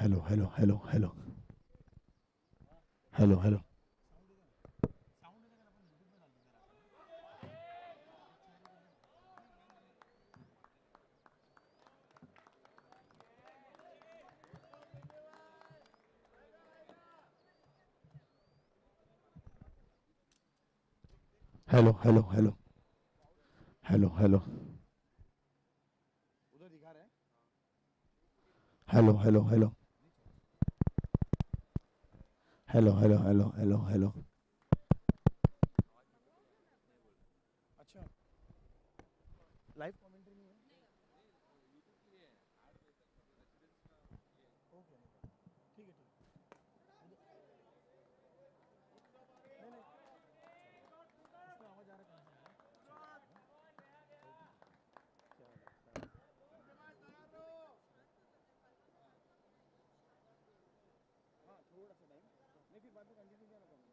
Hello, hello, hello, hello. Hello, hello. Hello, hello, hello. Hello, hello. Hello, hello, hello. Hello, hello, hello, hello, hello. अच्छा live commentary नहीं है okay ठीक है नहीं नहीं इसमें आवाज आ रहा है हाँ थोड़ा सा टाइम नहीं फिर बाद में कंटिन्यू करना पड़ेगा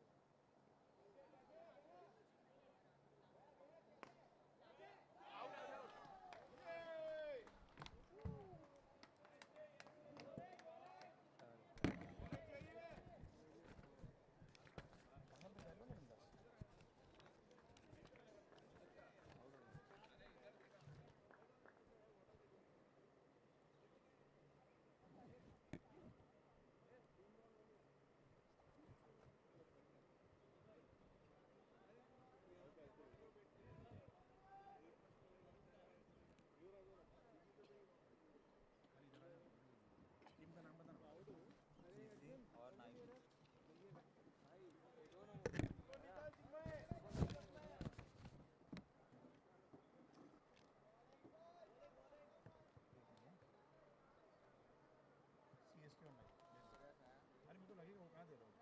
अरे मुझे लगेगा वो कहाँ दे रहा हूँ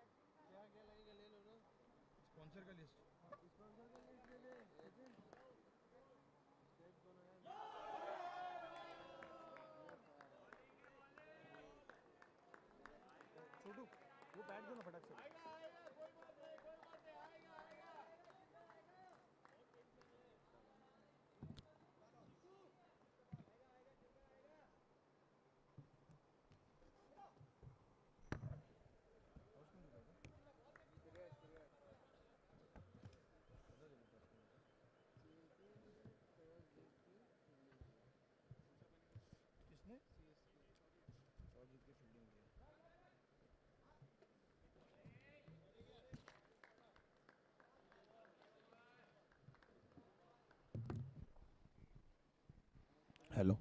क्या क्या लगेगा ले लो ना स्पॉन्सर का लिस्ट स्पॉन्सर का लिस्ट ले ले छोटू वो बैठ दो ना फटक से किसने और जीत की फील्डिंग की Hello.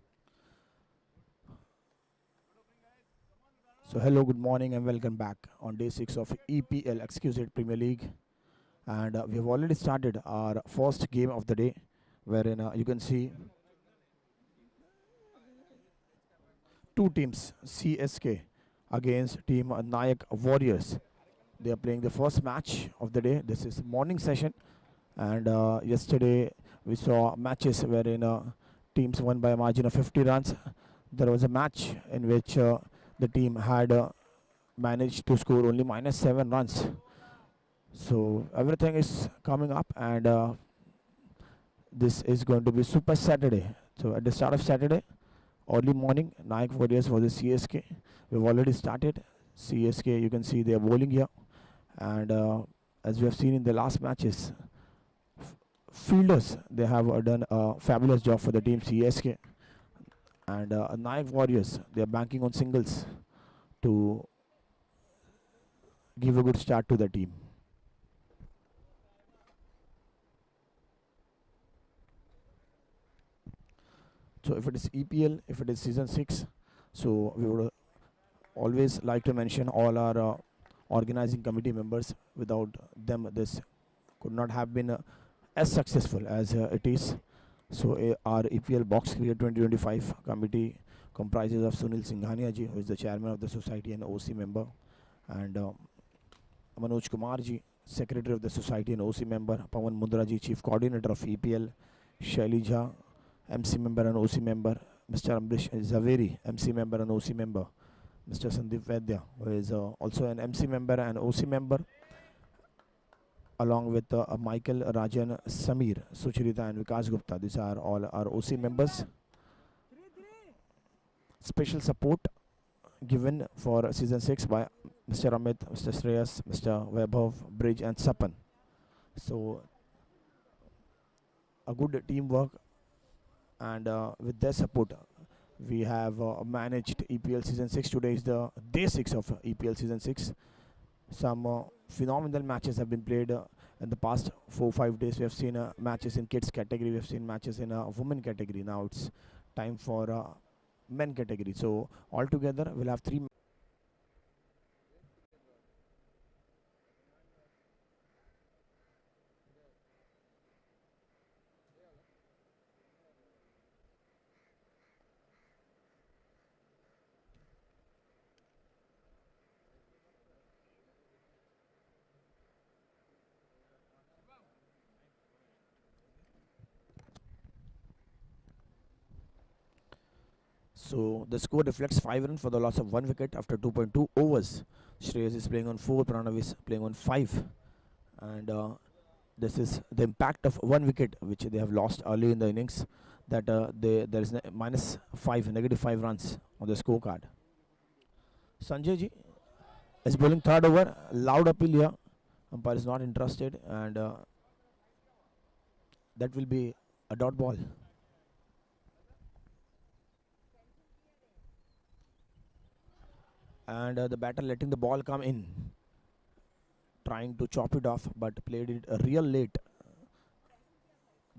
So hello, good morning and welcome back on day 6 of EPL Exquisite Premier League. And we have already started our first game of the day, wherein you can see two teams, CSK against team Nayak Warriors. They are playing the first match of the day. This is morning session, and yesterday we saw matches wherein teams won by a margin of 50 runs. There was a match in which the team had managed to score only -7 runs. So everything is coming up, and this is going to be Super Saturday. So at the start of Saturday, early morning, Nayak Warriors for the CSK. We've already started. CSK, you can see they are bowling here, and as we have seen in the last matches, fielders they have done a fabulous job for the team CSK, and Nayak Warriors they are banking on singles to give a good start to the team. So if it is EPL, if it is season 6, so we would always like to mention all our organizing committee members. Without them, this could not have been as successful as it is. So our EPL Box Cricket 2025 committee comprises of Sunil Singhania ji, who is the chairman of the society and OC member, and Manoj Kumar ji, secretary of the society and OC member, Pawan Mundra ji, chief coordinator of EPL, Shaili Jha, MC member and OC member, Mr. Amrish Zaveri, MC member and OC member, Mr. Sandeep Vaidya, who is also an MC member and OC member, along with Michael, Rajan, Samir, Sucharita and Vikas Gupta. These are all our OC members. Special support given for season 6 by Mr. Amit, Mr. Shreyas, Mr. Vaibhav, Bridge, and Sapan. So a good teamwork, and with their support, we have managed EPL season 6. Today is the day 6 of EPL season 6. Some phenomenal matches have been played in the past 4 5 days. We have seen matches in kids category, we have seen matches in women category. Now it's time for men category. So altogether we'll have three. So the score reflects 5 runs for the loss of 1 wicket after 2.2 overs. Shreyas is playing on 4, Pranav is playing on 5, and this is the impact of 1 wicket which they have lost early in the innings. That there is minus 5, -5 runs on the scorecard. Sanjay ji is bowling third over. Loud appeal here. Umpire is not interested, and that will be a dot ball. And the batter letting the ball come in, trying to chop it off, but played it real late,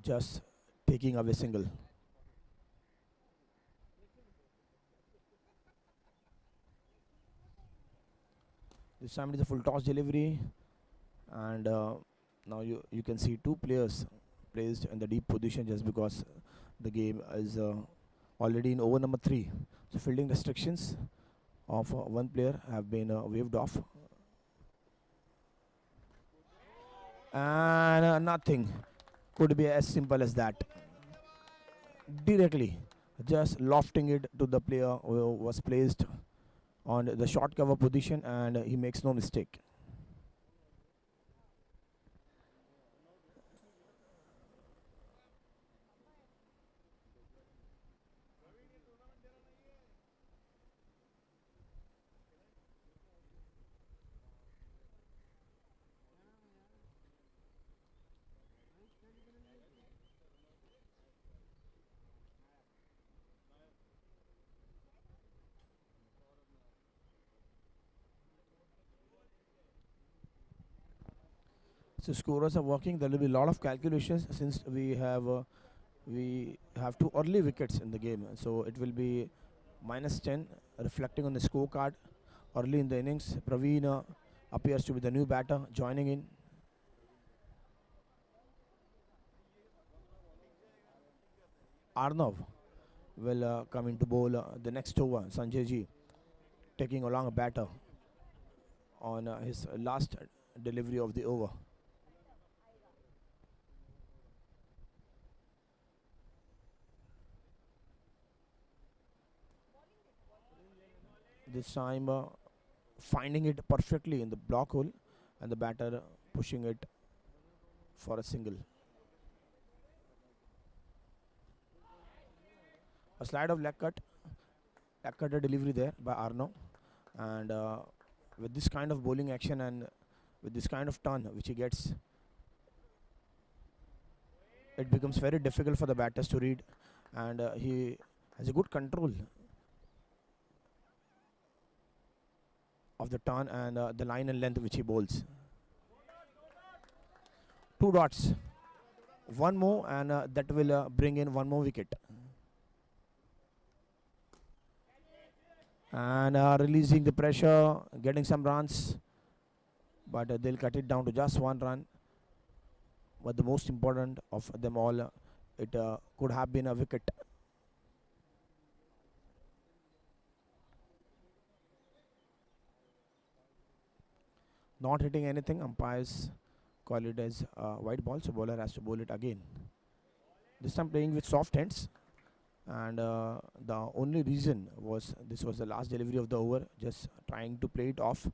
just taking away single. This time it is a full toss delivery, and now you can see two players placed in the deep position just because the game is already in over number 3. So fielding restrictions of one player have been waived off, and nothing could be as simple as that. Directly, just lofting it to the player who was placed on the short cover position, and he makes no mistake. So scorers are working. There will be a lot of calculations since we have two early wickets in the game. So it will be -10, reflecting on the scorecard. Early in the innings, Praveen appears to be the new batter joining in. Arnav will come into bowl the next over. Sanjay ji taking along a batter on his last delivery of the over. This time finding it perfectly in the block hole, and the batter pushing it for a single. A slide of leg cutter delivery there by Arno, and with this kind of bowling action and with this kind of turn which he gets, it becomes very difficult for the batters to read, and he has a good control of the turn and the line and length which he bowls. Two dots, one more, and that will bring in one more wicket. And releasing the pressure, getting some runs, but they'll cut it down to just 1 run. But the most important of them all, it could have been a wicket. Not hitting anything, umpires call it as a white ball, so bowler has to bowl it again. This time playing with soft hands, and the only reason was this was the last delivery of the over, just trying to play it off.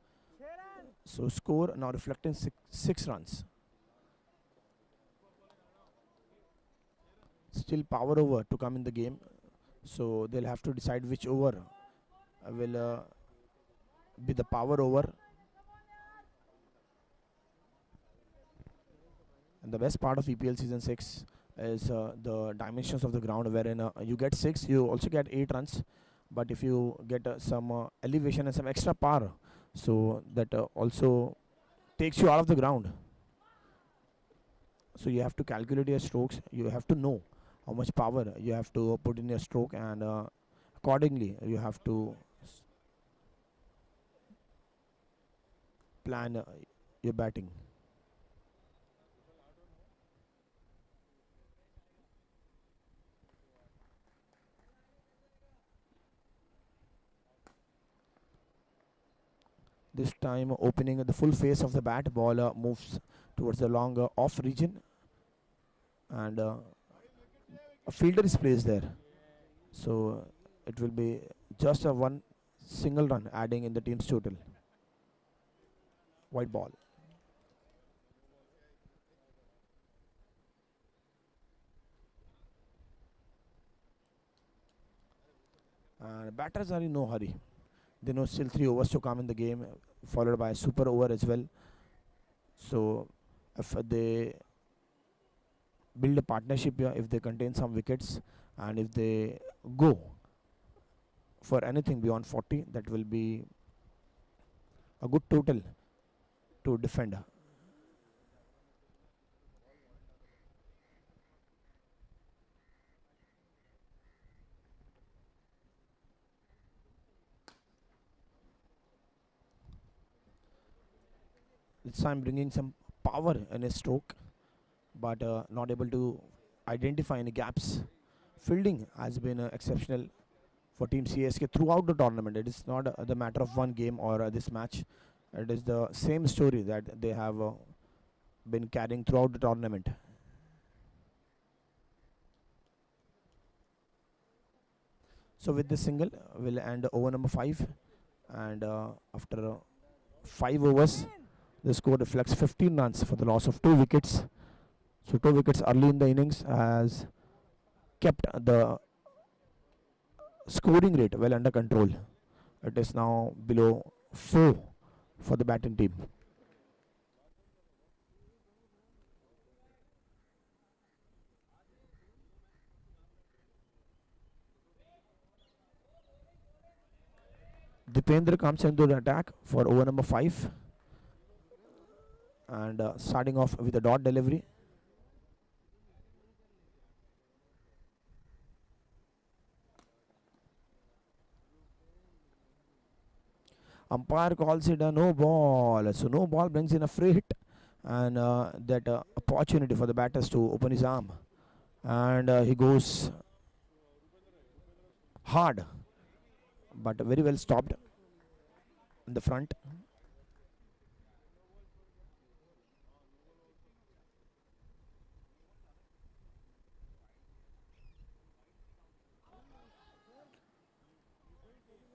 So score now reflecting 6 runs. Still power over to come in the game, so they'll have to decide which over will be the power over. And the best part of EPL season 6 is the dimensions of the ground, wherein you get 6, you also get 8 runs. But if you get some elevation and some extra power, so that also takes you out of the ground. So you have to calculate your strokes. You have to know how much power you have to put in your stroke, and accordingly you have to plan your batting. This time opening the full face of the bat, ball moves towards the long off region, and a fielder is placed there. So it will be just a one single run adding in the team's total. White ball. And batters are in no hurry. They know still 3 overs to come in the game, followed by a super over as well. So if they build a partnership here, if they contain some wickets, and if they go for anything beyond 40, that will be a good total to defend. This time bringing some power in his stroke, but not able to identify any gaps. Fielding has been exceptional for Team CSK throughout the tournament. It is not the matter of one game or this match. It is the same story that they have been carrying throughout the tournament. So with this single, we'll end over number 5, and after 5 overs, the score reflects 15 runs for the loss of 2 wickets. So 2 wickets early in the innings has kept the scoring rate well under control. It is now below 4 for the batting team. Dipendra comes into the attack for over number 5, and starting off with a dot delivery. Umpire calls it a no ball. So no ball brings in a free hit, and that opportunity for the batters to open his arm. And he goes hard, but very well stopped in the front.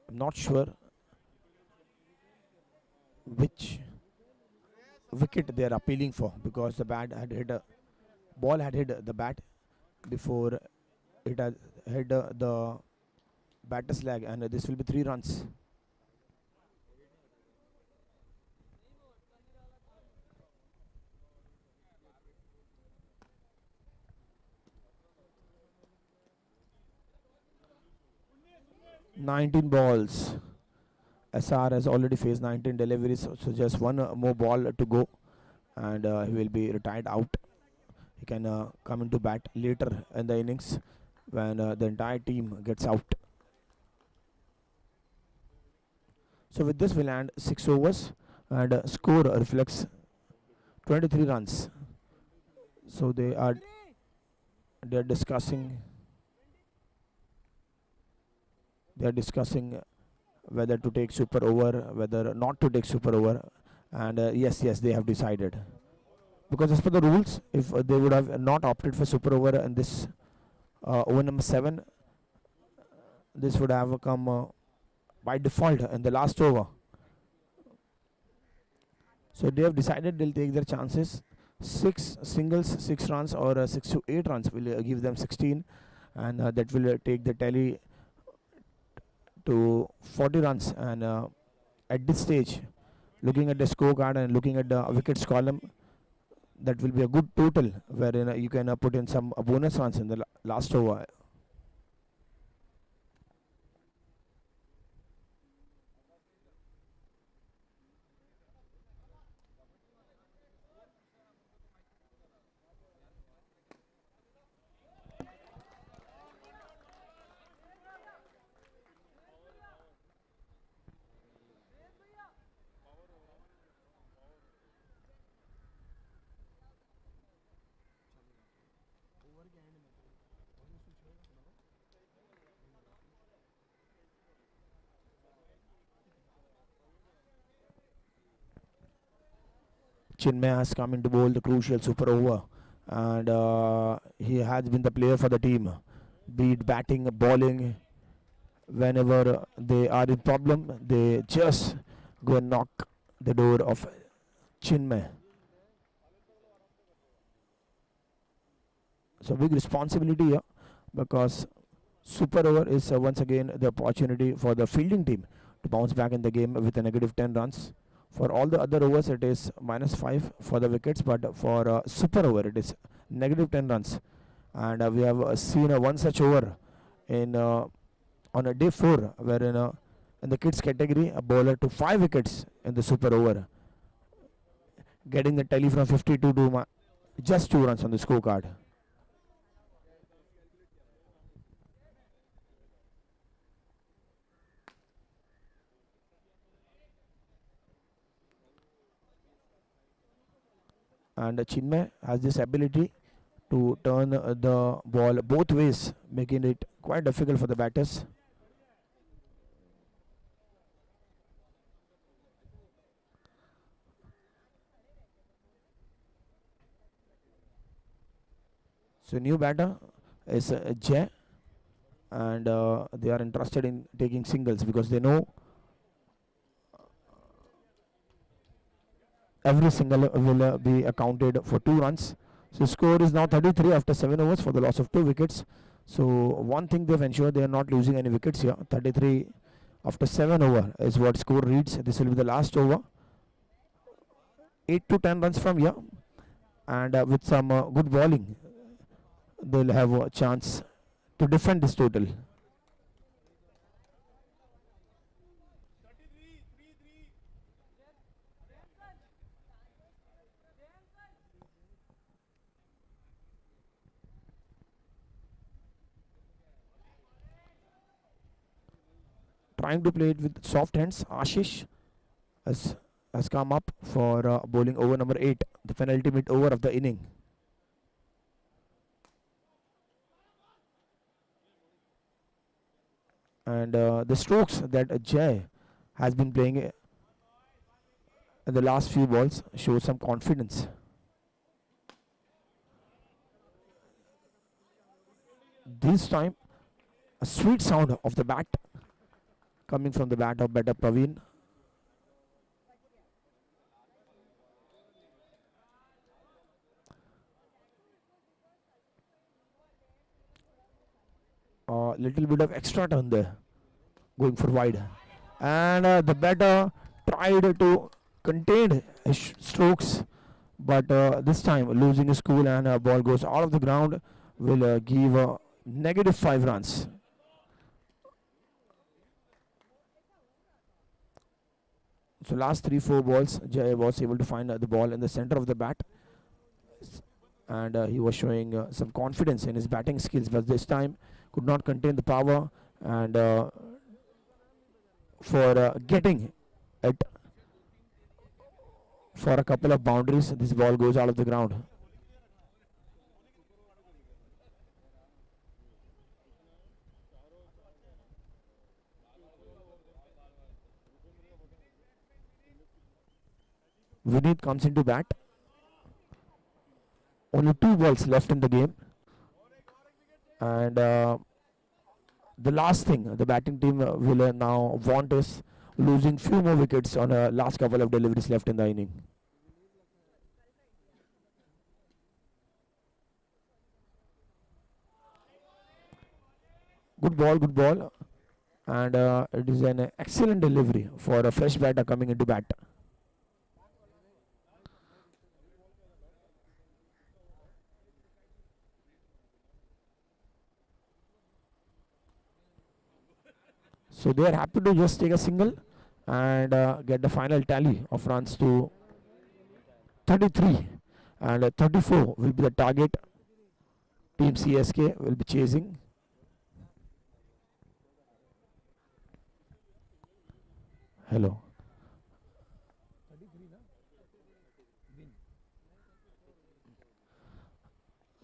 I'm not sure which wicket they are appealing for, because the ball had hit the bat before it had hit the batter's leg, and this will be 3 runs. "19 balls. SR has already faced 19 deliveries, so just one more ball to go, and he will be retired out. He can come into bat later in the innings when the entire team gets out. So with this, we'll end 6 overs, and score reflects 23 runs. So they are discussing whether to take super over, whether not to take super over, and yes, they have decided, because as per the rules, if they would have not opted for super over in this over number 7, this would have come by default in the last over. So they have decided they'll take their chances. 6 singles, 6 runs, or 6 to 8 runs will give them 16, and that will take the tally to 40 runs. And at this stage, looking at the scorecard and looking at the wickets column, that will be a good total wherein you can put in some bonus runs in the last over. Chinmay has come in to bowl the crucial super over, and he has been the player for the team, be it batting, bowling. Whenever they are in problem, they just go and knock the door of Chinmay. So big responsibility here, because super over is once again the opportunity for the fielding team to bounce back in the game with a negative 10 runs. For all the other overs, it is -5 for the wickets, but for super over, it is negative 10 runs. And we have seen one such over in on a day 4, wherein in the kids category, a bowler to 5 wickets in the super over, getting the tally from 52 to just 2 runs on the scorecard. And Chinmay has this ability to turn the ball both ways, making it quite difficult for the batters. So new batter is Jay, and they are interested in taking singles because they know every single will be accounted for 2 runs. So score is now 33 after 7 overs for the loss of 2 wickets. So one thing they've ensured, they are not losing any wickets here. 33 after 7 over is what score reads. This will be the last over. 8 to 10 runs from here, and with some good bowling, they'll have a chance to defend this total. Trying to play it with soft hands, Ashish has, has come up for bowling over number 8, the penultimate over of the inning. And the strokes that Jay has been playing in the last few balls show some confidence. This time, a sweet sound of the bat coming from the bat of batter Praveen. Little bit of extra turn there, going for wide. And the batter tried to contain his strokes, but this time losing his cool, and ball goes out of the ground, will give negative 5 runs. So last 3-4 balls, Jay was able to find the ball in the center of the bat, and he was showing some confidence in his batting skills, but this time could not contain the power, and for getting it for a couple of boundaries, this ball goes out of the ground. Vineet comes into bat. Only 2 balls left in the game, and the last thing the batting team will now want is losing few more wickets on a last couple of deliveries left in the inning. Good ball, good ball. and it is an excellent delivery for a fresh batter coming into bat. So they are happy to just take a single and get the final tally of runs to 33, and 34 will be the target team CSK will be chasing. Hello.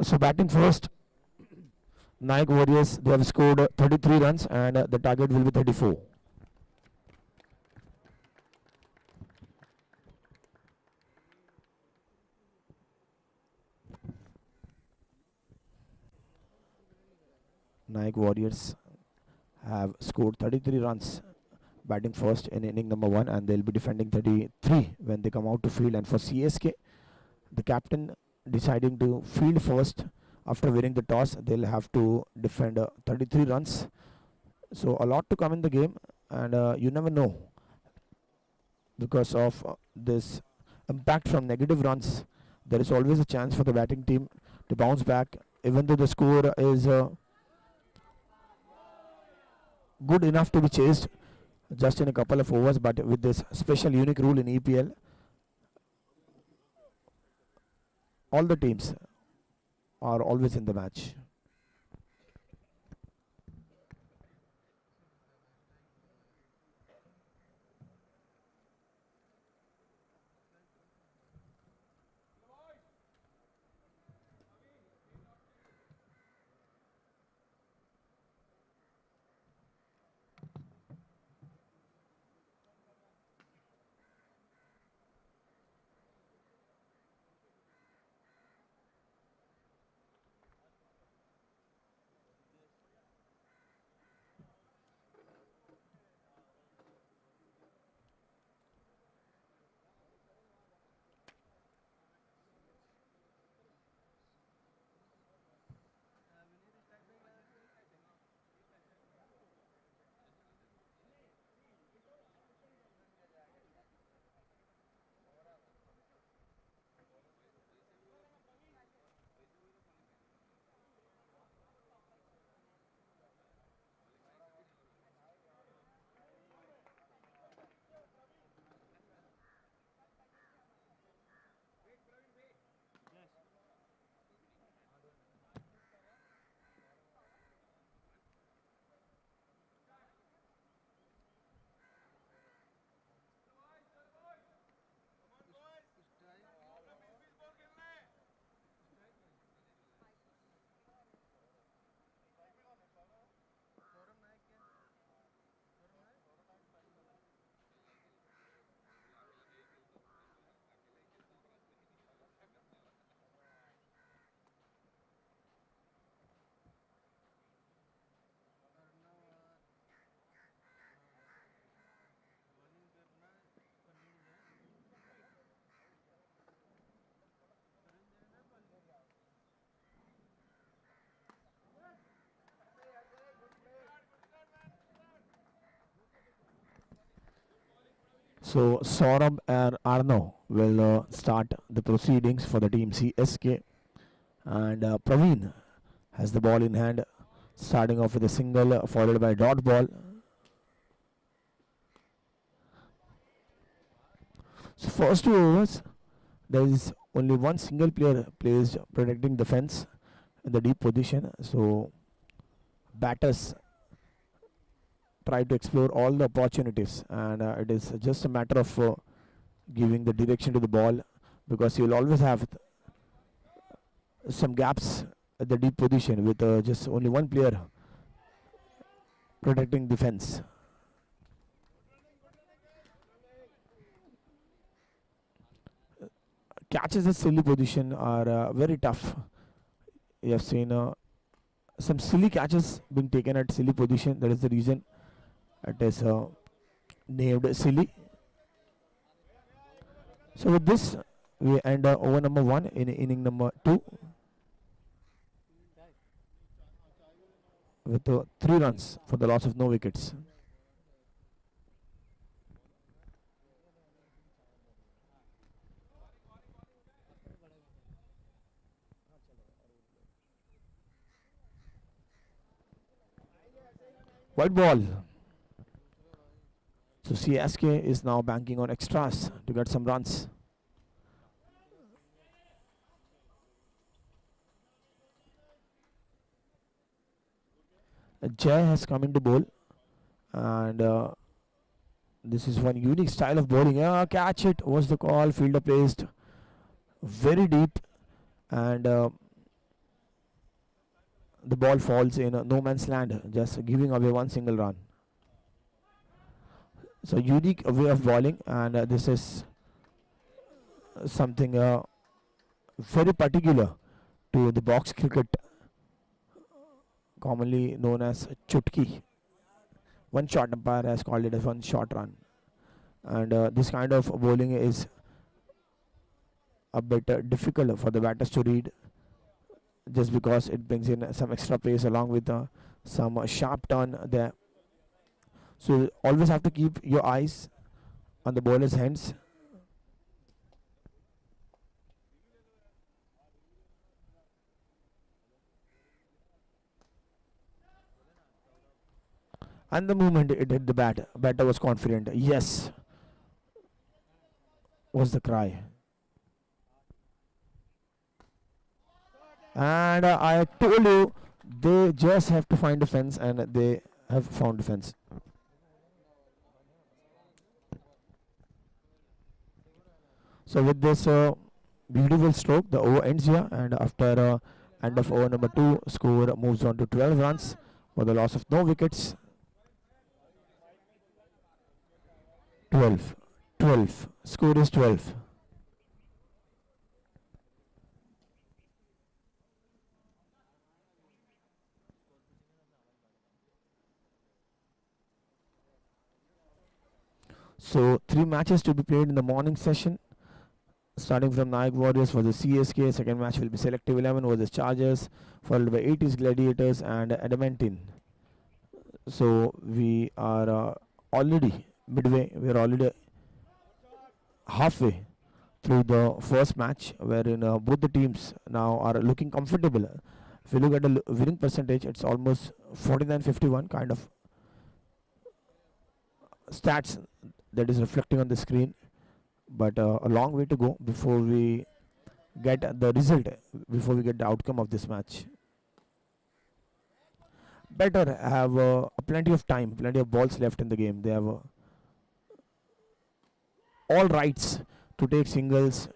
So batting first, Nayak Warriors, they have scored 33 runs and the target will be 34. Nayak Warriors have scored 33 runs batting first in inning number 1, and they'll be defending 33 when they come out to field. And for CSK, the captain deciding to field first after winning the toss, they'll have to defend 33 runs. So a lot to come in the game, and you never know, because of this impact from negative runs, there is always a chance for the batting team to bounce back, even though the score is good enough to be chased just in a couple of overs. But with this special unique rule in EPL, all the teams are always in the match. So Saurabh and Arnav will start the proceedings for the team CSK, and Praveen has the ball in hand, starting off with a single followed by a dot ball. So first 2 overs, there is only one single player placed protecting the fence in the deep position. So batters try to explore all the opportunities, and it is just a matter of giving the direction to the ball, because you will always have some gaps at the deep position with just only one player protecting the fence. Catches at silly position are very tough. You have seen some silly catches being taken at silly position. That is the reason it is named silly. So with this, we end over number 1 in inning number 2. with 3 runs for the loss of no wickets. White ball. So CSK is now banking on extras to get some runs. Jay has come into bowl, and this is one unique style of bowling. Catch it was the call. Fielder placed very deep, and the ball falls in no man's land, just giving away one single run. So unique way of bowling, and this is something very particular to the box cricket, commonly known as chutki. One shot umpire has called it as one shot run, and this kind of bowling is a bit difficult for the batters to read, just because it brings in some extra pace along with some sharp turn there. So always have to keep your eyes on the bowler's hands. And the moment it hit the batter was confident. Yes, was the cry. And I told you, they just have to find a fence, and they have found a fence. So with this beautiful stroke, the over ends here, and after end of over number 2, score moves on to 12 runs for the loss of no wickets. 12. 12. Score is 12. So 3 matches to be played in the morning session. Starting from Nayak Warriors for the CSK, second match will be Selective 11 versus Chargers, followed by 80s Gladiators and Edmonine. So we are already midway, we are already halfway through the first match, wherein both the teams now are looking comfortable. If you look at the winning percentage, it's almost 49-51 kind of stats that is reflecting on the screen, but a long way to go before we get the result, before we get the outcome of this match. Better have plenty of time, plenty of balls left in the game. They have all rights to take singles,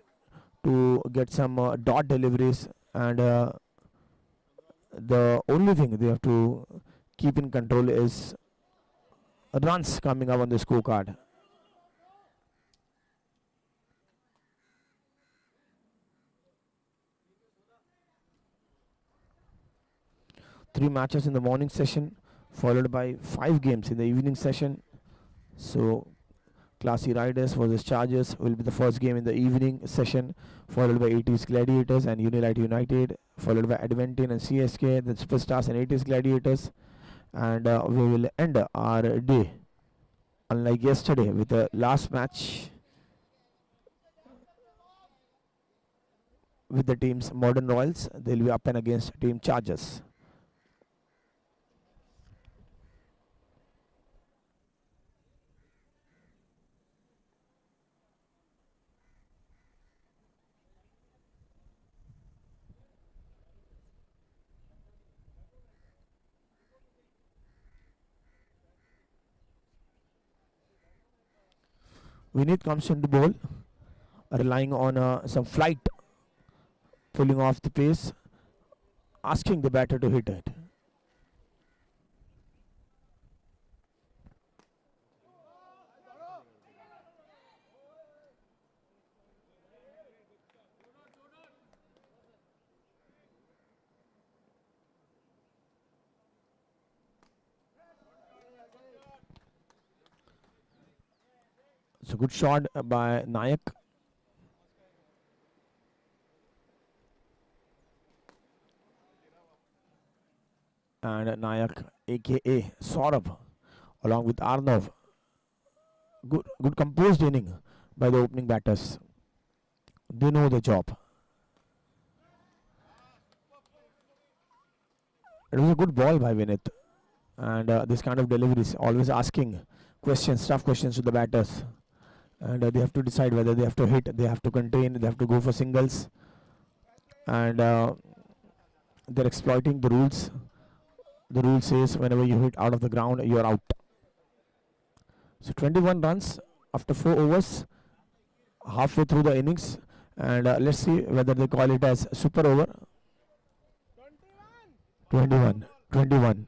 to get some dot deliveries, and the only thing they have to keep in control is runs coming up on the scorecard. Three matches in the morning session, followed by 5 games in the evening session. So Classy Riders versus Chargers will be the first game in the evening session, followed by 80s Gladiators and Unilite United, followed by Edmonton and CSK, the Superstars and 80s Gladiators, and we will end our day, unlike yesterday, with the last match with the teams Modern Royals. They'll be up and against Team Chargers. Vinith comes into bowl, relying on some flight, pulling off the pace, asking the batter to hit it. It's a good shot by Nayak. and Nayak, aka Saurabh, along with Arnav. Good composed inning by the opening batters. They know the job. It was a good ball by Vinith, and this kind of deliveries, always asking questions, tough questions to the batters, and they have to decide whether they have to hit, they have to contain, they have to go for singles, and they're exploiting the rules. The rule says whenever you hit out of the ground, you're out. So 21 runs after 4 overs, halfway through the innings, and let's see whether they call it as super over. 21, 21.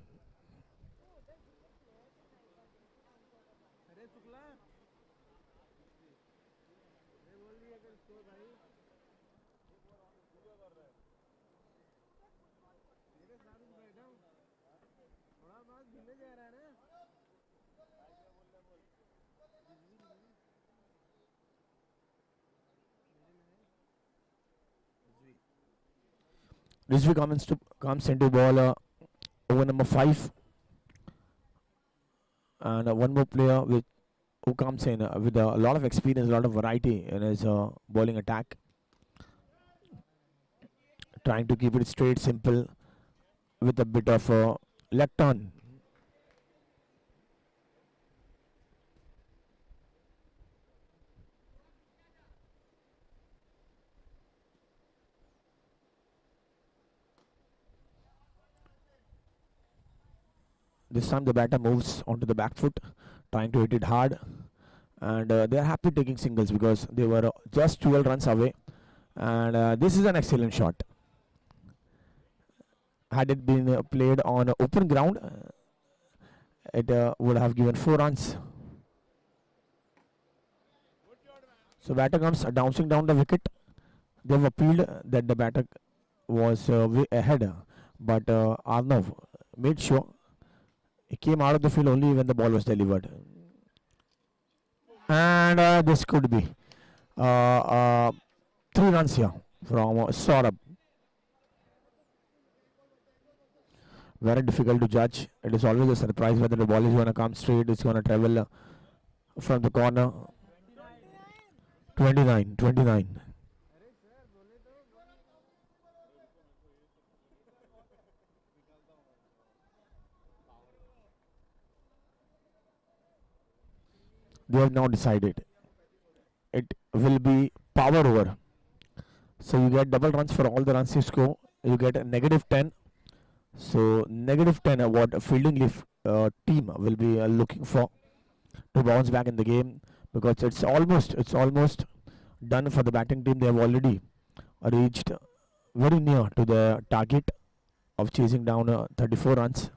Rizvi comes into ball over number 5, and one more player who comes in with a lot of experience, a lot of variety in his bowling attack, trying to keep it straight, simple, with a bit of left turn. This time the batter moves onto the back foot, trying to hit it hard, and they are happy taking singles because they were just 12 runs away, and this is an excellent shot. Had it been played on open ground, it would have given 4 runs. So batter comes bouncing down the wicket. They have appealed that the batter was way ahead, but Arnav made sure he came out of the field only when the ball was delivered. And this could be 3 runs here from Saurabh. Very difficult to judge. It is always a surprise whether the ball is going to come straight, it's going to travel from the corner. 29, 29. They have now decided it will be power over. So you get double runs for all the runs you score. You get a negative 10. So negative 10 what a fielding leaf team will be looking for to bounce back in the game, because it's almost done for the batting team. They have already reached very near to the target of chasing down 34 runs.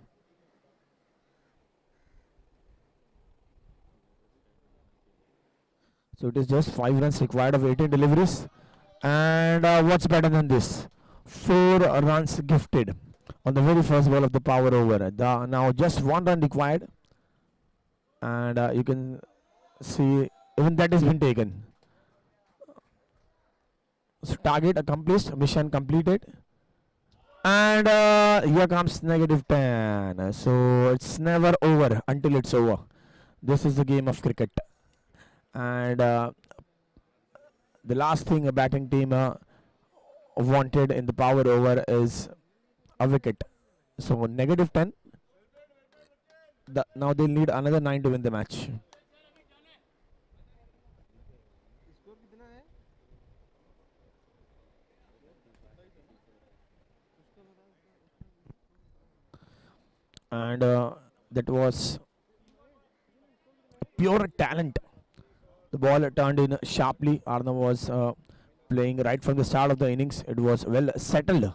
So it is just 5 runs required of 18 deliveries. And what's better than this? 4 runs gifted on the very first ball of the power over. Now just 1 run required. And you can see even that has been taken. So target accomplished, mission completed. And here comes negative 10. So it's never over until it's over. This is the game of cricket. And the last thing a batting team wanted in the power over is a wicket. So negative 10. Now they'll need another 9 to win the match. And that was pure talent. The ball turned in sharply. Arnav was playing right from the start of the innings. It was well settled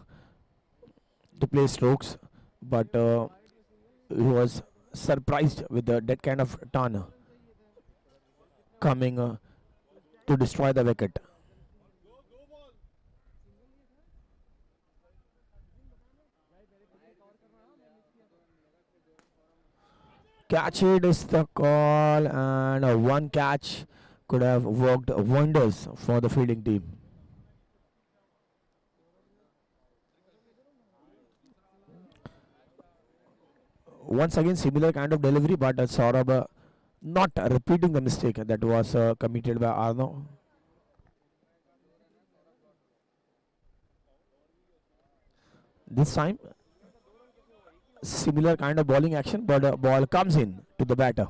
to play strokes, but he was surprised with that kind of turn coming to destroy the wicket. Catch it is the call, and one catch could have worked wonders for the fielding team. once again similar kind of delivery, but Saurabh not repeating the mistake that was committed by Arno. This time similar kind of bowling action, but ball comes in to the batter.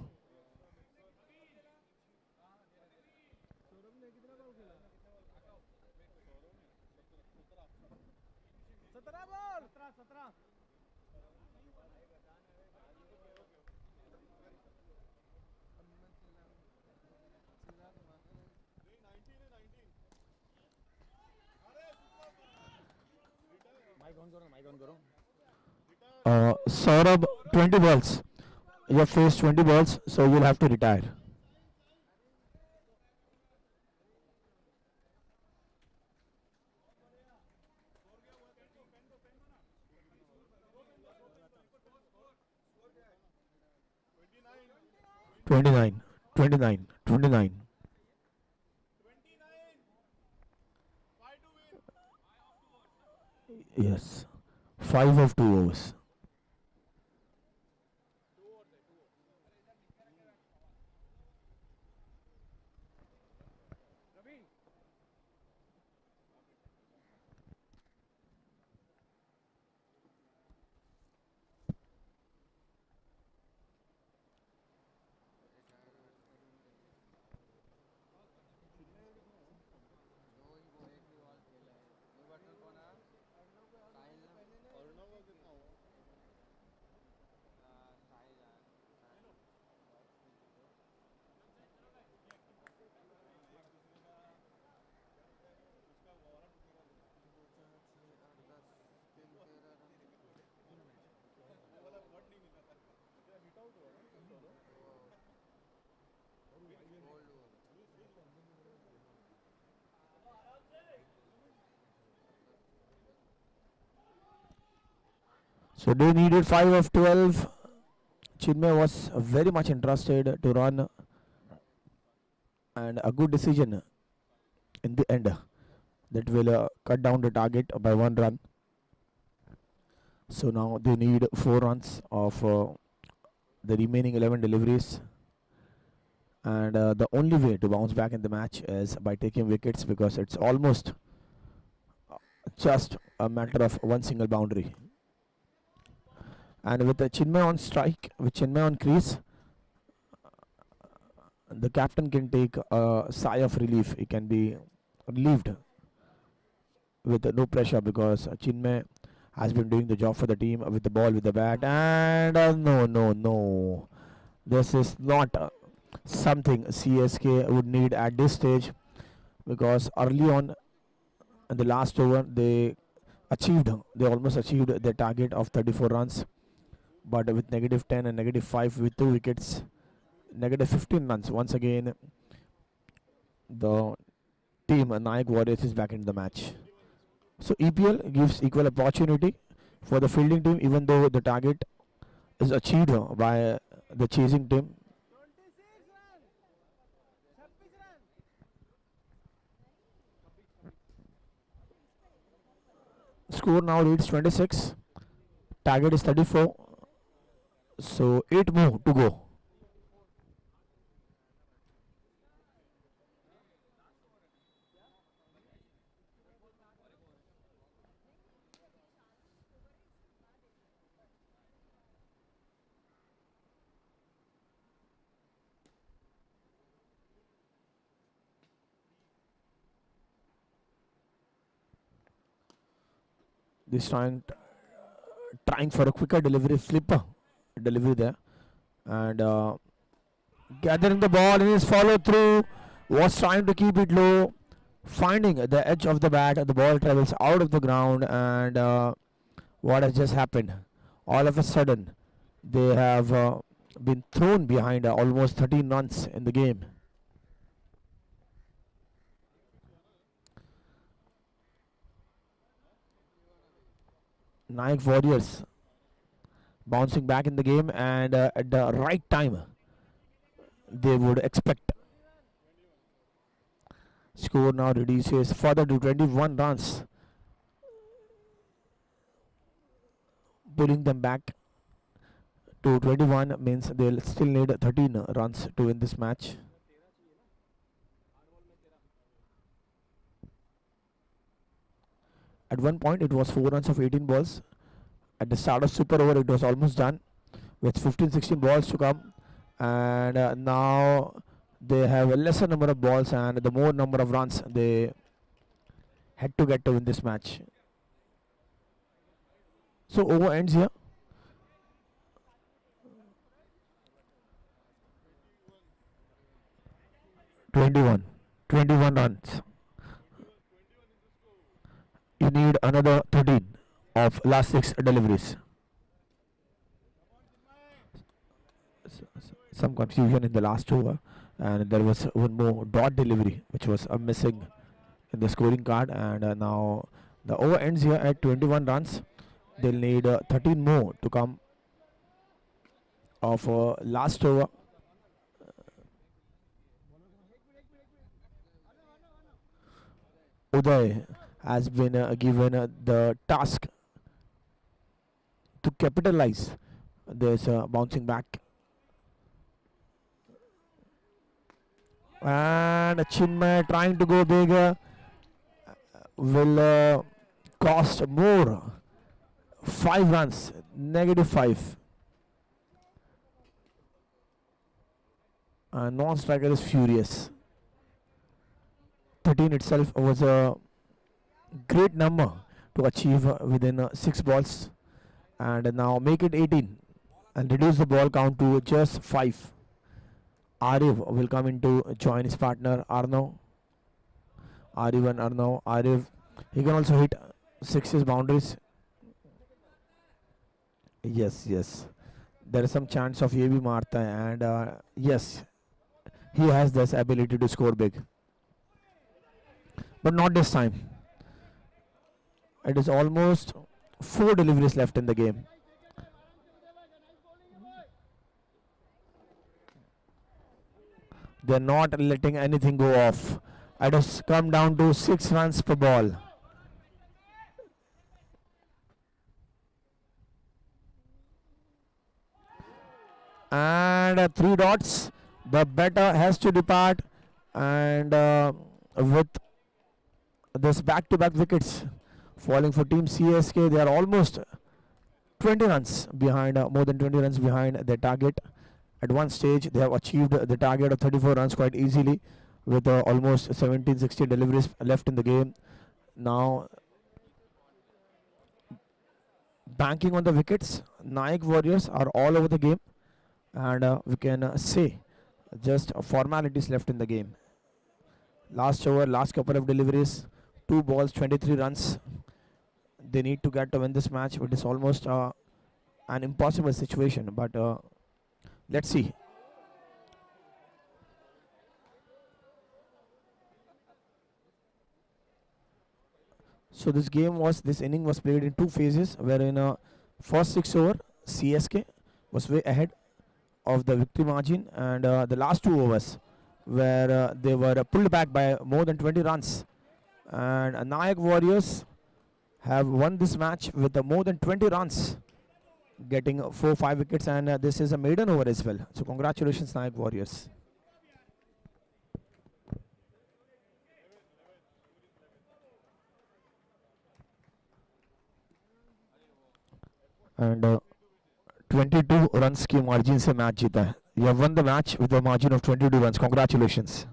Saurabh, 20 balls. You have faced 20 balls, so you'll have to retire. Twenty-nine, 29, 29. Yes, 5 of 2 overs. So they needed 5 of 12. Chinmay was very much interested to run, and a good decision in the end that will cut down the target by 1 run. So now they need 4 runs of the remaining 11 deliveries, and the only way to bounce back in the match is by taking wickets, because it's almost just a matter of one single boundary. And with the Chinmay on strike, with Chinmay on crease, the captain can take a sigh of relief. He can be relieved with no pressure, because Chinmay has been doing the job for the team with the ball, with the bat. And no. This is not something CSK would need at this stage, because early on in the last over they almost achieved their target of 34 runs, but with -10 and -5 with 2 wickets, -15 runs. Once again, the team Nayak Warriors is back in the match. So EPL gives equal opportunity for the fielding team, even though the target is achieved by the chasing team. Score now reads 26. Target is 34. So 8 more to go. This trying for a quicker delivery, flipper delivery there, and gathering the ball in his follow through, was trying to keep it low, finding the edge of the bat. The ball travels out of the ground, and what has just happened? All of a sudden, they have been thrown behind almost 13 runs in the game. Nayak Warriors bouncing back in the game, and at the right time they would expect. Score now reduces further to 21 runs, pulling them back to 21 means they'll still need 13 runs to win this match. At one point it was 4 runs of 18 balls. At the start of super over it was almost done with 15-16 balls to come, and now they have a lesser number of balls and the more number of runs they had to get to win this match. So over ends here. Twenty-one runs. You need another 13 of last 6 deliveries. Some confusion in the last over, and there was one more dot delivery which was missing in the scoring card, and now the over ends here at 21 runs. They'll need 13 more to come of last over. Uday has been given the task to capitalize this bouncing back, and Chinmay trying to go bigger will cost more. 5 runs, -5. Non-striker is furious. 13 itself was a great number to achieve within 6 balls, and now make it 18 and reduce the ball count to just 5. Arif will come in to join his partner Arnav. Arif and Arnav. Arif, he can also hit 6's boundaries. Yes, there is some chance of AB Martha, and yes, he has this ability to score big, but not this time. It is almost 4 deliveries left in the game. They're not letting anything go off. It has come down to 6 runs per ball. And 3 dots. The batter has to depart, and with this back-to-back wickets falling for Team CSK, they are almost 20 runs behind, more than 20 runs behind their target. At one stage, they have achieved the target of 34 runs quite easily with almost 17-16 deliveries left in the game. Now, banking on the wickets, Nayak Warriors are all over the game, and we can say just formalities left in the game. Last over, last couple of deliveries, 2 balls, 23 runs. They need to get to win this match. It is almost an impossible situation, but let's see. So this inning was played in 2 phases, wherein first 6 over, CSK was way ahead of the victory margin, and the last 2 overs where they were pulled back by more than 20 runs, and Nayak Warriors have won this match with more than 20 runs, getting 4-5 wickets, and this is a maiden over as well. So congratulations, Nayak Warriors. And 22 runs की margin से match जीता है. You have won the match with a margin of 22 runs. Congratulations.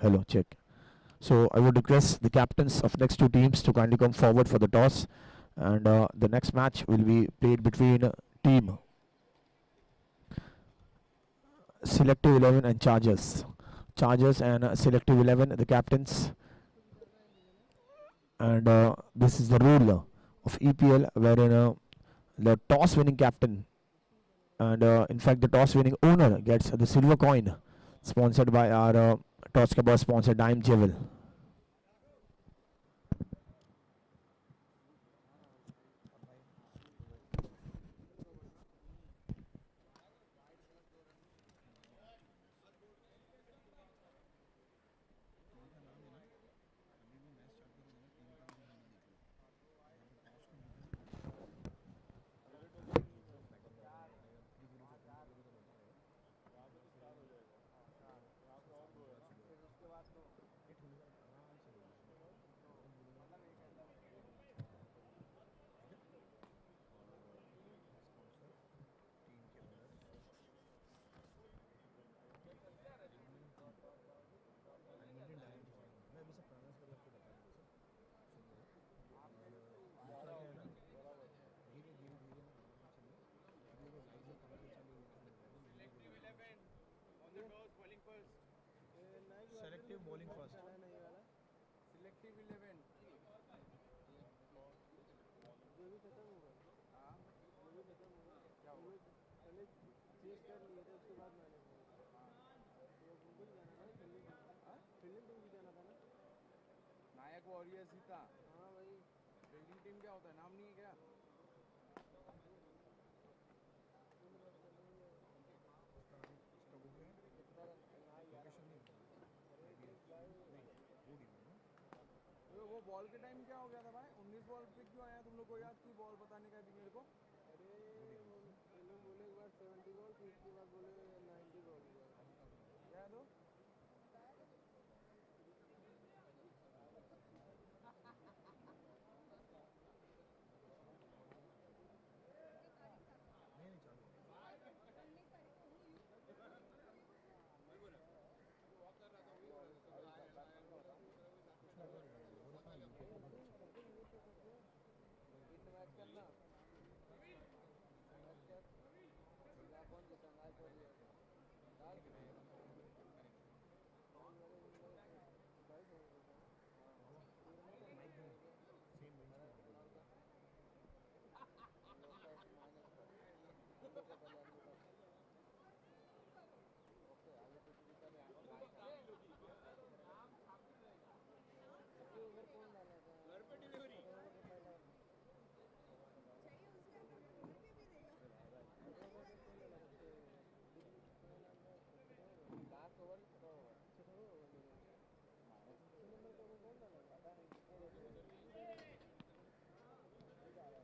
Hello, check. So I would request the captains of next 2 teams to kindly come forward for the toss, and the next match will be played between team Selective 11 and Chargers. Chargers and Selective 11, the captains. And this is the rule of EPL, wherein The toss winning captain, and in fact the toss winning owner, gets the silver coin, sponsored by our toss cover sponsor Dime Jewel. Selective bowling first. Selective 11. जो भी खत्म होगा, हाँ, जो भी खत्म होगा, क्या होगा? पहले चेस कर लिए थे, उसके बाद मैंने बोला, हाँ, तो उनको भी जाना था, फील्डिंग टीम, हाँ, फील्डिंग टीम भी जाना था ना, नायक वॉरियर्स ही था, हाँ भाई, फील्डिंग टीम क्या होता है, नाम नहीं है क्या? वो बॉल के टाइम क्या हो गया था भाई? 19 बॉल पे क्यों आया तुम लोग को याद की बॉल बताने का भी मेरे को? अरे ये लोग बोले एक बार 70 बॉल, फिर उसके बाद बोले 90 बॉल क्या है? तो मैच करना मैच कर कौन जीता मैच और डाल के घर पे डिलीवरी लास्ट ओवर छोटा ओवर नंबर को कौन डाला पता नहीं कितने पता नहीं कौन डाला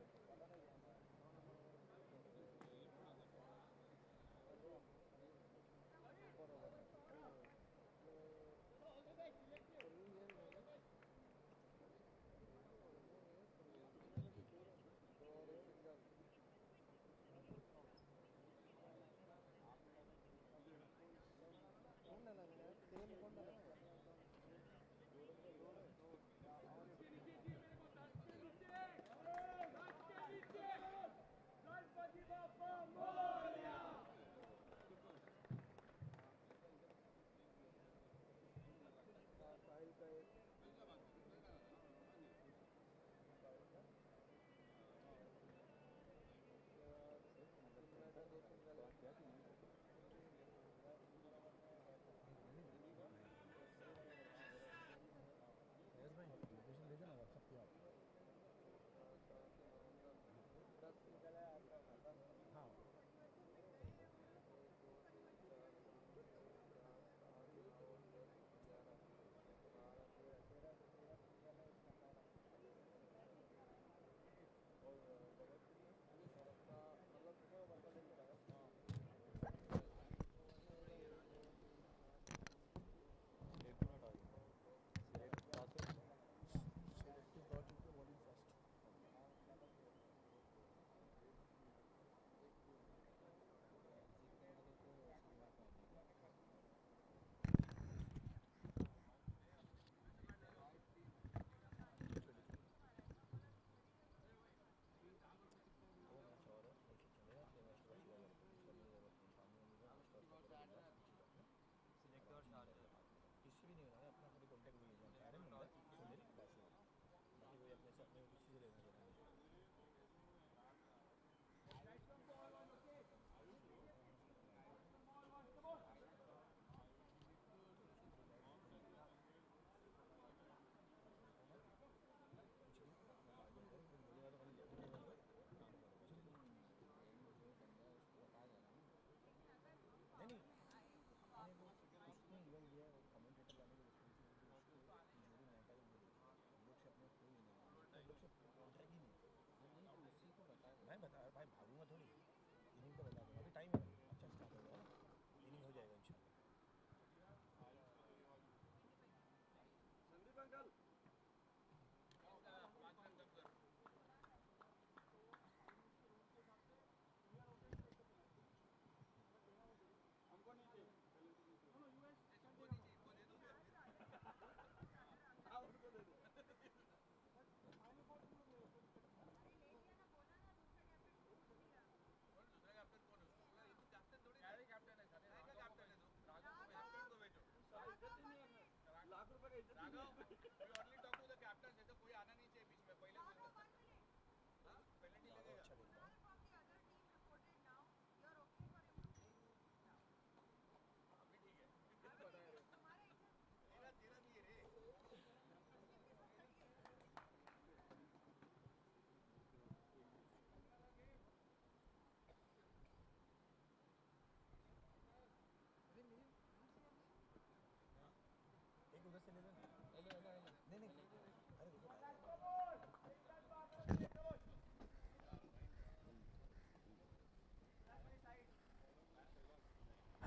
तेरे में कौन डाला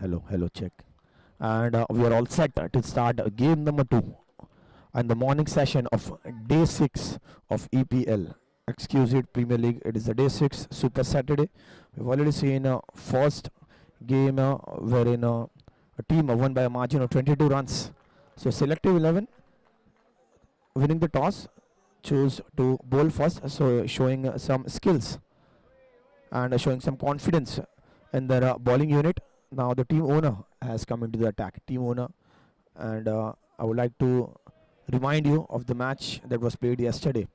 Hello, hello, check. And we are all set to start game number 2 and the morning session of day 6 of EPL. Exquisite Premier League. It is the day 6 Super Saturday. We've already seen first game wherein a team won by a margin of 22 runs. So Selective 11 winning the toss chose to bowl first, so showing some skills and showing some confidence in their bowling unit. Now the team owner has come into the attack. Team owner, and I would like to remind you of the match that was played yesterday.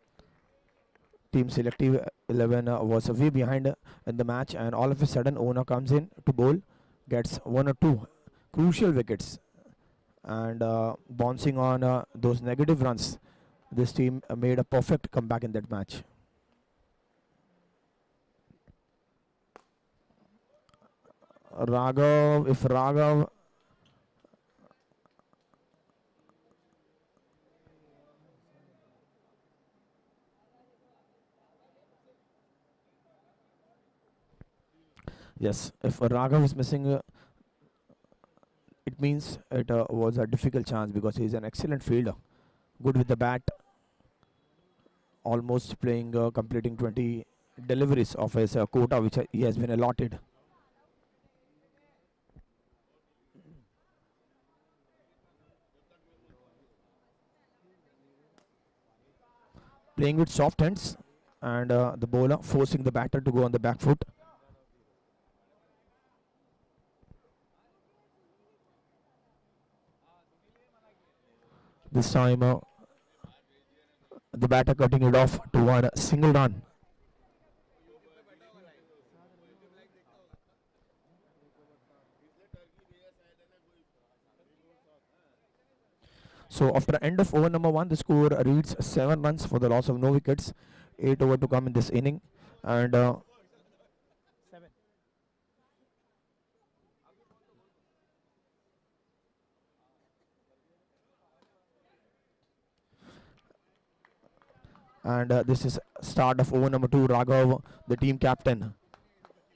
Team Selective 11 was way behind in the match, and all of a sudden owner comes in to bowl, gets one or two crucial wickets, and bouncing on those negative runs. This team made a perfect comeback in that match. Raghav, if Raghav, yes, if Raghav is missing, it means it was a difficult chance because he is an excellent fielder, good with the bat, almost playing, completing 20 deliveries of his quota which he has been allotted. Playing with soft hands, and the bowler forcing the batter to go on the back foot. This time, the batter cutting it off to one single run. So after end of over number 1, the score reads 7 runs for the loss of no wickets. 8 over to come in this inning, and this is start of over number 2. Raghav, the team captain,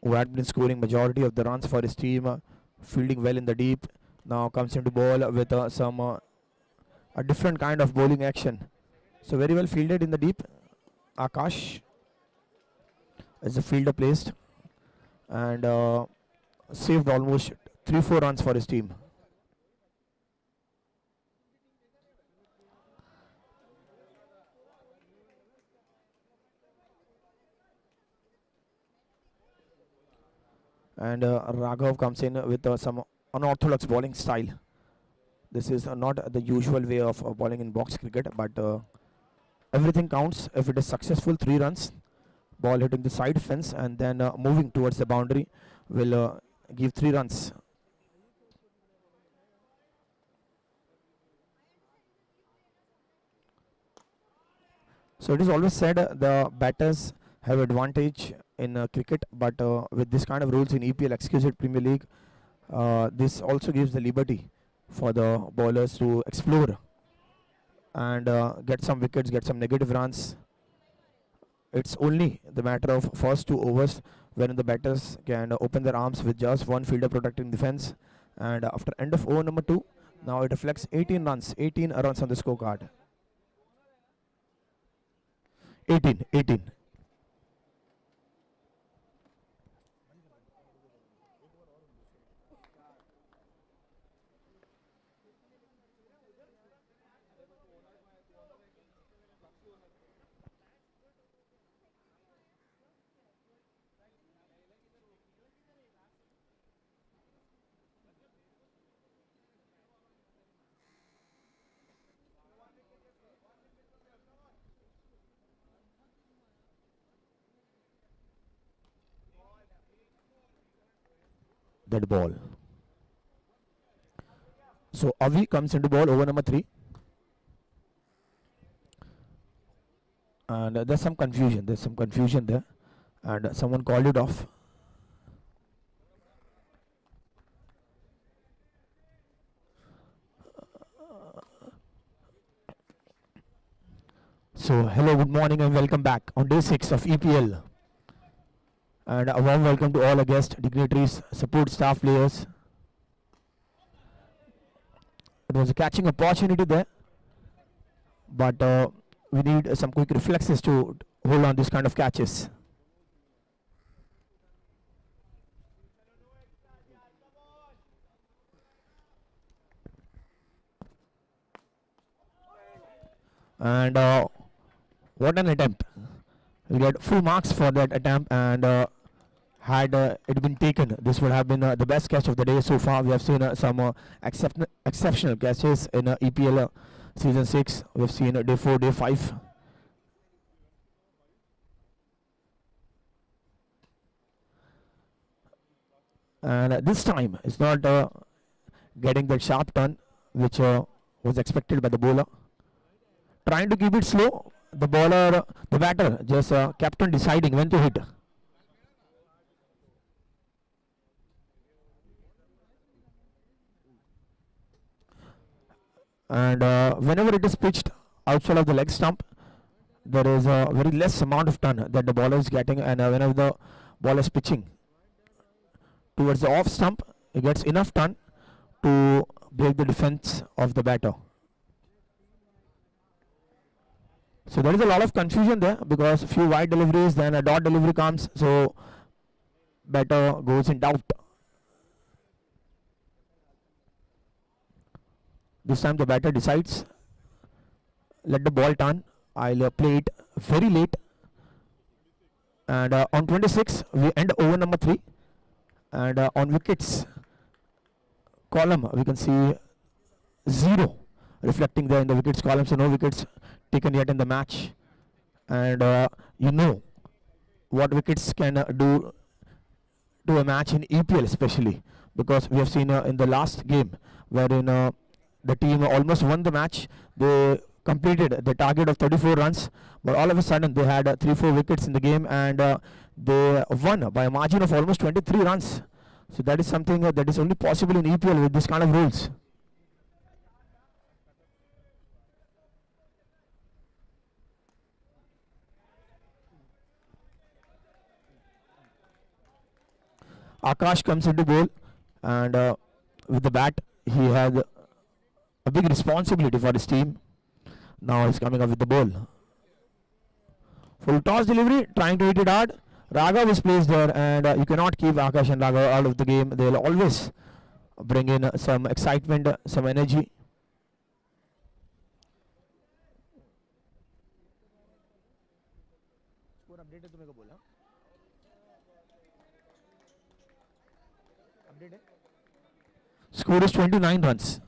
who had been scoring majority of the runs for his team, fielding well in the deep, now comes into ball with some a different kind of bowling action. So very well fielded in the deep. Akash is the fielder placed, and saved almost 3-4 runs for his team. And Raghav comes in with some unorthodox bowling style. This is not the usual way of bowling in box cricket, but everything counts if it is successful. 3 runs, ball hitting the side fence and then moving towards the boundary will give 3 runs. So it is always said the batters have advantage in cricket, but with this kind of rules in EPL, Exquisite Premier League, this also gives the liberty for the bowlers to explore and get some wickets, get some negative runs. It's only the matter of first 2 overs when the batters can open their arms with just one fielder protecting the fence. And after end of over number 2, now it reflects 18 runs, 18 runs on the scorecard. 18, 18. that ball. So Avi comes into ball over number 3. And there's some confusion. There's some confusion there. And someone called it off. So hello, good morning and welcome back on day 6 of EPL. And a warm welcome to all our guests, dignitaries, support staff, players. It was a catching opportunity there, but we need some quick reflexes to hold on this kind of catches. And what an attempt. We get full marks for that attempt, and had it been taken, this would have been the best catch of the day so far. We have seen some exceptional catches in EPL season 6. We have seen day 4, day 5. And this time it's not getting that sharp turn which was expected by the bowler. Trying to keep it slow, the batter just kept on deciding when to hit. And whenever it is pitched outside of the leg stump, there is a very less amount of turn that the bowler is getting, and whenever the ball is pitching towards the off stump, he gets enough turn to break the defense of the batter. So there is a lot of confusion there because a few wide deliveries, then a dot delivery comes, so batter goes in doubt. This time the batter decides, let the ball turn, I'll play it very late. And on 26, we end over number 3. And on wickets column, we can see 0 reflecting there in the wickets column, so no wickets taken yet in the match. And you know what wickets can do to a match in EPL especially, because we have seen in the last game wherein the team almost won the match. They completed the target of 34 runs, but all of a sudden they had 3-4 wickets in the game, and they won by a margin of almost 23 runs. So that is something that is only possible in EPL with this kind of rules. Akash comes into bowl, and with the bat he had a big responsibility for his team. Now he's coming up with the ball. Full toss delivery, trying to hit it hard. Raghav is placed there, and you cannot keep Akash and Raghav out of the game. They'll always bring in some excitement, some energy. Score is 29 runs.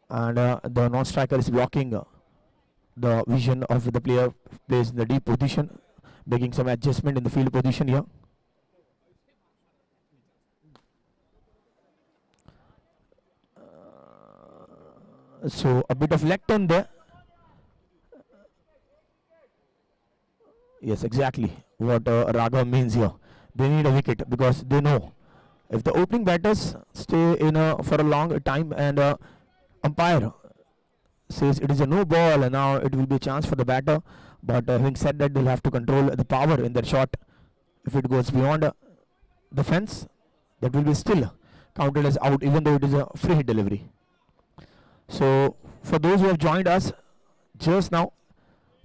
And the non-striker is blocking the vision of the player placed in the deep position, making some adjustment in the field position here. So a bit of leg turn there. Yes, exactly what Raghav means here. They need a wicket because they know if the opening batters stay in for a long time and umpire says it is a no ball, and now it will be a chance for the batter. But having said that, they'll have to control the power in their shot. If it goes beyond the fence, that will be still counted as out, even though it is a free hit delivery. So for those who have joined us just now,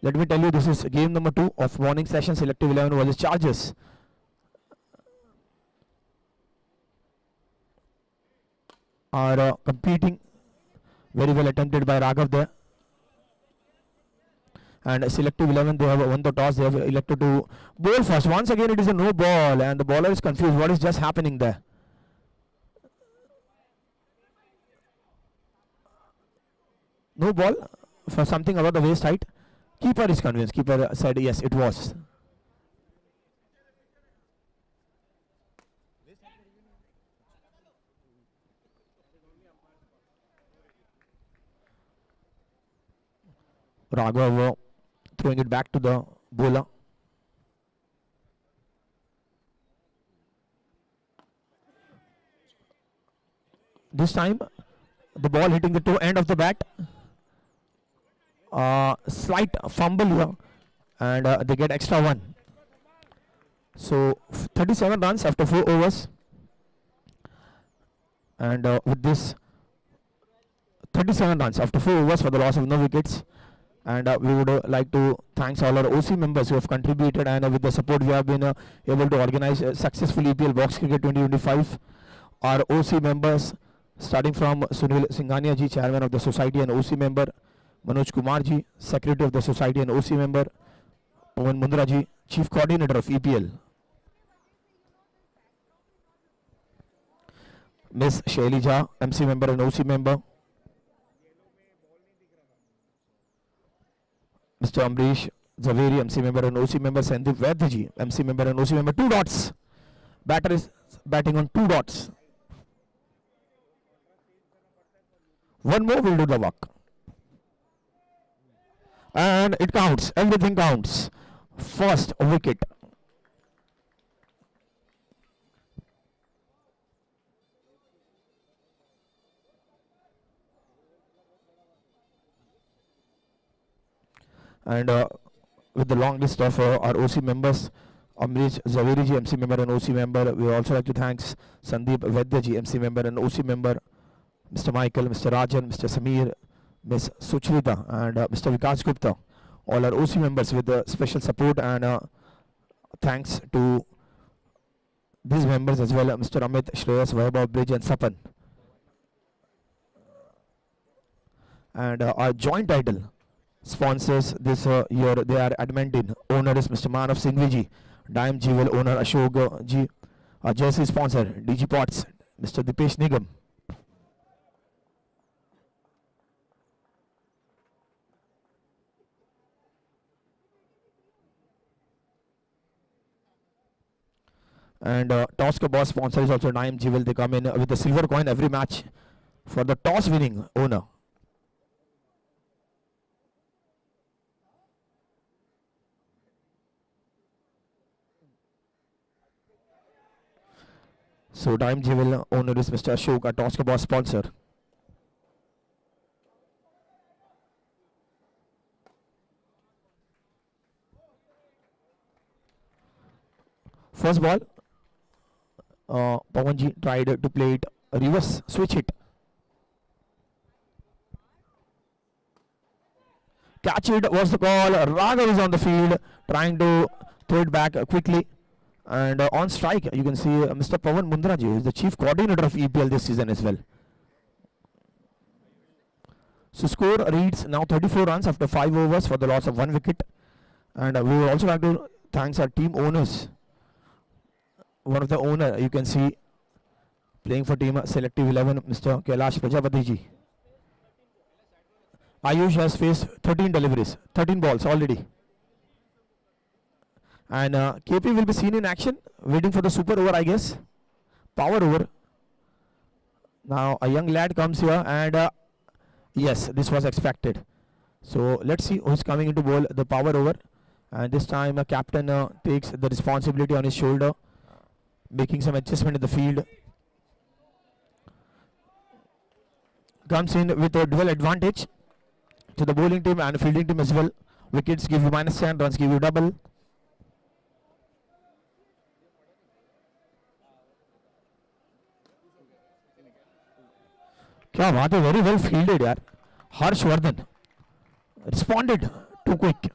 let me tell you, this is game number 2 of morning session. Selective 11 versus Chargers. Are competing. Very well attempted by Raghav there. And Selective 11, they have won the toss. They have elected to bowl first. Once again, it is a no ball, and the bowler is confused. What is just happening there? No ball for something about the waist height. Keeper is convinced. Keeper said yes, it was. Raghav throwing it back to the bowler. This time, the ball hitting the toe end of the bat. Slight fumble here, and they get extra one. So 37 runs after 4 overs, and with this 37 runs after 4 overs for the loss of no wickets. And we would like to thanks all our OC members who have contributed, and with the support we have been able to organize successful EPL Box Cricket 2025. Our OC members, starting from Sunil Singhania ji, Chairman of the Society and OC member, Manoj Kumar ji, Secretary of the Society and OC member, Pawan Mundra ji, Chief Coordinator of EPL, Miss Shaili Jha, MC member and OC member, Mr. Amrish Zaveri, MC member and OC member, Sandeep Vaidya, MC member and OC member. 2 dots. Batter is batting on 2 dots. One more will do the work. And it counts. Everything counts. First wicket. And with the long list of our OC members, Amrish Zaveri ji, MC member and OC member. We also like to thank Sandeep Vaidya ji, MC member and OC member, Mr. Michael, Mr. Rajan, Mr. Samir, Ms. Suchrita, and Mr. Vikas Gupta. All our OC members with special support, and thanks to these members as well, Mr. Amit, Shreyas, Vaibhav, Bridge and Sapan. And our joint title sponsors this year, they are Edmonine. Owner is Mr. Manav Singhvi ji. Dime Jewel owner Ashok ji. Our jersey sponsor DG Pots, Mr. Dipesh Nigam. And toss ka boss sponsor is also Dime Jewel. They come in with a silver coin every match for the toss winning owner. So Dime Jewel owner is Mr. Ashok, a toss ka boss sponsor. First ball, Pawanji tried to play it reverse switch hit. Catch it was the call. Raghav is on the field trying to throw it back quickly. And on strike, you can see Mr. Pawan Mundra ji, who is the chief coordinator of EPL this season as well. So score reads now 34 runs after 5 overs for the loss of 1 wicket. And we would also like to thank our team owners. One of the owner, you can see playing for team Selective 11, Mr. Kailash Prajapati ji. Ayush has faced 13 deliveries, 13 balls already. And KP will be seen in action, waiting for the super over, I guess. Power over. Now a young lad comes here, and yes, this was expected. So let's see who's coming into bowl the power over. And this time a captain takes the responsibility on his shoulder, making some adjustment in the field. Comes in with a dual advantage to the bowling team and fielding team as well. Wickets give you -10, runs give you double. क्या बात है, very well fielded यार. Harshvardhan responded too quick.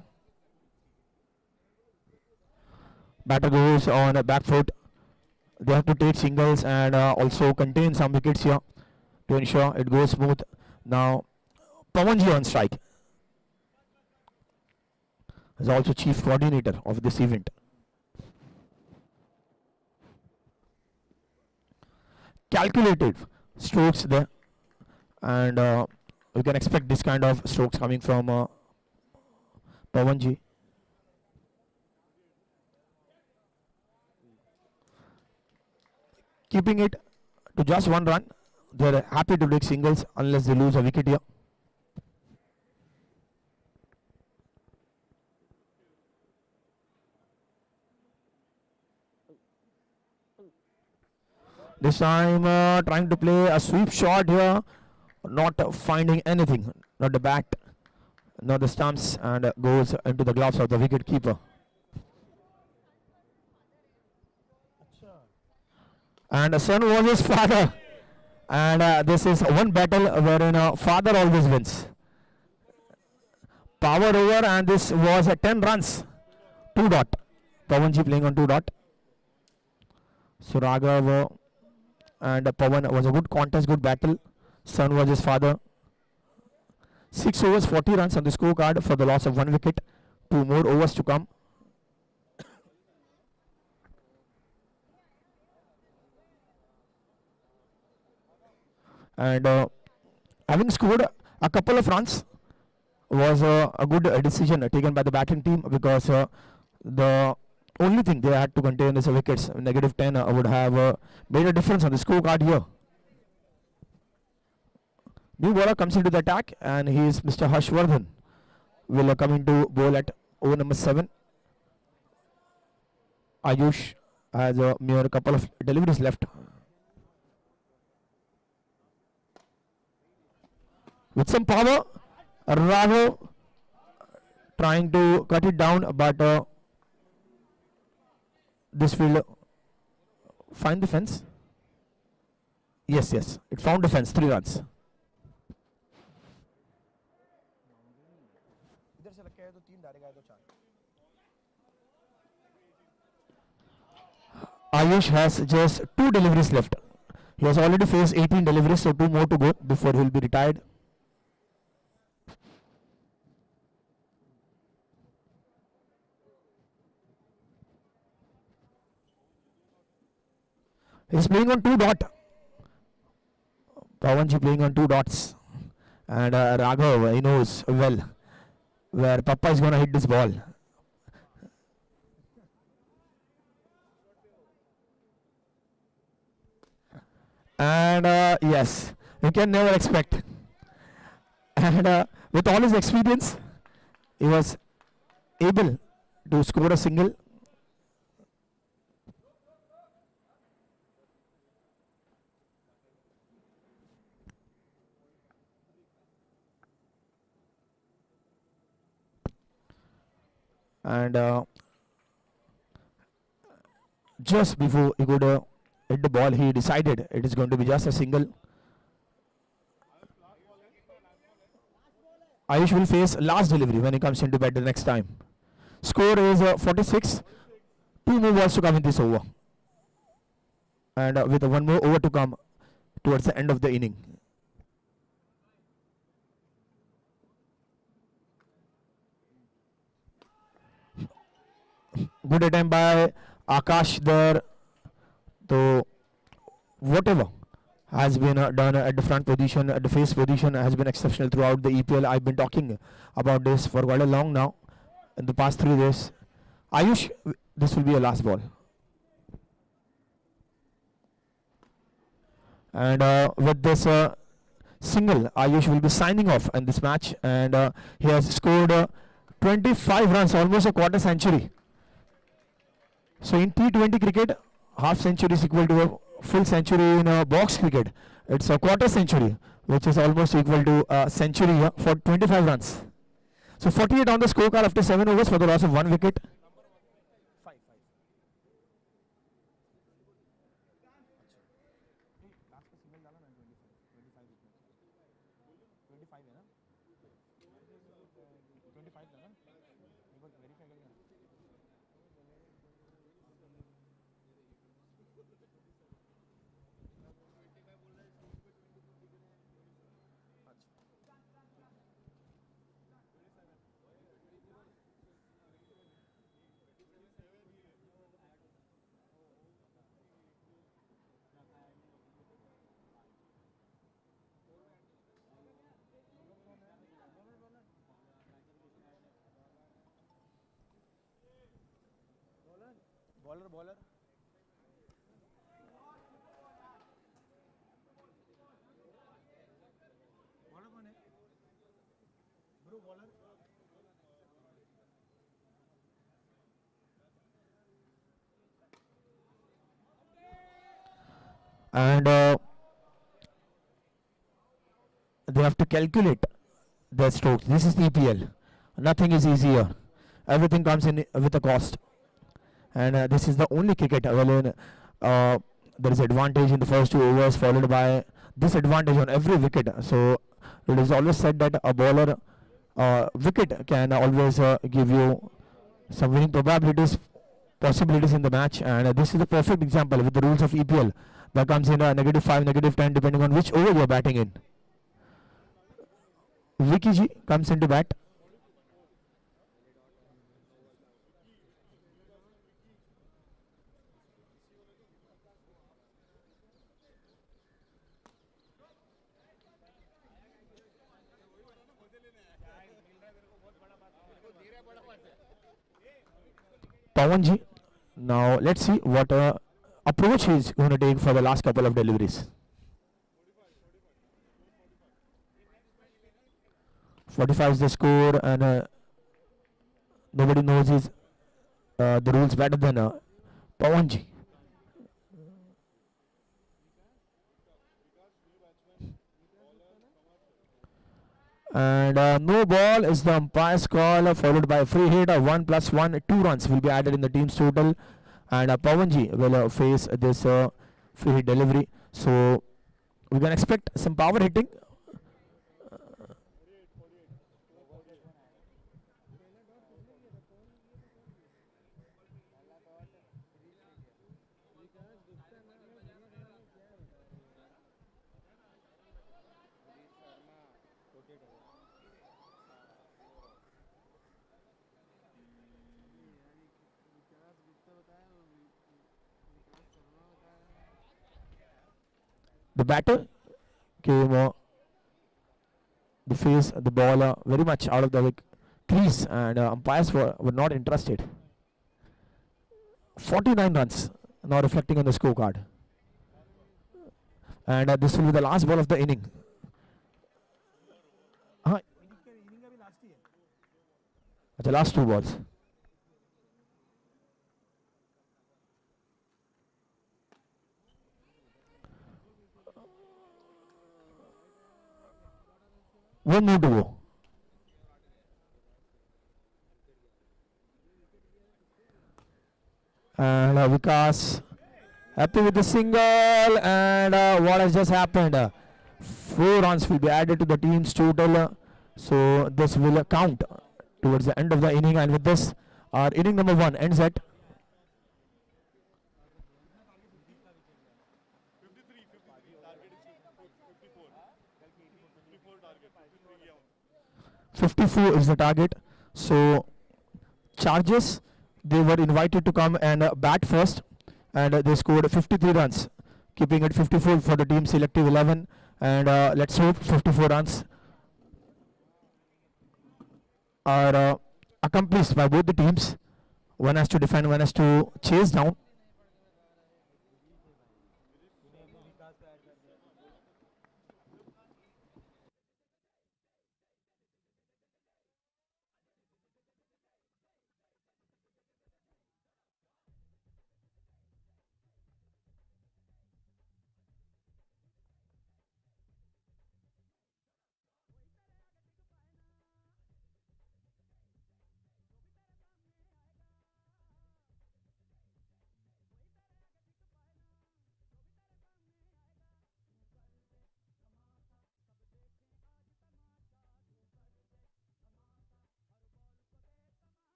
Batter goes on a back foot. They have to take singles and also contain some wickets here to ensure it goes smooth. Now Pawanji on strike is also chief coordinator of this event. Calculated strokes there, and we can expect this kind of strokes coming from Pawanji. Keeping it to just 1 run. They're happy to take singles unless they lose a wicket here. This time trying to play a sweep shot here, not finding anything, not the bat, not the stumps, and goes into the gloves of the wicket keeper. And son was his father, and this is one battle wherein father always wins. Power over, and this was 10 runs, 2 dot. Pawanji playing on 2 dot. So Raghav and Pawan was a good contest, good battle. Son was his father. 6 overs, 40 runs on the scorecard for the loss of 1 wicket. 2 more overs to come. And having scored a couple of runs was a good decision taken by the batting team, because the only thing they had to contain is wickets. Negative 10 would have made a difference on the scorecard here. New bowler comes into the attack, and he is Mr. Harshvardhan. Will come into bowl at over number 7. Ayush has a mere couple of deliveries left. With some power, Raghav trying to cut it down, but this will find the fence. Yes, it found the fence. 3 runs. Ayush has just 2 deliveries left. He has already faced 18 deliveries, so 2 more to go before he will be retired. He's playing on 2 dot. Pawanji playing on 2 dots. And Raghav, he knows well where Papa is going to hit this ball. And yes, you can never expect. And with all his experience, he was able to score a single. And just before he could hit the ball, he decided it is going to be just a single. Ayush will face last delivery when he comes into bat the next time. Score is 46. 2 more balls to come in this over. And with 1 more over to come towards the end of the inning. Good attempt by Akash there. So whatever has been done at the front position, at the face position, has been exceptional throughout the EPL. I've been talking about this for quite a long now, in the past 3 days. Ayush, this will be a last ball. And with this single, Ayush will be signing off in this match. And he has scored 25 runs, almost a quarter century. So in T20 cricket, half century is equal to a full century. In box cricket, it's a quarter century, which is almost equal to a century for 25 runs. So 48 on the scorecard after 7 overs for the loss of 1 wicket. Bowler, bowler. Bowler कौन है? Bro, bowler. And they have to calculate their strokes. This is the EPL. Nothing is easier. Everything comes in with a cost. And this is the only cricket wherein there is advantage in the first 2 overs followed by disadvantage on every wicket. So it is always said that a bowler wicket can always give you some winning probabilities, possibilities in the match. And this is the perfect example with the rules of EPL that comes in -5, -10 depending on which over you are batting in. Vicky G comes into bat. Pawanji. Now let's see what approach he's going to take for the last couple of deliveries. 45 is the score, and nobody knows the rules better than Pawanji. And no ball is the umpire's call, followed by a free hit. 1+1, 2 runs will be added in the team's total. And Pawanji will face this free hit delivery. So we can expect some power hitting. The batter came the face the ball very much out of the crease, and umpires were not interested. 49 runs now reflecting on the scorecard. And this will be the last ball of the inning. The last 2 balls. One more to go. And Vikas happy with the single, and what has just happened? 4 runs will be added to the team's total. So this will count towards the end of the inning, and with this, our inning number 1 ends at 54 is the target. So Charges, they were invited to come and bat first, and they scored 53 runs, keeping it 54 for the team Selective 11. And let's hope 54 runs are accomplished by both the teams. One has to defend, one has to chase down.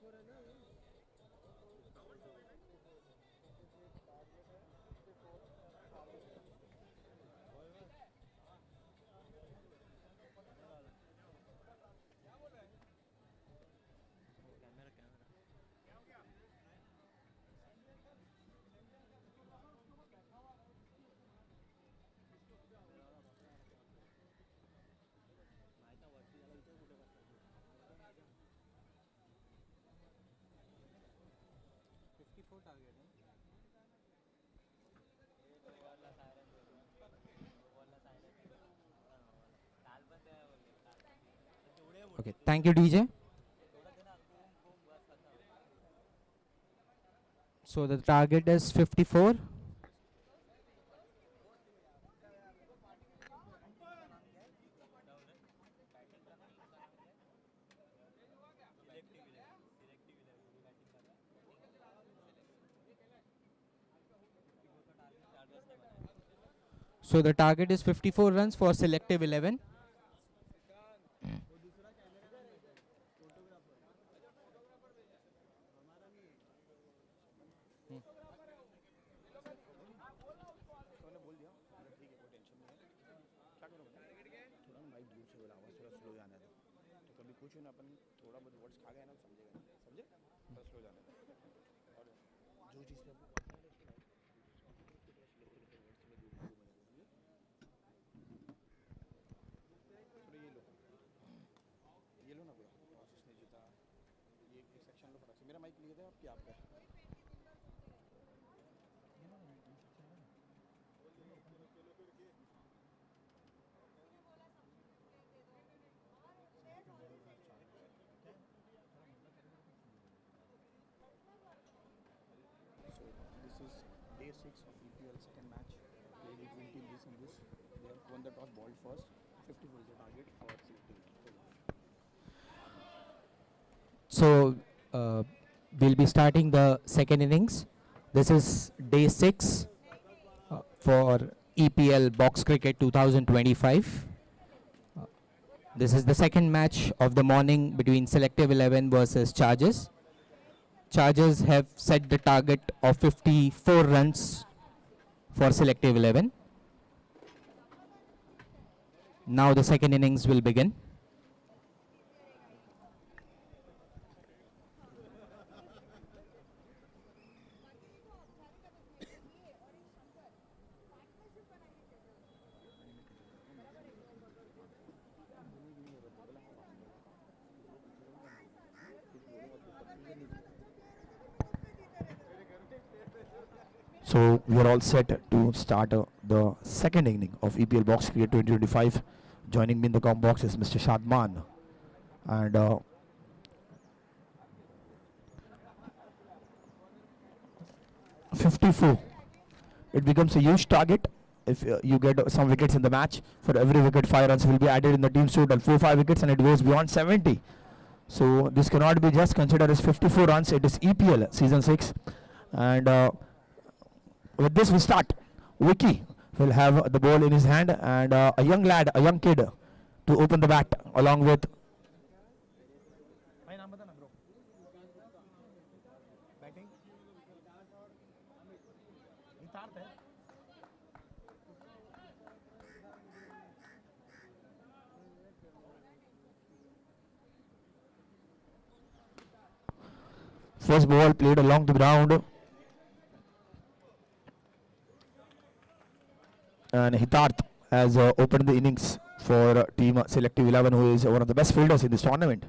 54 है ना ये? Target है 54 target है। Target है Okay, thank you, DJ. So the target is 54. So the target is 54 runs for Selective 11. वो दूसरा camera man है photographer हमारा नहीं है मैंने बोल दिया मतलब ठीक है कोई टेंशन नहीं है क्या करो पता है थोड़ा ना माइक दूर से बोला आवाज़ थोड़ा स्लो जाने दो तो कभी कुछ ना अपन थोड़ा बहुत वर्ड्स खा गए ना तो समझेगा नहीं समझे थोड़ा स्लो जाने दो और जो चीज़ पे आपको कॉन्फिडेंस है उसको थोड़ा स्लो वर्ड्स में जो मैंने बोल दिया थोड़ा ये लो ना पूरा टॉस इसने जीता ये एक सेक्शन लो फटाक से मेरा माइक लिए थे आपकी आपका So this is day 6 of EPL second match played between team this and this. They have won the toss, ball first. 54 is the target for Selective. So we'll be starting the second innings. This is day 6 for EPL Box Cricket 2025. This is the second match of the morning between Selective 11 versus Chargers. Chargers have set the target of 54 runs for Selective 11. Now the second innings will begin. So we are all set to start the second inning of EPL Box Cricket 2025. Joining me in the com box is Mr. Shadman. And 54. It becomes a huge target if you get some wickets in the match. For every wicket, 5 runs will be added in the team's total. 4-5 wickets and it goes beyond 70. So this cannot be just considered as 54 runs. It is EPL season 6. And with this we start. Vicky will have the ball in his hand and a young lad, a young kid to open the bat along with first ball played along the ground. And Hitarth has opened the innings for team Selective 11, who is one of the best fielders in this tournament.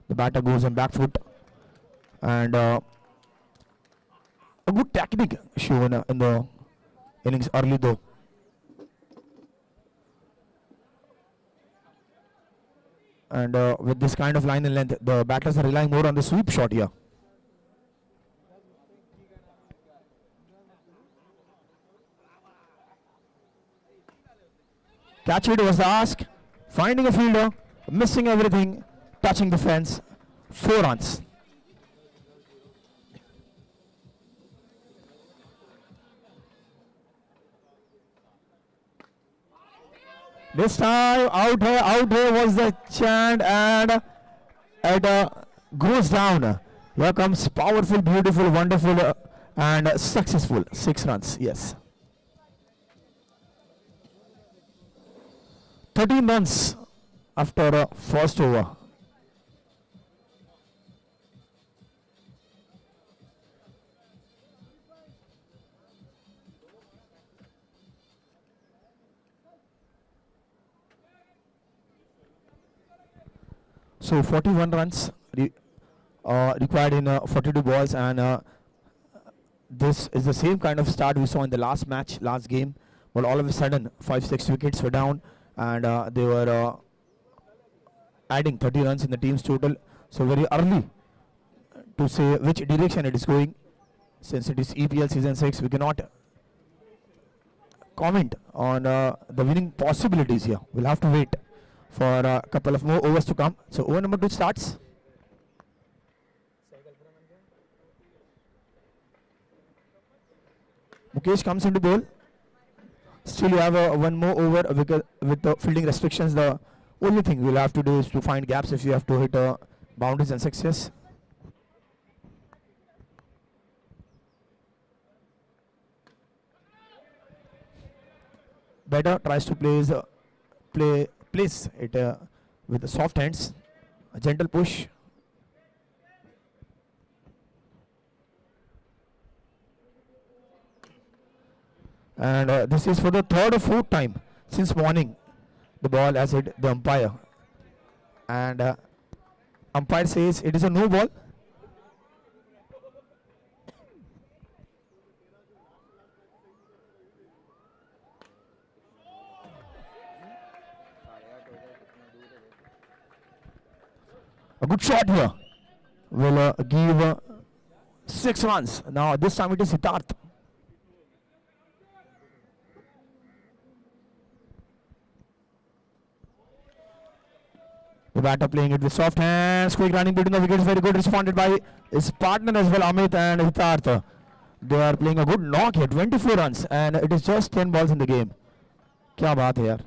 The batter goes on back foot and a good technique shown in the innings early though. And with this kind of line and length, the batters are relying more on the sweep shot here. Catch it was the ask. Finding a fielder, missing everything. touching the fence, 4 runs. This time, out here was the chant, and it goes down. Here comes powerful, beautiful, wonderful, and successful. 6 runs, yes. 13 runs after first over. So 41 runs required in 42 balls, and this is the same kind of start we saw in the last match, last game. But all of a sudden, 5-6 wickets were down, and they were adding 30 runs in the team's total. So very early to say which direction it is going. Since it is EPL season 6, we cannot comment on the winning possibilities here. We'll have to wait for a couple of more overs to come. So over number 2 starts. Mukesh comes into bowl. Still you have one more over with the fielding restrictions. The only thing we'll have to do is to find gaps if you have to hit boundaries and sixes. Better tries to place it with the soft hands, a gentle push. And this is for the third or fourth time since morning. The ball has hit the umpire, and umpire says it is a no ball. A good shot here will give 6 runs. Now this time it is Siddharth. The batter playing it with soft hands, quick running between the wickets, very good, responded by his partner as well, Amit and Siddharth. They are playing a good knock here, 24 runs, and it is just 10 balls in the game. क्या बात है यार.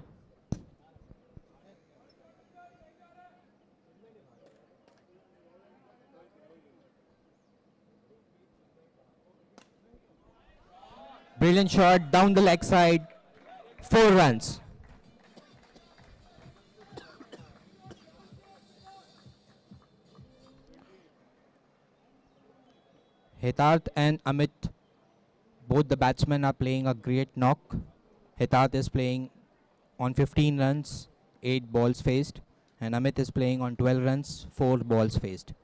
Brilliant shot down the leg side, 4 runs. Hitarth and Amit, both the batsmen are playing a great knock. Hitarth is playing on 15 runs, 8 balls faced, and Amit is playing on 12 runs, 4 balls faced.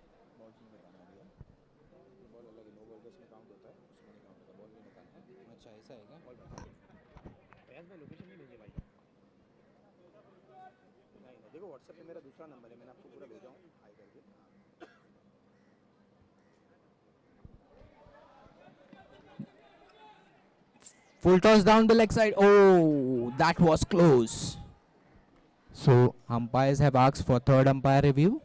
Full toss down the leg side. Oh, that was close. So Umpires have asked for third umpire review.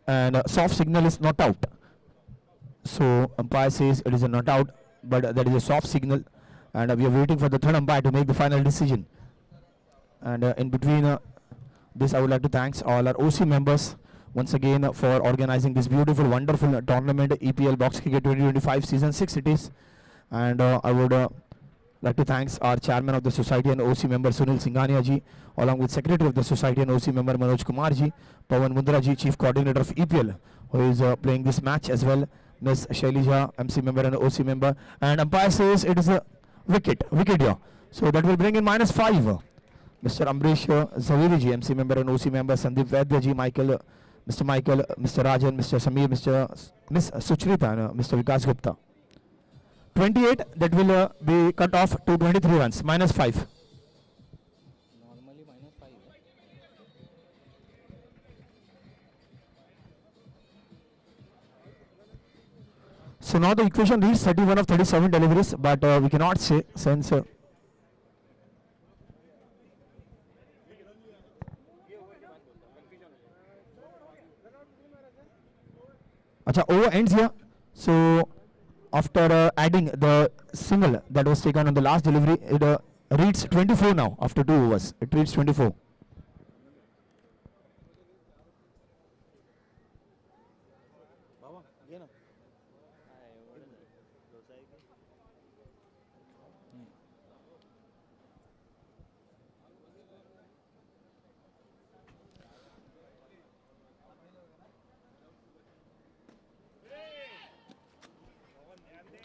And soft signal is not out. So umpire says it is a not out, but that is a soft signal, and we are waiting for the third umpire to make the final decision. And in between this, I would like to thank all our OC members once again for organizing this beautiful, wonderful tournament, EPL Box Cricket 2025 Season 6 it is. And I would like to thank our chairman of the society and OC member Sunil Singhania ji, along with secretary of the society and OC member Manoj Kumar ji, Pawan Mundra ji, chief coordinator of EPL, who is playing this match as well, Ms. Shailija, MC member and OC member. And umpire says it is a wicket here. So that will bring in -5. Mr. Amrish Zaveri ji, MC member and OC member, Sandeep Vaidya ji, Mr. Michael, Mr. Rajan, Mr. Samir, Miss Suchrita, and Mr. Vikas Gupta. 28, that will be cut off to 23 runs, -5. Normally -5. So now the equation reads 31 of 37 deliveries, but we cannot say since Acha, over ends here. So after adding the single that was taken on the last delivery, it reads 24 now after 2 overs. It reads 24.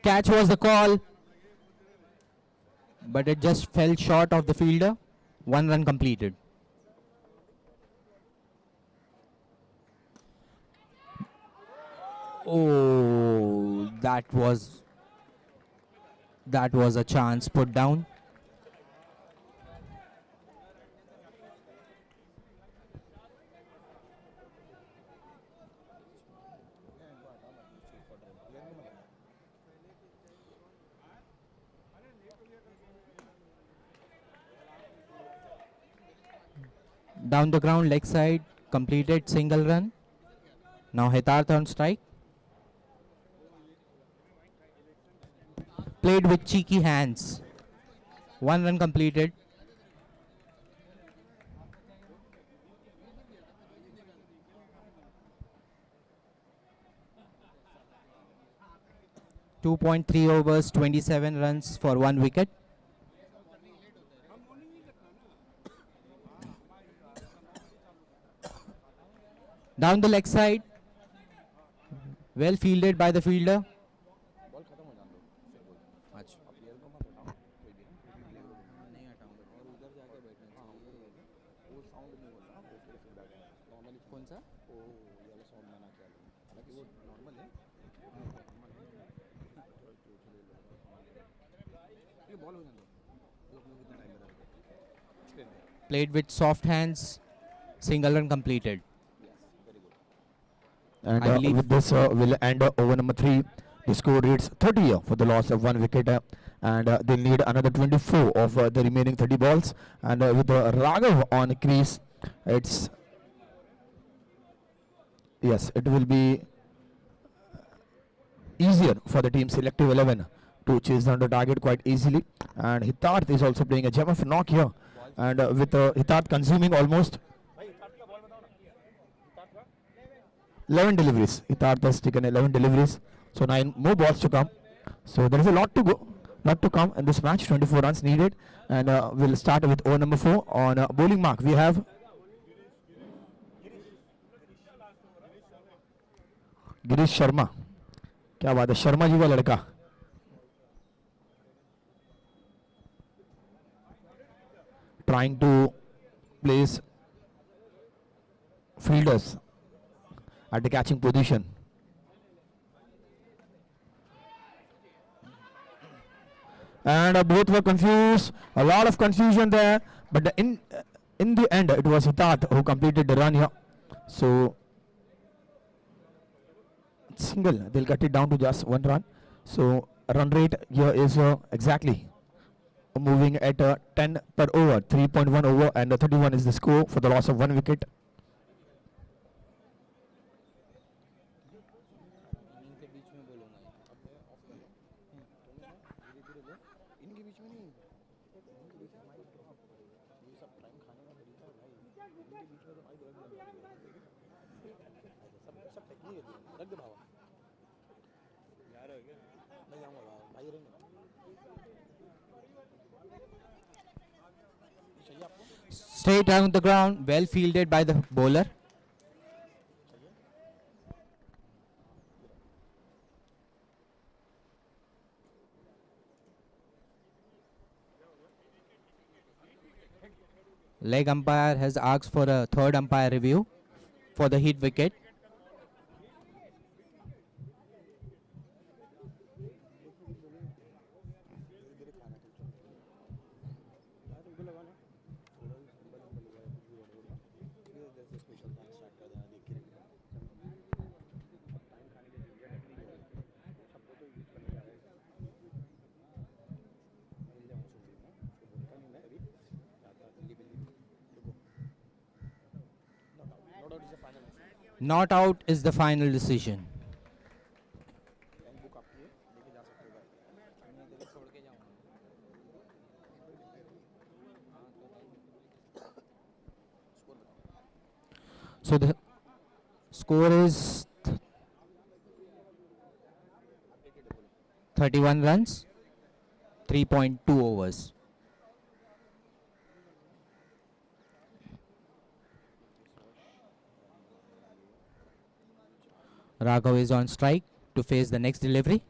Catch was the call, but it just fell short of the fielder. 1 run completed. Oh, that was a chance put down. Down the ground, leg side, completed, single run. Now Hitarth on strike. Played with cheeky hands. 1 run completed. .3 overs, 27 runs for 1 wicket. Down the leg side, well fielded by the fielder. Played with soft hands, single run completed. And I believe- with this, we'll end over number 3. The score reads 30 here for the loss of 1 wicket. And they need another 24 of the remaining 30 balls. And with Raghav on crease, it's... Yes, it will be easier for the team Selective 11 to chase down the target quite easily. And Hitarth is also playing a gem of knock here. And with Hitarth consuming almost 11 deliveries. Hitarth has taken 11 deliveries. So 9 more balls to come. So there is a lot to go, lot to come in this match. 24 runs needed. And we'll start with over number 4 on bowling mark. We have Girish Sharma. क्या बात है, शर्मा जी का लड़का. Trying to place fielders at the catching position. And both were confused. A lot of confusion there. But in the end, it was Hitarth who completed the run here. So single, they'll cut it down to just 1 run. So run rate here is exactly moving at 10 per over, 3.1 over, and 31 is the score for the loss of 1 wicket. Straight down the ground, well fielded by the bowler. Leg umpire has asked for a third umpire review for the hit wicket. Not out is the final decision. So the score is 31 runs, 3.2 overs. Raghav is on strike to face the next delivery.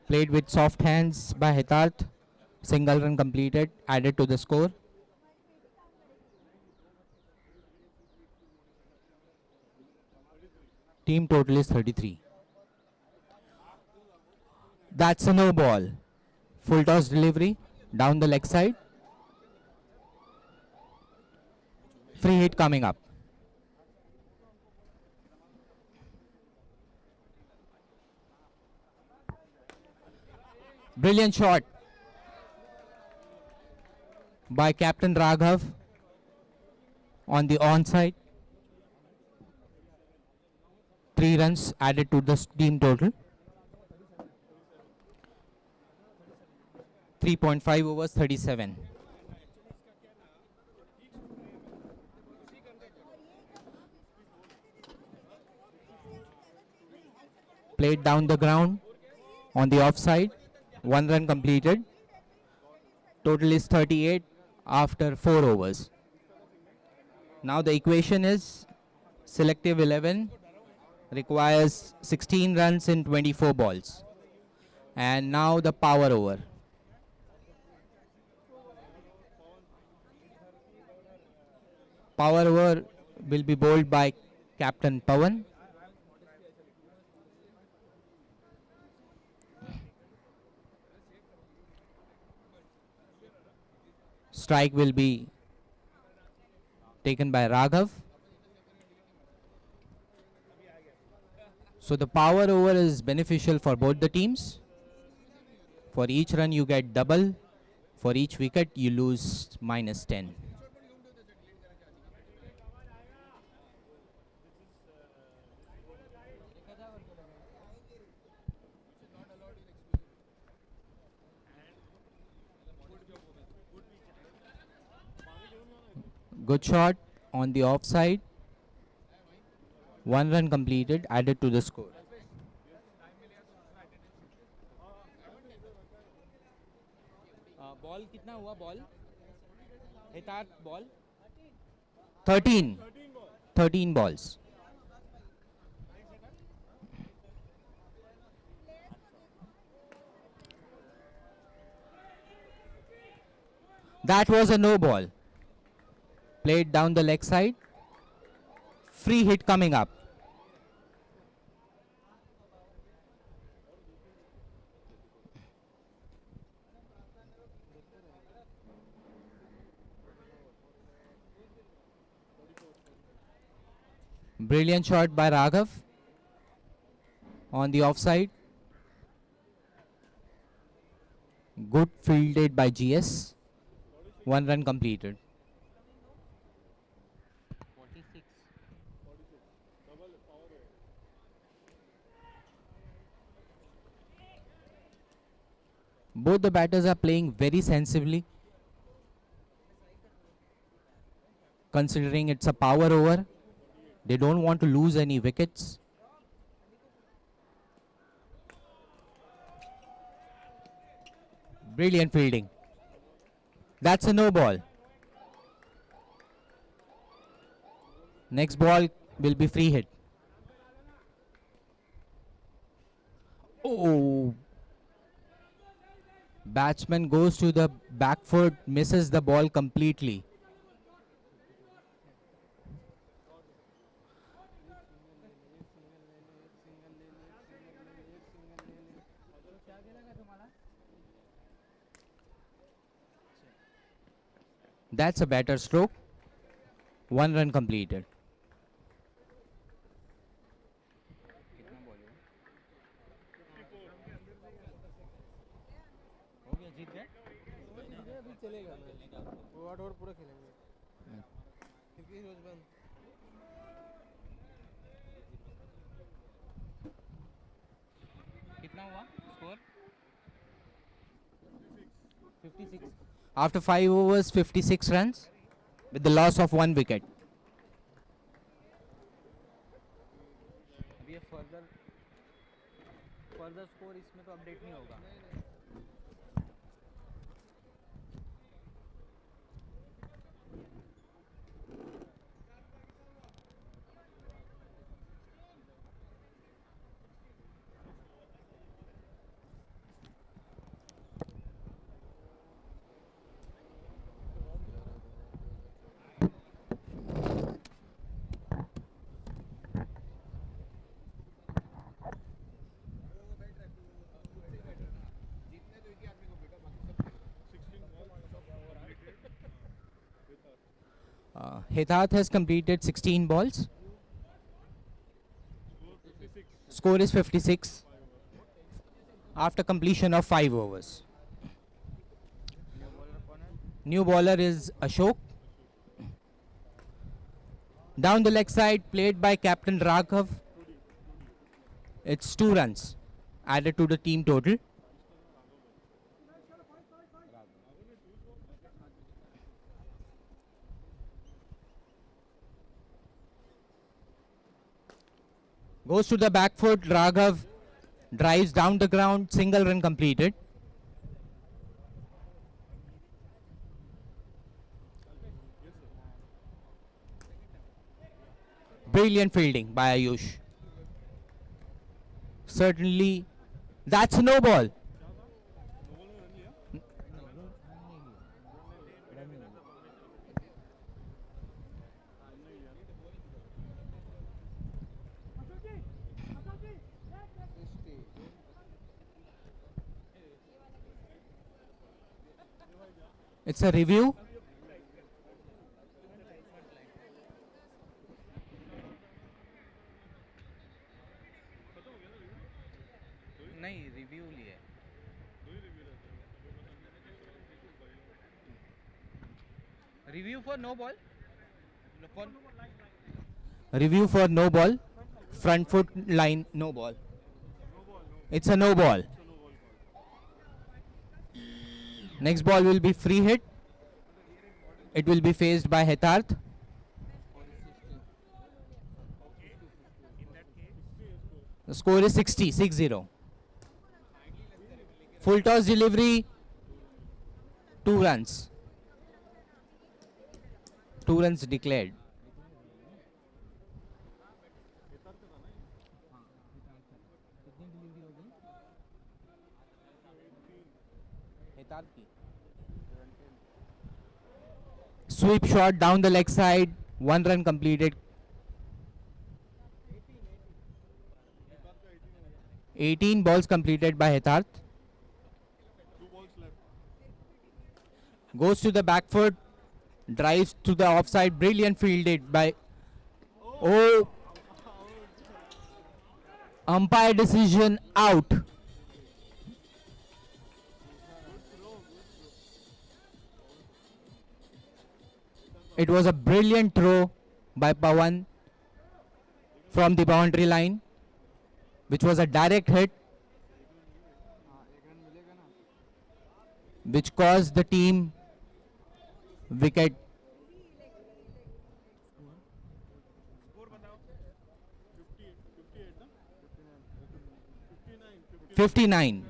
Played with soft hands by Hitarth. Single run completed, added to the score. Team total is 33. That's a no ball. Full toss delivery down the leg side. Free hit coming up. Brilliant shot by Captain Raghav on the onside. 3 runs added to the team total. 3.5 overs, 37. Played down the ground on the offside. 1 run completed. Total is 38 after 4 overs. Now the equation is Selective 11 requires 16 runs in 24 balls. And now the power over. Power over will be bowled by Captain Pawan. Strike will be taken by Raghav. So the power over is beneficial for both the teams. For each run you get double. For each wicket you lose -10. Good shot on the offside. 1 run completed, added to the score. Ball कितना हुआ ball? Hitarth ball? 13. 13 balls. That was a no ball. Played down the leg side. Free hit coming up. Brilliant shot by Raghav on the offside. Good fielded by GS. 1 run completed. 46. Both the batters are playing very sensibly, considering it's a power over. They don't want to lose any wickets. Brilliant fielding. That's a no ball. Next ball will be free hit. Oh. Batsman goes to the back foot, misses the ball completely. That's a better stroke. 1 run completed. 8 over पूरा खेलेंगे क्योंकि रोज बंद कितना हुआ score? 56. After 5 overs, 56 runs with the loss of 1 wicket. अभी ये further score इसमें तो अपडेट नहीं होगा. Hitat has completed 16 balls. Score is 56 after completion of 5 overs. New bowler is Ashok. Down the leg side, played by Captain Raghav. It's 2 runs added to the team total. Goes to the back foot. Raghav drives down the ground. Single run completed. Brilliant fielding by Ayush. Certainly, that's a no ball. It's a review. नहीं review लिए review for no ball. Review for no ball. Front foot line no ball. It's a no ball. Next ball will be free hit. It will be faced by Hetarth. The score is 60. Full toss delivery. 2 runs. 2 runs declared. Sweep shot down the leg side. 1 run completed. 18 balls completed by Hetarth. 2 balls left. Goes to the back foot. Drives to the offside. Brilliant fielded by... Oh! Umpire decision out. It was a brilliant throw by Pawan from the boundary line, which was a direct hit, which caused the team wicket. Score बताओ 58 ना 59.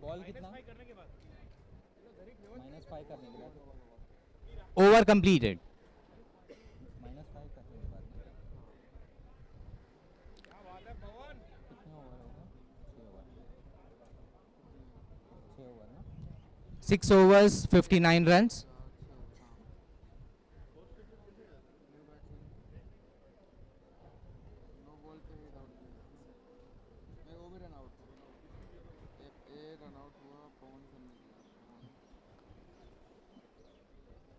Ball कितना -5 करने के बाद over completed -5 करने के बाद क्या बात है पवन कितने ओवर होगा 6 ओवर ना 6 overs 59 runs.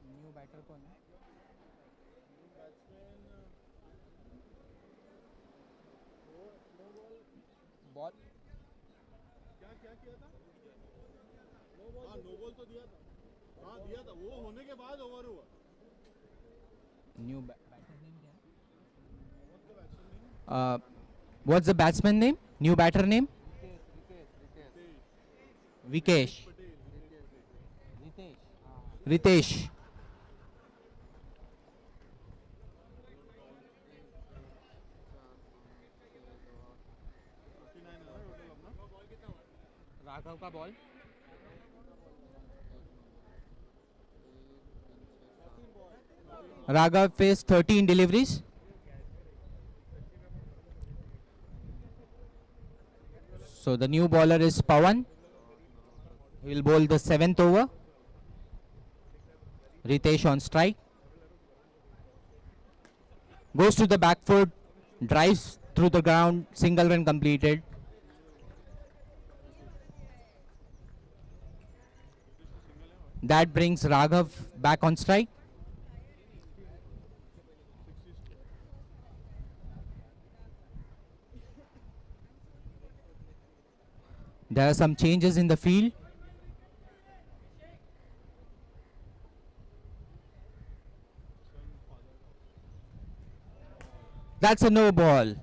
न्यू बैटर कौन है बॉल क्या किया था? हाँ नो बॉल तो दिया था. हाँ दिया था. वो होने के बाद ओवर हुआ. New batter name क्या है? What's the batsman name? New batter name? Vikesh. Ritesh. Raghav का ball. Raghav faced 13 deliveries. So the new bowler is Pawan. He will bowl the 7th over. Ritesh on strike. Goes to the back foot. Drives through the ground. Single run completed. That brings Raghav back on strike. There are some changes in the field. That's a no ball.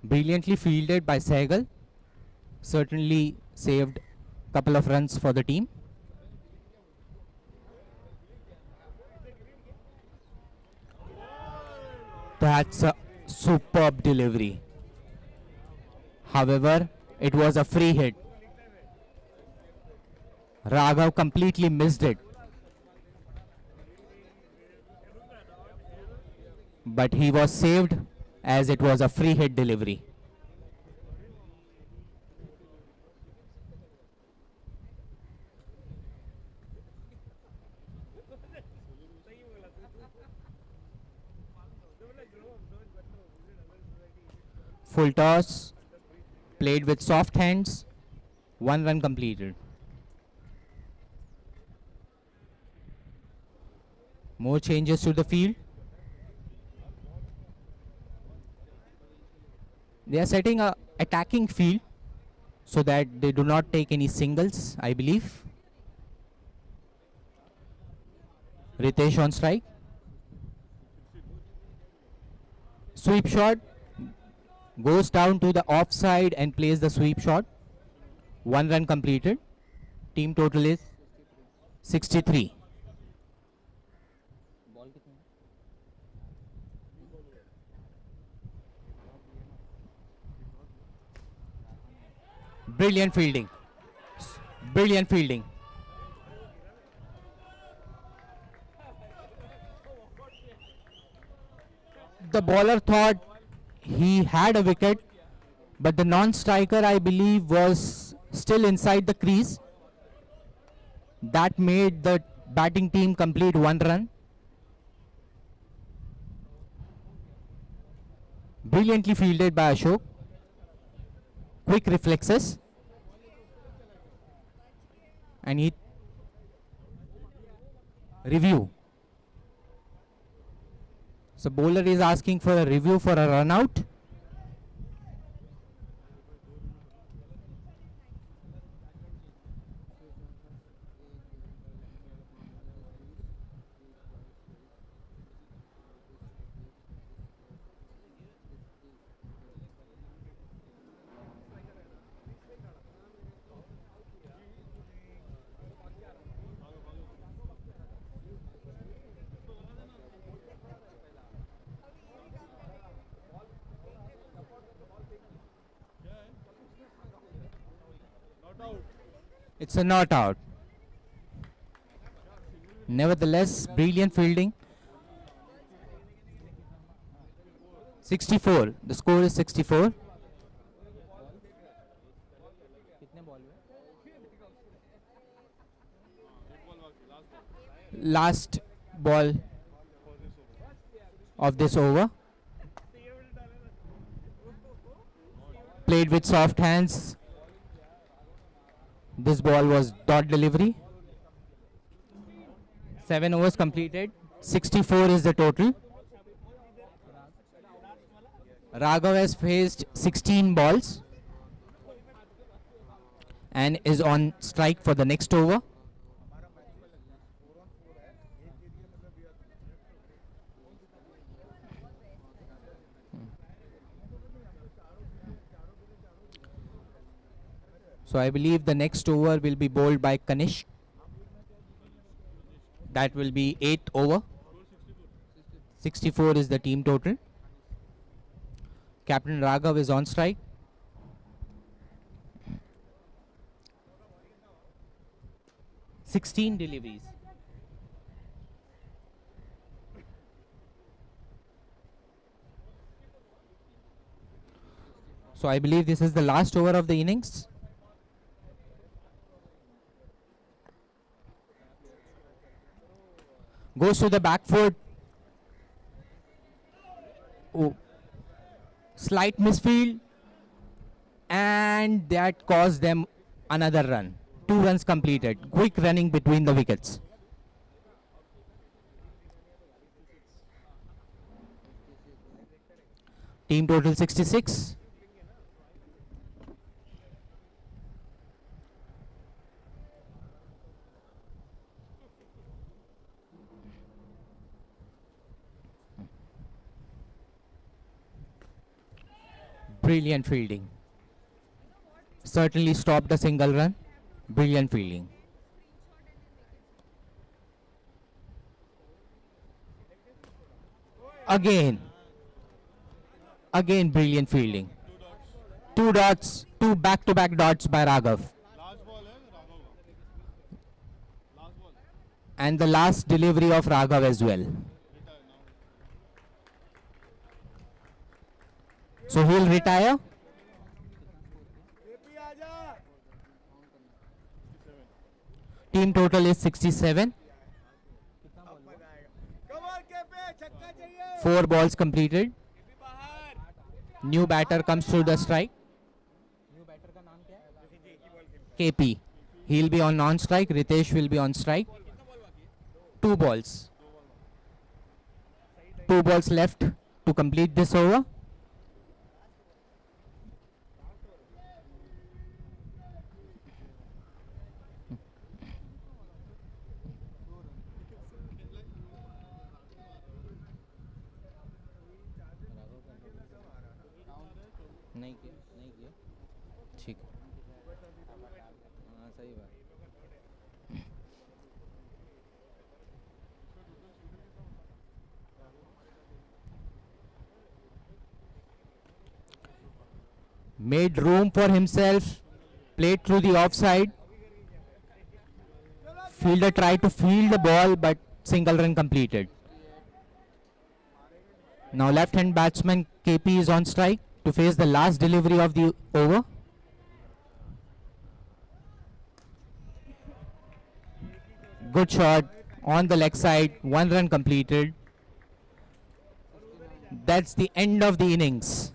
Brilliantly fielded by Sehgal. Certainly saved a couple of runs for the team. That's a superb delivery. However, it was a free hit. Raghav completely missed it. But he was saved as it was a free hit delivery. Full toss, played with soft hands, 1 run completed. More changes to the field. They are setting a attacking field so that they do not take any singles, I believe. Ritesh on strike. Sweep shot. Goes down to the offside and plays the sweep shot. 1 run completed. Team total is 63. Brilliant fielding. Brilliant fielding. The bowler thought he had a wicket, but the non-striker, I believe, was still inside the crease. That made the batting team complete 1 run. Brilliantly fielded by Ashok. Quick reflexes. And he review. So bowler is asking for a review for a run out. It's a not out. Nevertheless, brilliant fielding. 64. The score is 64. Last ball of this over. Played with soft hands. This ball was dot delivery. 7 overs completed. 64 is the total. Raghav has faced 16 balls and is on strike for the next over. So I believe the next over will be bowled by Kanish. That will be 8th over. 64 is the team total. Captain Raghav is on strike. Sixteen deliveries. So I believe this is the last over of the innings. Goes to the back foot. Oh. Slight misfield. And that caused them another run. 2 runs completed. Quick running between the wickets. Team total 66. Brilliant fielding. Certainly stopped a single run. Brilliant fielding. Again brilliant fielding. 2 dots, 2 back-to-back dots by Raghav. And the last delivery of Raghav as well. So he'll retire. Team total is 67. 4 balls completed. New batter comes through the strike. KP. He'll be on non-strike. Ritesh will be on strike. 2 balls. 2 balls left to complete this over. नहीं किया ठीक हाँ सही बात made room for himself, played through the offside. Fielder tried to field the ball but single run completed. Now left hand batsman KP is on strike to face the last delivery of the over. Good shot on the leg side, 1 run completed. That's the end of the innings.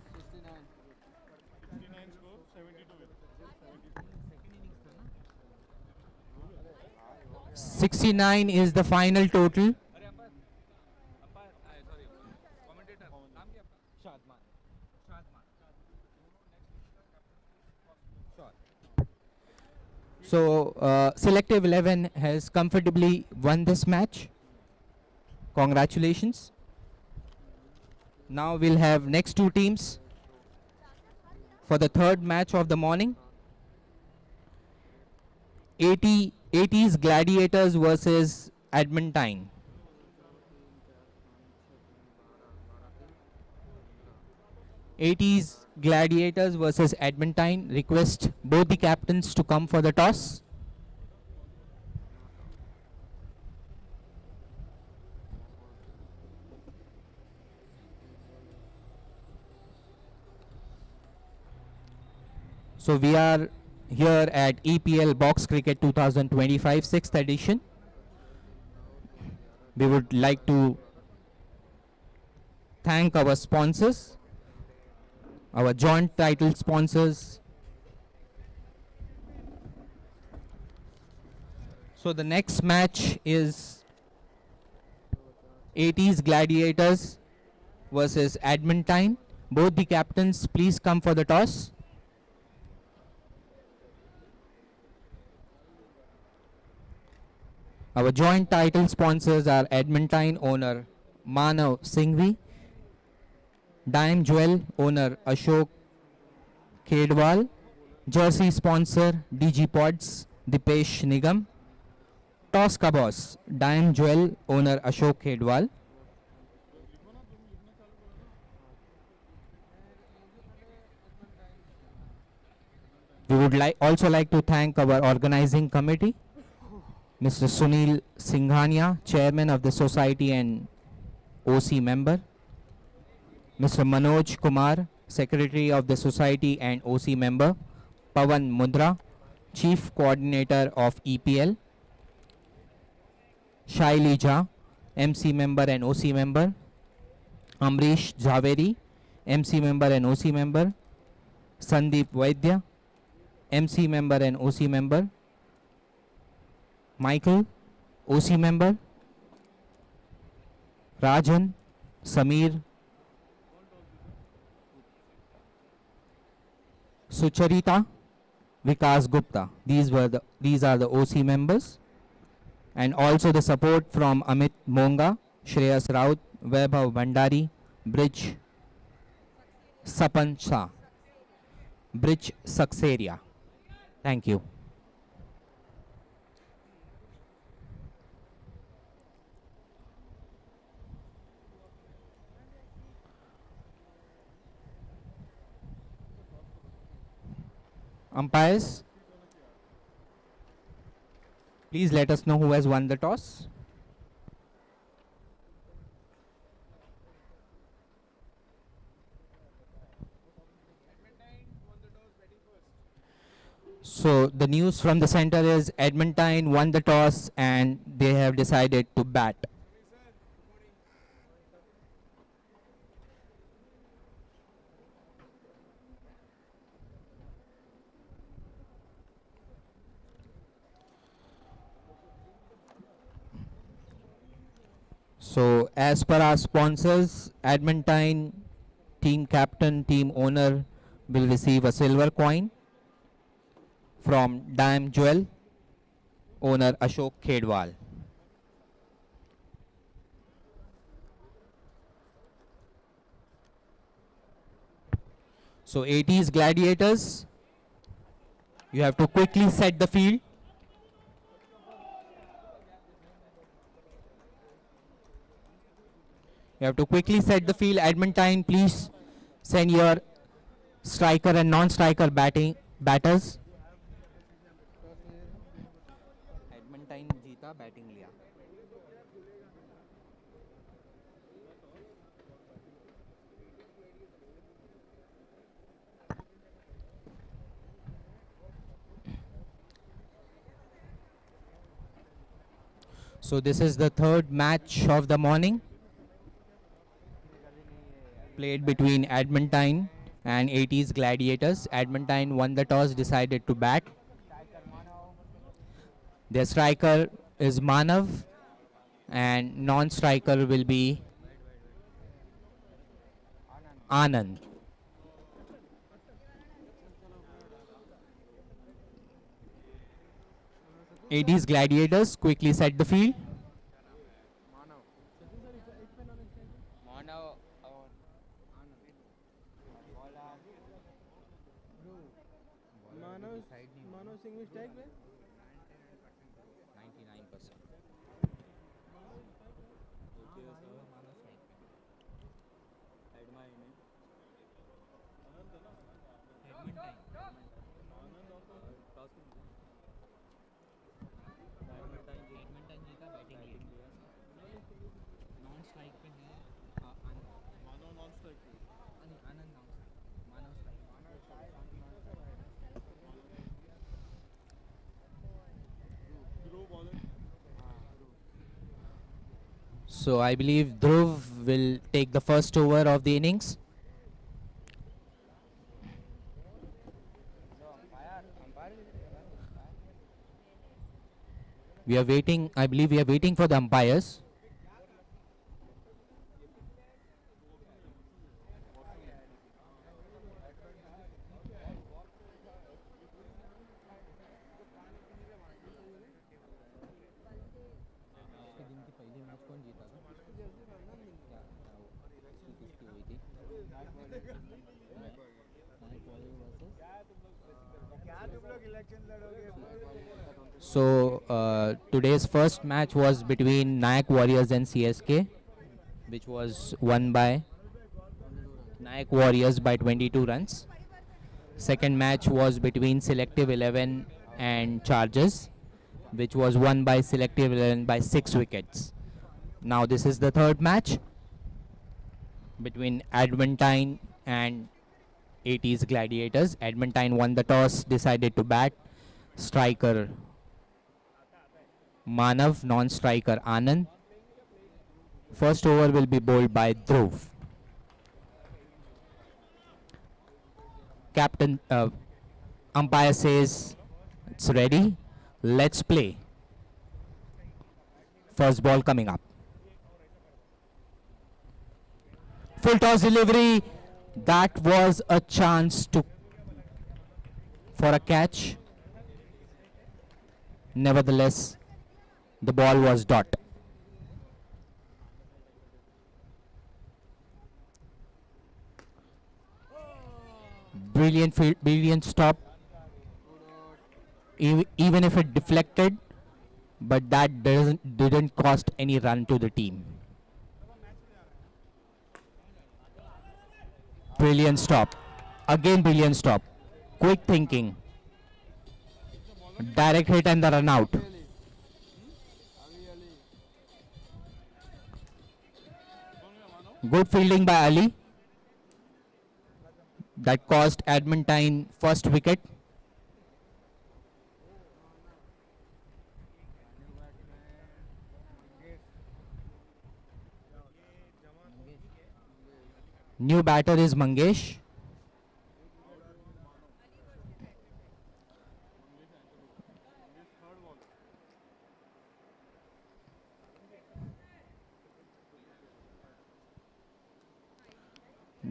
69 is the final total. So Selective 11 has comfortably won this match. Congratulations. Now we'll have next 2 teams for the third match of the morning. 80s Gladiators versus Edmonine. '80s Gladiators versus Edmonine. Request both the captains to come for the toss. So we are here at EPL Box Cricket 2025 6th edition. We would like to thank our sponsors, our joint title sponsors. So the next match is 80s Gladiators versus Edmonton. Both the captains, please come for the toss. Our joint title sponsors are Edmonton owner Manav Singhvi, Dime Jewel owner Ashok Kedwal, jersey sponsor DG Pods Dipesh Nigam, toss ka boss Dime Jewel owner Ashok Kedwal. We would also like to thank our organizing committee, Mr. Sunil Singhania, Chairman of the Society and OC member, Mr. Manoj Kumar, Secretary of the Society and OC member, Pawan Mundra, Chief Coordinator of EPL, Shaili Jha, MC member and OC member, Amrish Javeri, MC member and OC member, Sandeep Vaidya, MC member and OC member, Michael, OC member, Rajan, Samir, Sucharita, Vikas Gupta. These are the OC members, and also the support from Amit Monga, Shreyas Raut, Vaibhav Bhandari, Bridge Sapancha, Bridge Saxeria. Thank you. Umpires, please let us know who has won the toss. So the news from the center is Edmonton won the toss and they have decided to bat. So as per our sponsors, Edmonton team captain, team owner will receive a silver coin from Dime Jewel owner Ashok Khedwal. So 80s Gladiators, you have to quickly set the field. You have to quickly set the field. Edmonton, please send your striker and non-striker batters. Edmonton जीता batting लिया. So this is the third match of the morning, played between Edmonton and 80s Gladiators. Edmonton won the toss, decided to bat. Their striker is Manav and non-striker will be Anand. '80s Gladiators quickly set the field. Manav Singh strike पे 99%. So I believe Dhruv will take the first over of the innings. We are waiting, I believe we are waiting for the umpires. So today's first match was between Nayak Warriors and CSK, which was won by Nayak Warriors by 22 runs. Second match was between Selective 11 and Chargers, which was won by Selective 11 by 6 wickets. Now this is the third match between Edmonine and 80s Gladiators. Edmonine won the toss, decided to bat. Striker Manav, non-striker Anand. First over will be bowled by Dhruv. Captain umpire says it's ready. Let's play. First ball coming up. Full toss delivery. That was a chance to for a catch. Nevertheless, the ball was dot. Brilliant field, brilliant stop. Even if it deflected, but that didn't cost any run to the team. Brilliant stop. Again brilliant stop. Quick thinking. Direct hit and the run out. Good fielding by Ali. That cost Edmonine first wicket. New batter is Mangesh.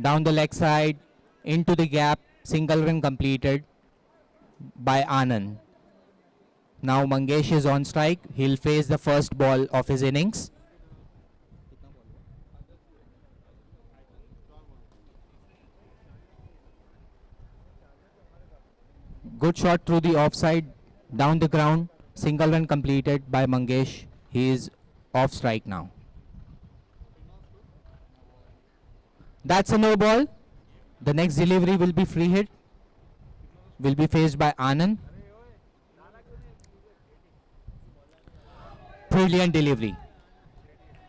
Down the leg side, into the gap, single run completed by Anand. Now Mangesh is on strike. He'll face the first ball of his innings. Good shot through the offside, down the ground, single run completed by Mangesh. He is off strike now. That's a no ball. The next delivery will be free hit. Will be faced by Anand. Brilliant delivery.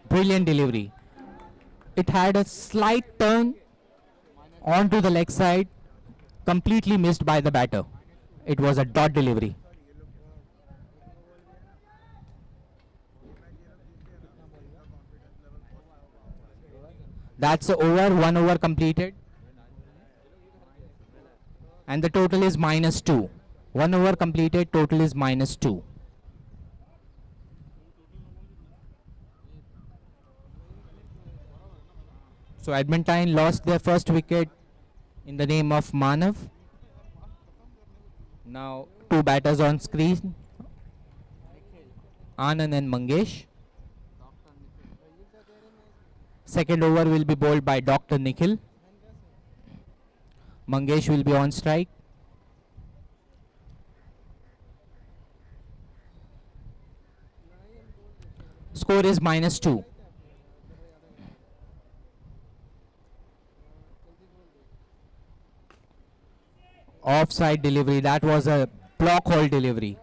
Brilliant delivery. It had a slight turn onto the leg side, completely missed by the batter. It was a dot delivery. That's the over, 1 over completed. And the total is -2. 1 over completed, total is -2. So Edmonine lost their first wicket in the name of Manav. Now two batters on screen, Anand and Mangesh. Second over will be bowled by Dr. Nikhil. Mangesh will be on strike. Score is -2. Offside delivery. That was a block hole delivery.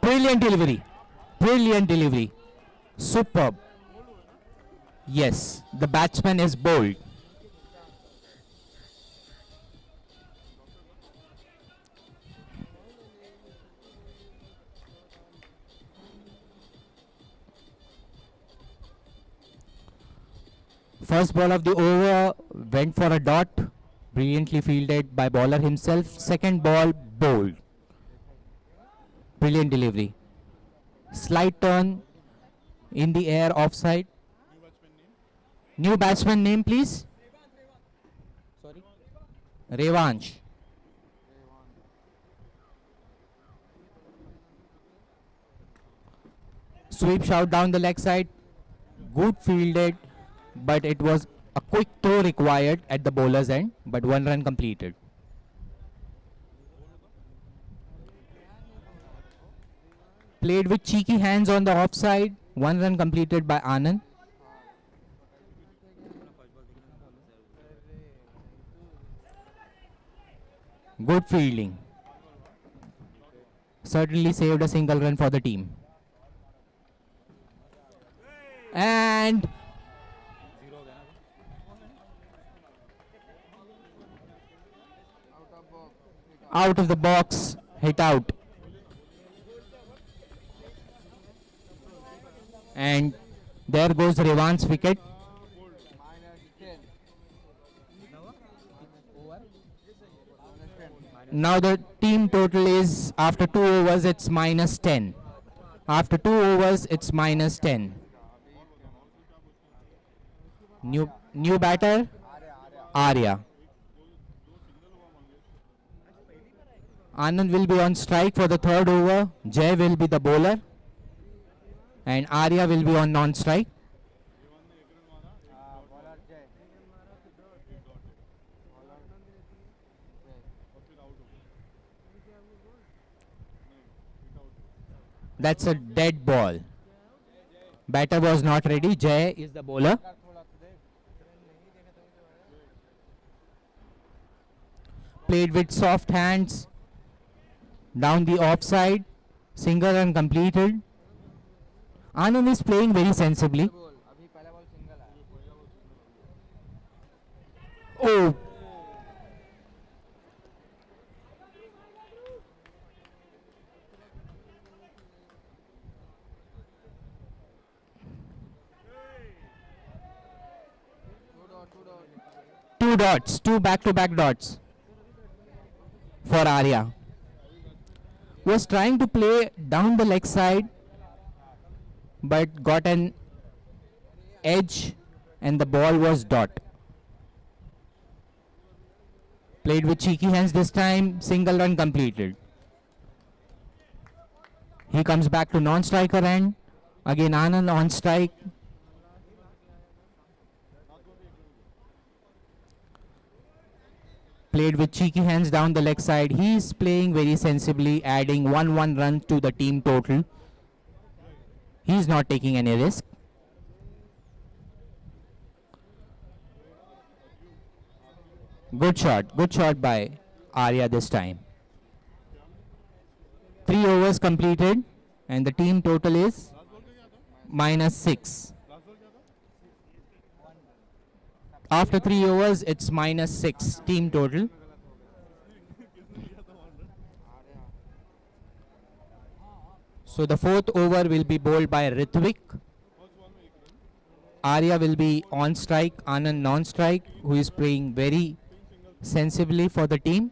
Brilliant delivery. Brilliant delivery. Superb. Yes, the batsman is bowled. First ball of the over went for a dot, brilliantly fielded by bowler himself. Second ball bowled. Brilliant delivery. Slight turn in the air offside. New batsman name, please. Sorry. Revansh. Sweep shot down the leg side. Good fielded, but it was a quick throw required at the bowler's end, but 1 run completed. Played with cheeky hands on the offside, 1 run completed by Anand. Good fielding. Certainly saved a single run for the team. And out of the box, hit out. And there goes Revan's wicket. Now the team total is, after 2 overs, it's -10. After 2 overs, it's -10. New batter, Arya. Anand will be on strike for the 3rd over. Jay will be the bowler. And Arya will be on non-strike. That's a dead ball. Batter was not ready. Jay is the bowler. Played with soft hands. Down the offside. Single run completed. Anand is playing very sensibly. Oh. Two dots, two back-to-back dots for Arya. Was trying to play down the leg side, but got an edge and the ball was dot. Played with cheeky hands this time, single run completed. He comes back to non-striker end. Again Anand on strike. Played with cheeky hands down the leg side. He is playing very sensibly, adding 1 run to the team total. He is not taking any risk. Good shot by Arya this time. 3 overs completed and the team total is -6. After 3 overs, it's -6 team total. So the 4th over will be bowled by Ritvik. Arya will be on strike, Anand non-strike, who is playing very sensibly for the team.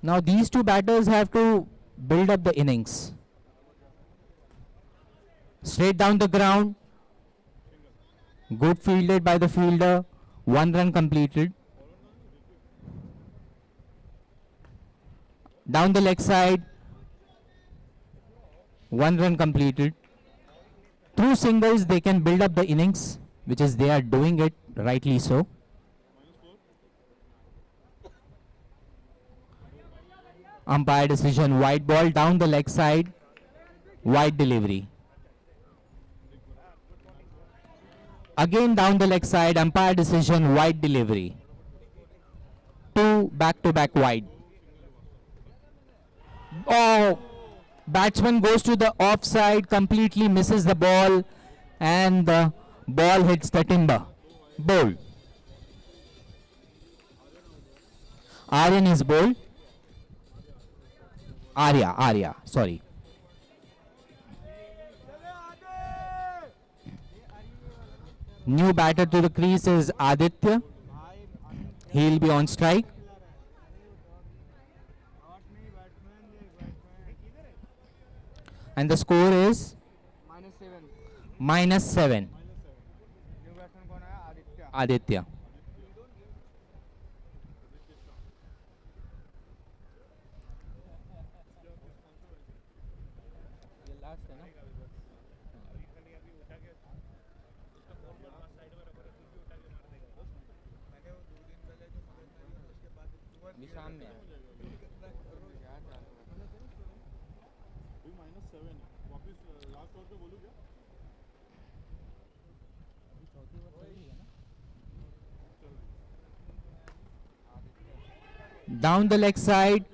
Now these two batters have to build up the innings. Straight down the ground. Good fielded by the fielder. 1 run completed. Down the leg side. 1 run completed. Through singles they can build up the innings, which is they are doing it rightly so. Umpire decision, wide ball down the leg side. Wide delivery. Again down the leg side, umpire decision, wide delivery. 2 back-to-back wide. Oh, batsman goes to the offside, completely misses the ball, and the ball hits the timber. Bowled. Aryan is bowled. Arya, sorry. New batter to the crease is Aditya. He'll be on strike. And the score is -7. Aditya. Down the leg side,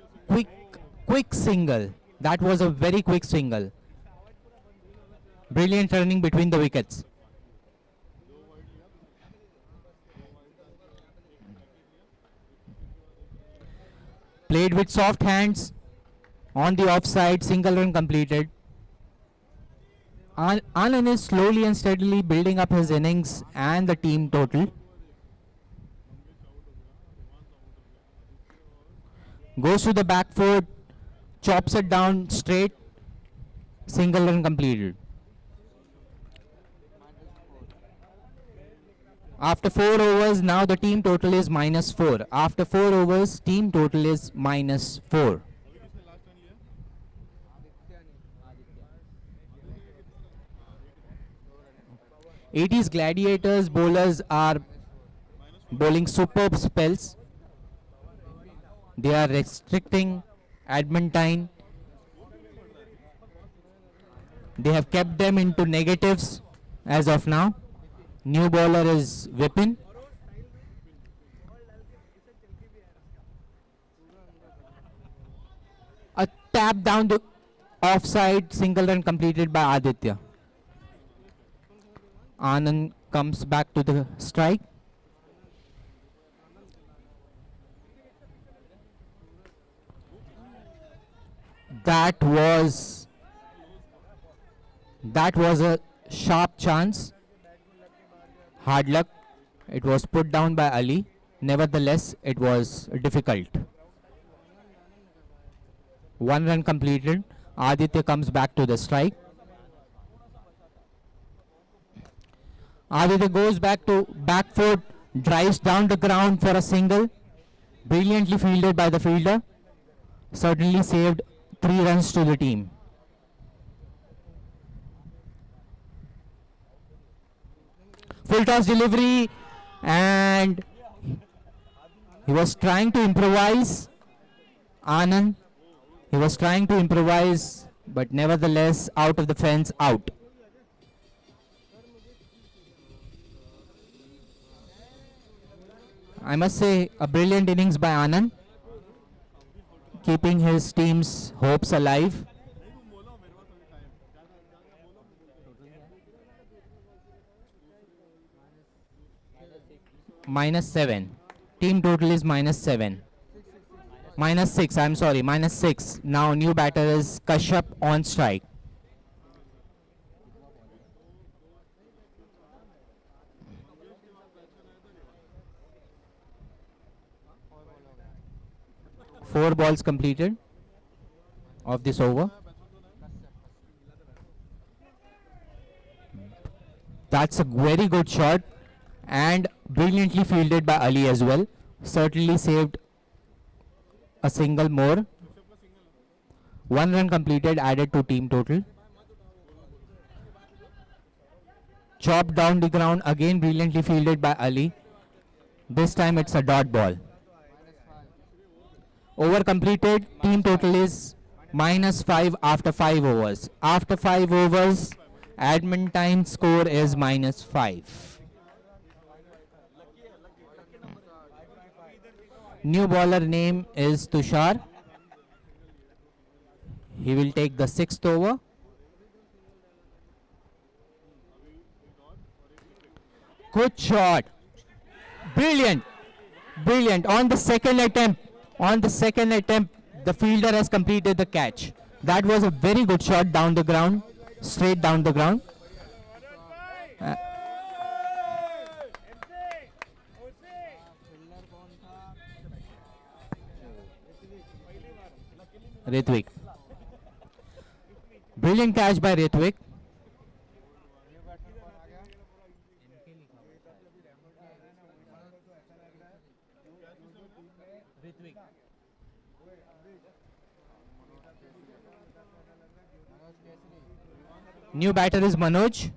quick single. That was a very quick single. Brilliant turning between the wickets. Played with soft hands on the offside, single run completed. Anand is slowly and steadily building up his innings and the team total. Goes to the back foot, chops it down straight, single run completed. After 4 overs, now the team total is -4. After 4 overs, team total is -4. '80s Gladiators bowlers are bowling superb spells. They are restricting Edmonine. They have kept them into negatives as of now. New bowler is Vipin. A tap down the offside, single run completed by Aditya. Anand comes back to the strike. That was a sharp chance. Hard luck. It was put down by Ali. Nevertheless, it was difficult. 1 run completed. Aditya comes back to the strike. Aditya goes back to back foot, drives down the ground for a single. Brilliantly fielded by the fielder. Certainly saved 3 runs to the team. Full toss delivery, and he was trying to improvise. Anand, he was trying to improvise, but nevertheless out of the fence, out. I must say, a brilliant innings by Anand, keeping his team's hopes alive. -7. Team total is -7. -6, I'm sorry, -6. Now new batter is Kashyap on strike. Four balls completed of this over. That's a very good shot and brilliantly fielded by Ali as well. Certainly saved a single more. 1 run completed, added to team total. Chopped down the ground, again brilliantly fielded by Ali. This time it's a dot ball. Over completed, team total is -5 after 5 overs. After 5 overs, Edmonine score is -5. New bowler name is Tushar. He will take the 6th over. Good shot. Brilliant. Brilliant. On the second attempt, the fielder has completed the catch. That was a very good shot down the ground, straight down the ground. Uh, Ritvik. Brilliant catch by Ritvik. New batter is Manoj.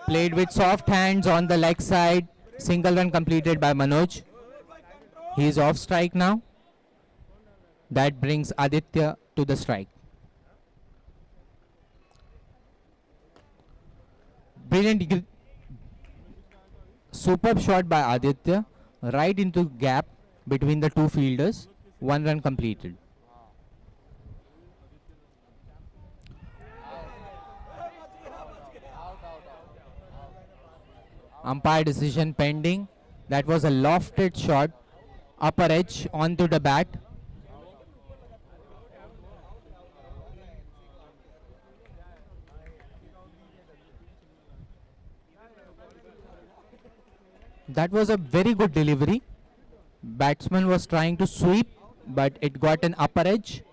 Played with soft hands on the leg side. Single run completed by Manoj. He is off strike now. That brings Aditya to the strike. Brilliant, superb shot by Aditya, right into gap between the two fielders. One run completed. Umpire decision pending. That was a lofted shot, upper edge onto the bat. That was a very good delivery. Batsman was trying to sweep, but it got an upper edge.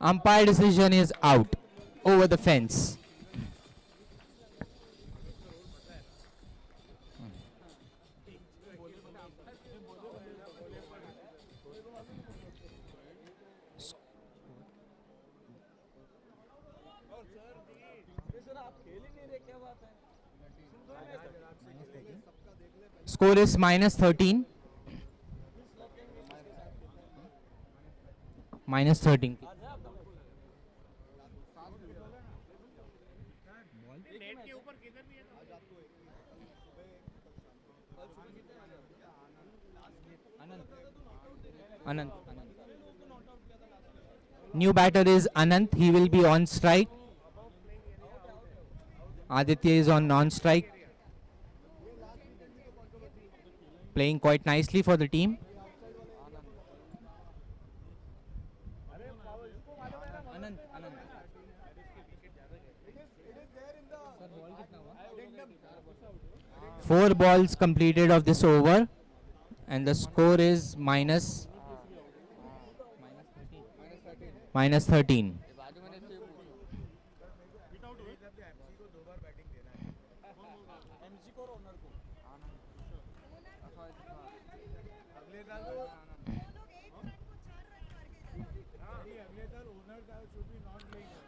Umpire decision is out over the fence. Score is -13. -13. Anant. New batter is Anant. He will be on strike. Aditya is on non-strike. Playing quite nicely for the team. Four balls completed of this over, and the score is -13.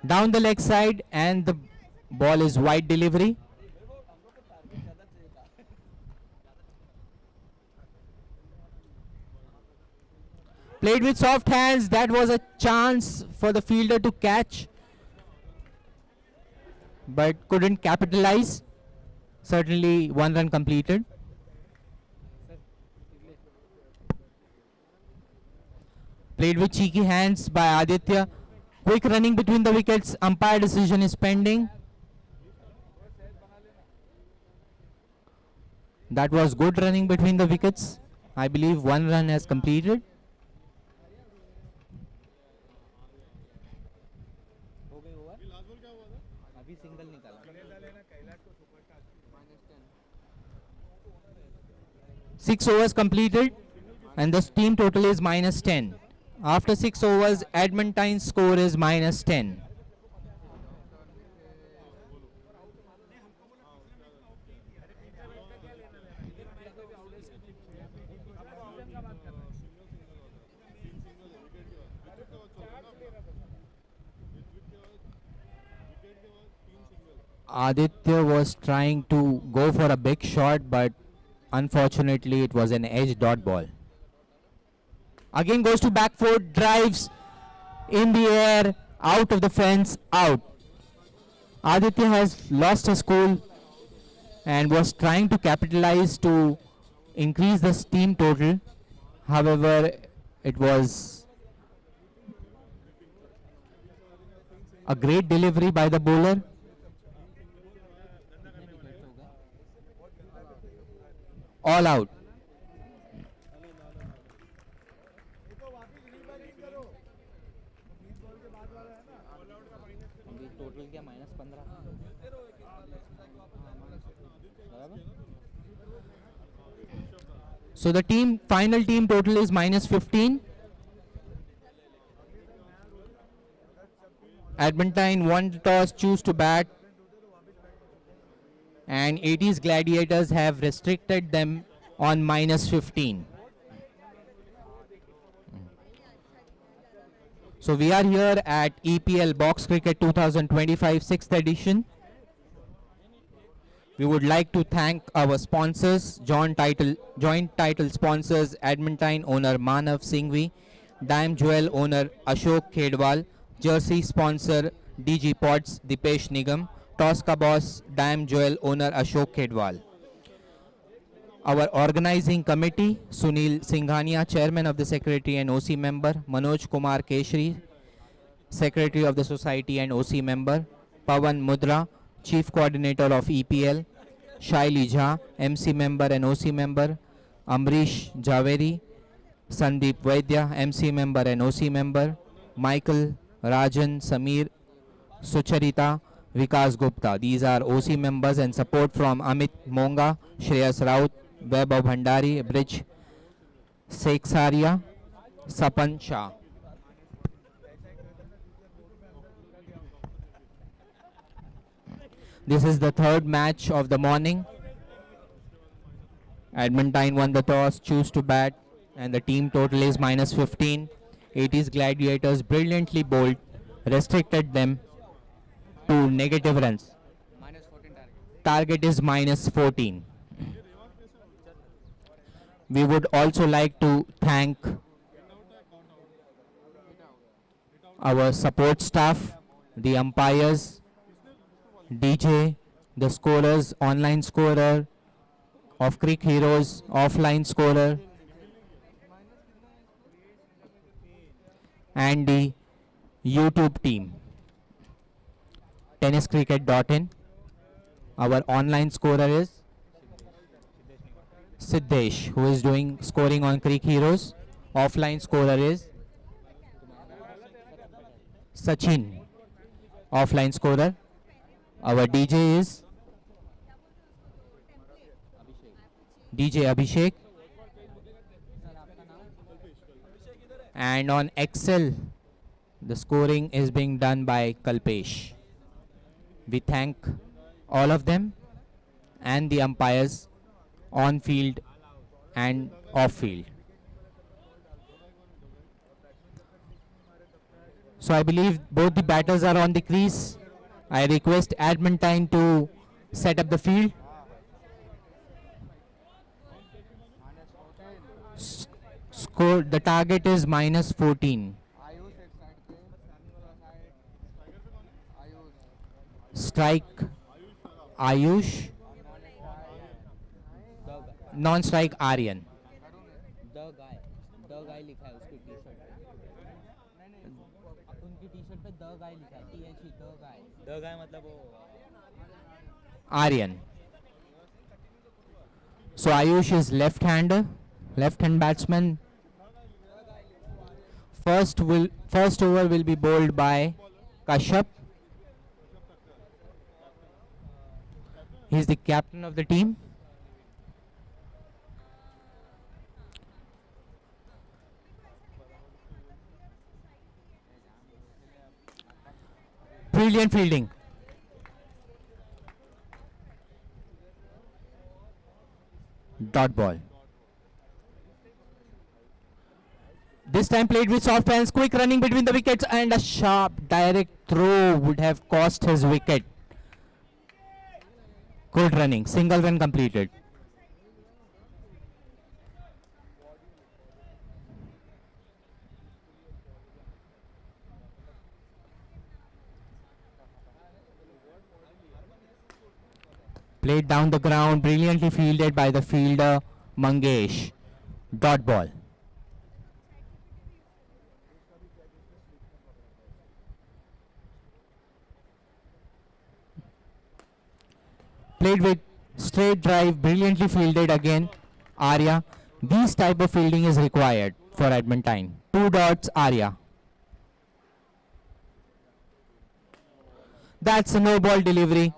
Down the leg side, and the ball is wide delivery. Played with soft hands. That was a chance for the fielder to catch, but couldn't capitalize. Certainly one run completed. Played with cheeky hands by Aditya. Quick running between the wickets. Umpire decision is pending. That was good running between the wickets. I believe one run has completed. Six overs completed, and the team total is -10. After 6 overs, Edmontine's score is -10. Aditya was trying to go for a big shot, but unfortunately it was an edge dot ball. Again goes to back foot, drives in the air, out of the fence, out. Aditya has lost his cool and was trying to capitalize to increase the team total. However, it was a great delivery by the bowler. All out. So the final team total is -15. Edmonine won the toss, choose to bat, and 80s Gladiators have restricted them on -15. So we are here at EPL Box Cricket 2025 6th edition. We would like to thank our sponsors, joint title sponsors, Edmonine owner Manav Singhvi, Dime Jewel owner Ashok Khedwal, jersey sponsor DG Pods Dipesh Nigam, Tosca boss Dime Jewel owner Ashok Khedwal. Our organizing committee, Sunil Singhania, chairman of the secretary and OC member, Manoj Kumar Keshri, secretary of the society and OC member, Pawan Mudra, chief coordinator of EPL, Shaili Jha, MC member and OC member, Amrish Javeri, Sandeep Vaidya, MC member and OC member, Michael, Rajan, Samir, Sucharita, Vikas Gupta. These are OC members, and support from Amit Monga, Shreyas Raut, Vaibhav Bhandari, Brij Seksaria, Sapan Shah. This is the third match of the morning. Edmonine won the toss, choose to bat, and the team total is -15. 80s Gladiators brilliantly bowled, restricted them to negative runs. Target is -14. We would also like to thank our support staff, the umpires, DJ, the scorers, online scorer of Crick Heroes, offline scorer, and the YouTube team, tenniscricket.in. Our online scorer is Siddesh, who is doing scoring on Crick Heroes. Offline scorer is Sachin, offline scorer. Our DJ is DJ Abhishek, and on Excel the scoring is being done by Kalpesh. We thank all of them and the umpires on field and off field. So I believe both the batters are on the crease. I request Edmonine to set up the field. Score, the target is -14. Strike Ayush, non-strike Aryan. The guy लिखा है उसकी T shirt पे, उनकी T shirt पे the guy लिखा है, THE the guy मतलब वो Aryan. So Ayush is left-hander, left-hand batsman. First over will be bowled by Kashyap. He is the captain of the team. Brilliant fielding. Dot ball. This time played with soft hands, quick running between the wickets, and a sharp direct throw would have cost his wicket. Good running, single run completed. Played down the ground, brilliantly fielded by the fielder Mangesh. Dot ball. Played with straight drive, brilliantly fielded again, Arya. This type of fielding is required for Edmonine. 2 dots, Arya. That's a no ball delivery.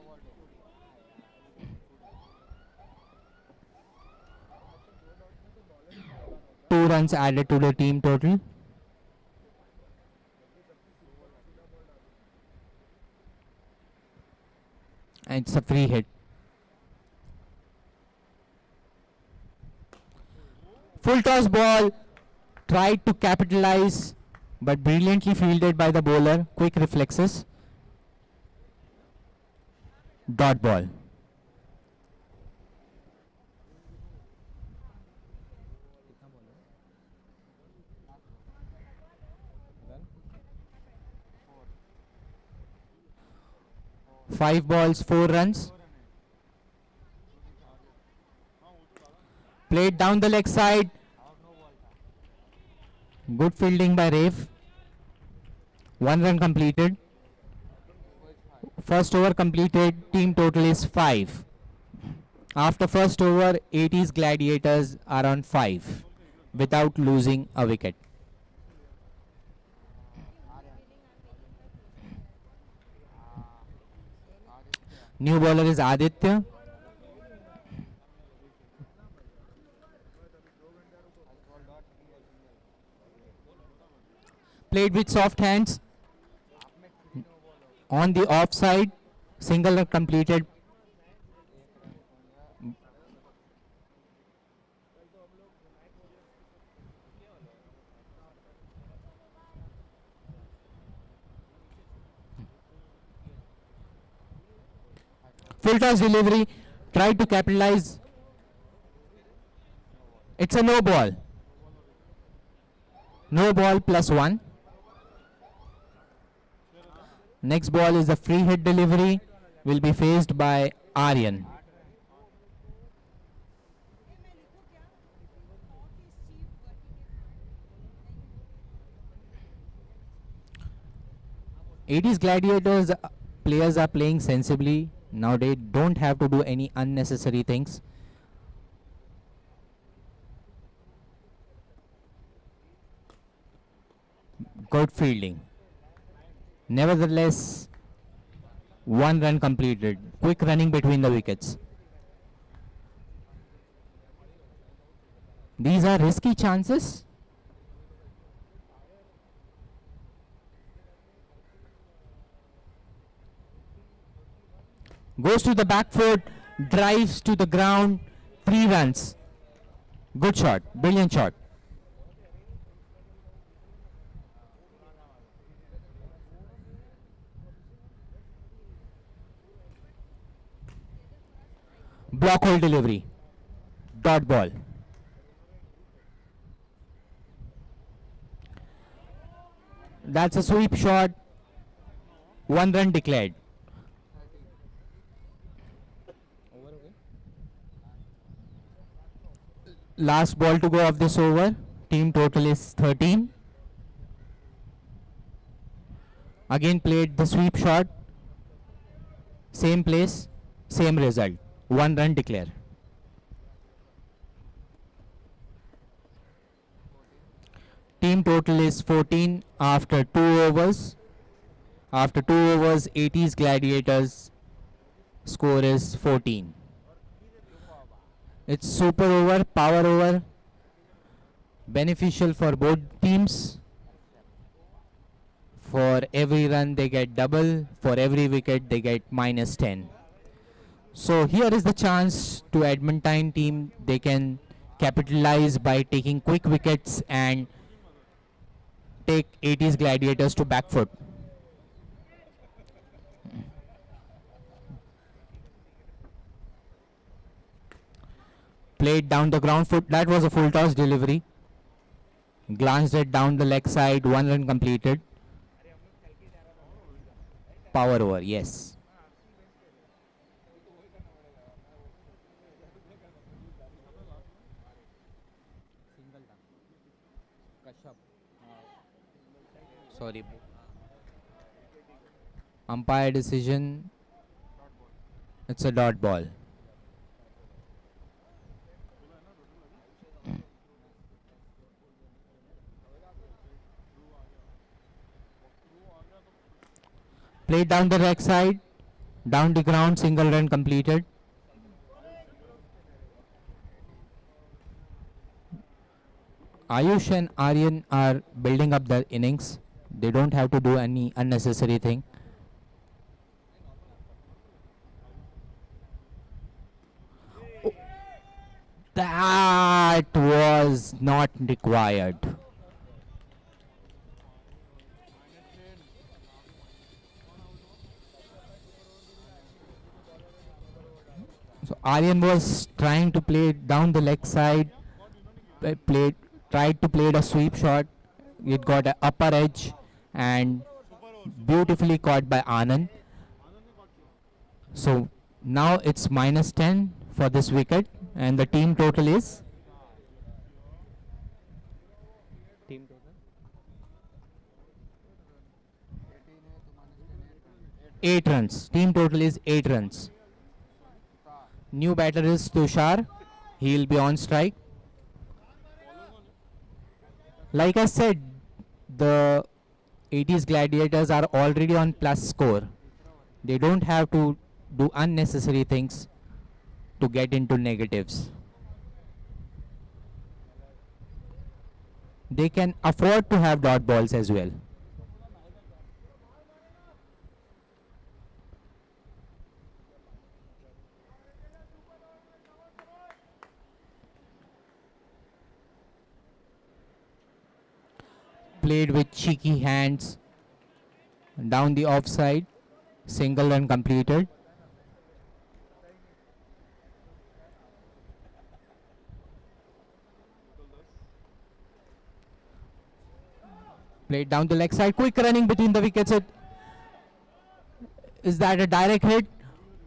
Two runs added to the team total. And it's a free hit. Full toss ball, tried to capitalize, but brilliantly fielded by the bowler. Quick reflexes. Dot ball. Five balls, 4 runs. Played down the leg side. Good fielding by Rave. 1 run completed. First over completed. Team total is 5. After first over, 80s Gladiators are on 5 without losing a wicket. New bowler is Aditya. Played with soft hands. On the offside, single run completed. Full toss delivery, tried to capitalize. It's a no ball. No ball +1. Next ball is a free hit delivery, will be faced by Aryan. '80s Gladiators players are playing sensibly. Now they don't have to do any unnecessary things. Good fielding. Nevertheless, 1 run completed. Quick running between the wickets. These are risky chances. Goes to the back foot, drives to the ground, 3 runs. Good shot, brilliant shot. Block hole delivery, dot ball. That's a sweep shot, 1 run declared. Last ball to go of this over. Team total is 13. Again played the sweep shot. Same place, same result. 1 run declare. Team total is 14 after 2 overs. After 2 overs, 80s Gladiators score is 14. It's super over, power over, beneficial for both teams. For every run they get double, for every wicket they get -10. So here is the chance to Edmonine team. They can capitalize by taking quick wickets and take 80s Gladiators to back foot. Played down the ground foot. That was a full toss delivery. Glanced it down the leg side. 1 run completed. Power over, yes. Sorry. Umpire decision. It's a dot ball. Played down the leg side, down the ground, single run completed. Ayush and Aryan are building up their innings. They don't have to do any unnecessary thing. That was not required. So Aryan was trying to play down the leg side, played, tried to play a sweep shot. It got an upper edge and beautifully caught by Anand. So now it's minus 10 for this wicket, and the team total is 8 runs. Team total is 8 runs. New batter is Tushar. He'll be on strike. Like I said, the 80s Gladiators are already on plus score. They don't have to do unnecessary things to get into negatives. They can afford to have dot balls as well. Played with cheeky hands down the offside, single run completed. Played down the leg side, quick running between the wickets. Is that a direct hit?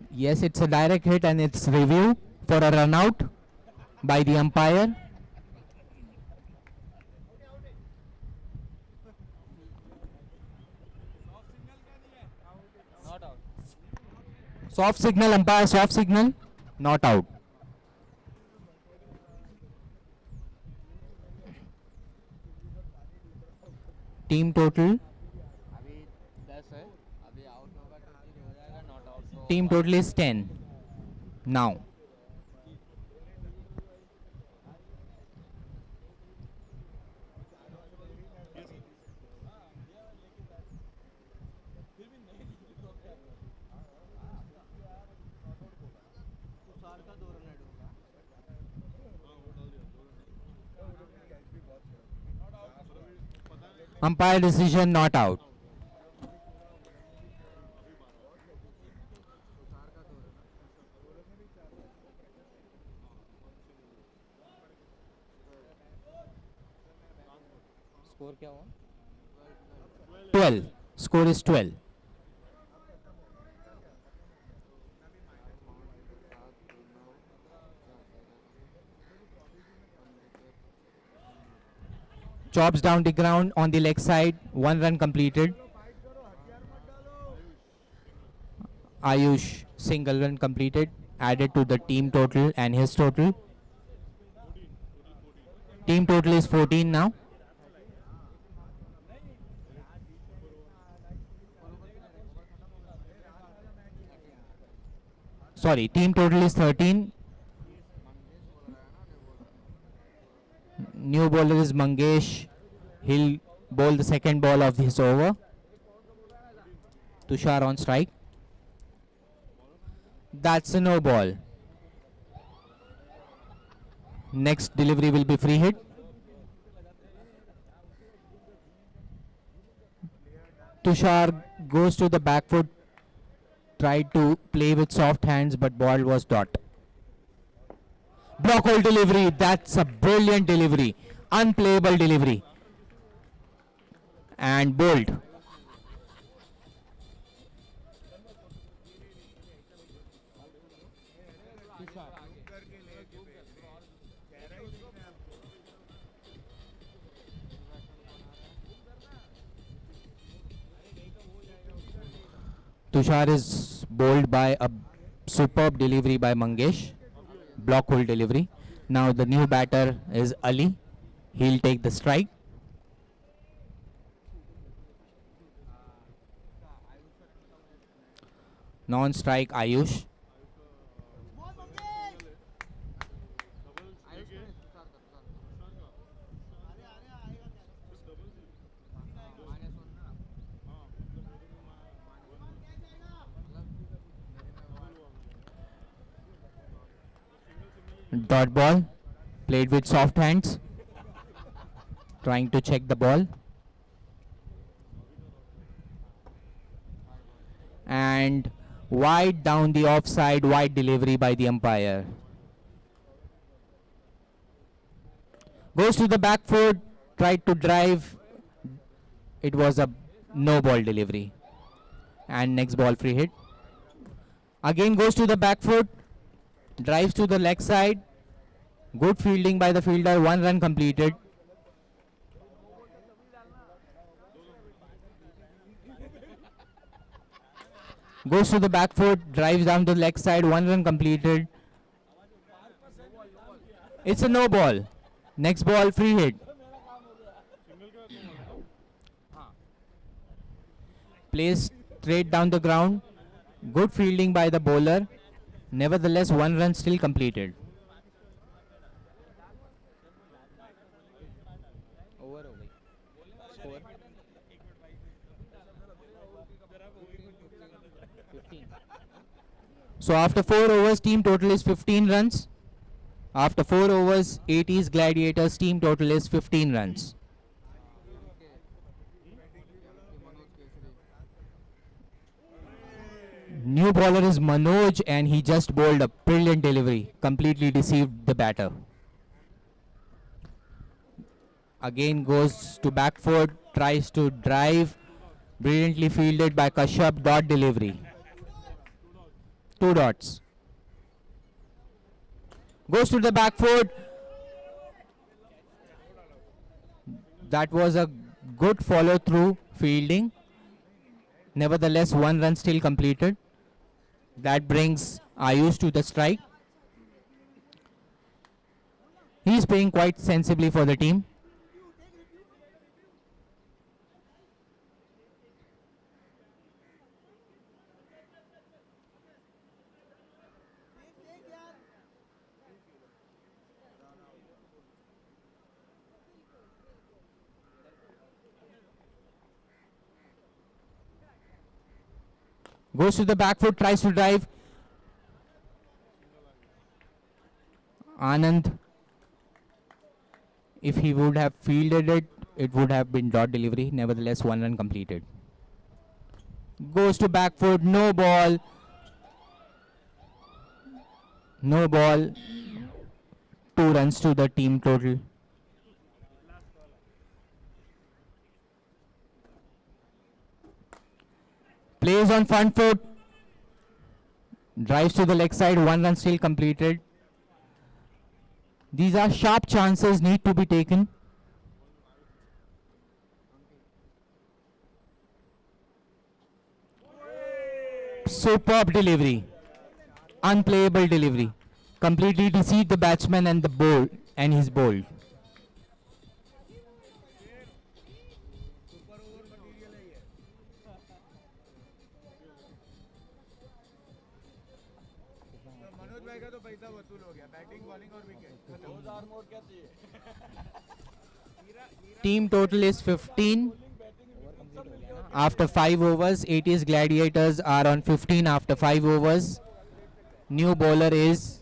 Yes, it's a direct hit, and it's review for a run out by the umpire. Soft signal, umpire, soft signal, not out. Team total. Team total is 10 now. Umpire decision, not out. Score क्या हुआ? 12. Score is 12. Chops down the ground on the leg side. 1 run completed. Ayush, single run completed. Added to the team total and his total. Team total is 14 now. Sorry, team total is 13. New bowler is Mangesh. He'll bowl the second ball of this over. Tushar on strike. That's a no ball. Next delivery will be free hit. Tushar goes to the back foot. Tried to play with soft hands, but ball was dot. Block hole delivery. That's a brilliant delivery. Unplayable delivery. And bowled. Tushar is bowled by a superb delivery by Mangesh. Block hole delivery. Now the new batter is Ali. He'll take the strike. Non-strike Ayush. Dot ball Played with soft hands, trying to check the ball. And wide down the offside, wide delivery by the umpire. Goes to the back foot, tried to drive. It was a no ball delivery. And next ball free hit. Again goes to the back foot, drives to the leg side. Good fielding by the fielder, 1 run completed. Goes to the back foot, drives down to the leg side, 1 run completed. It's a no ball. Next ball free hit. Plays straight down the ground. Good fielding by the bowler. Nevertheless, 1 run still completed. So after 4 overs, team total is 15 runs. After 4 overs, 80s Gladiators team total is 15 runs. New bowler is Manoj and he just bowled a brilliant delivery. Completely deceived the batter. Again goes to back foot, tries to drive. Brilliantly fielded by Kashyap, dot delivery. 2 dots. Goes to the back foot. That was a good follow through fielding. Nevertheless, 1 run still completed. That brings Ayush to the strike. He is playing quite sensibly for the team. Goes to the back foot, tries to drive. Anand, if he would have fielded it, it would have been dot delivery. Nevertheless, 1 run completed. Goes to back foot, no ball. No ball. 2 runs to the team total. Plays on front foot. Drives to the leg side, 1 run still completed. These are sharp chances need to be taken. Superb delivery. Unplayable delivery. Completely deceived the batsman and the bowl and his bowled. Manoj भाई का तो पैसा वसूल हो गया batting bowling और wicket 2000 मोर क्या चाहिए Team total is 15. After 5 overs, 80s Gladiators are on 15 after 5 overs. New bowler is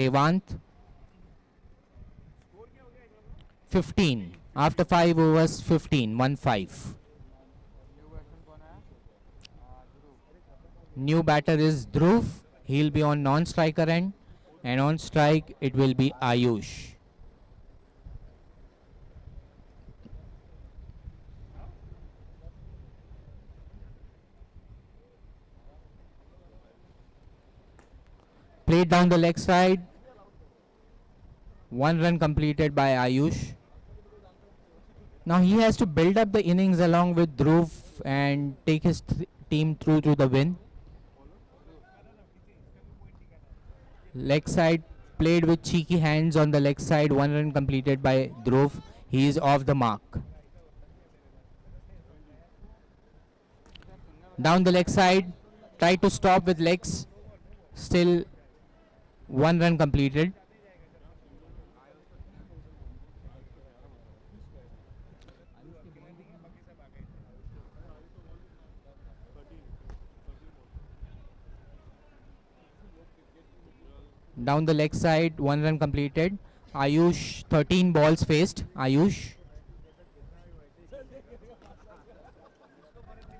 Revant. 15. After 5 overs, 15. 1-5. New batter is Dhruv. He'll be on non-striker end. And on strike, it will be Ayush. Played down the leg side. 1 run completed by Ayush. Now he has to build up the innings along with Dhruv and take his team through to the win. Leg side played with cheeky hands on the leg side. 1 run completed by Dhruv. He is off the mark. Down the leg side. Try to stop with legs. Still 1 run completed. Down the leg side, 1 run completed. Ayush, 13 balls faced. Ayush.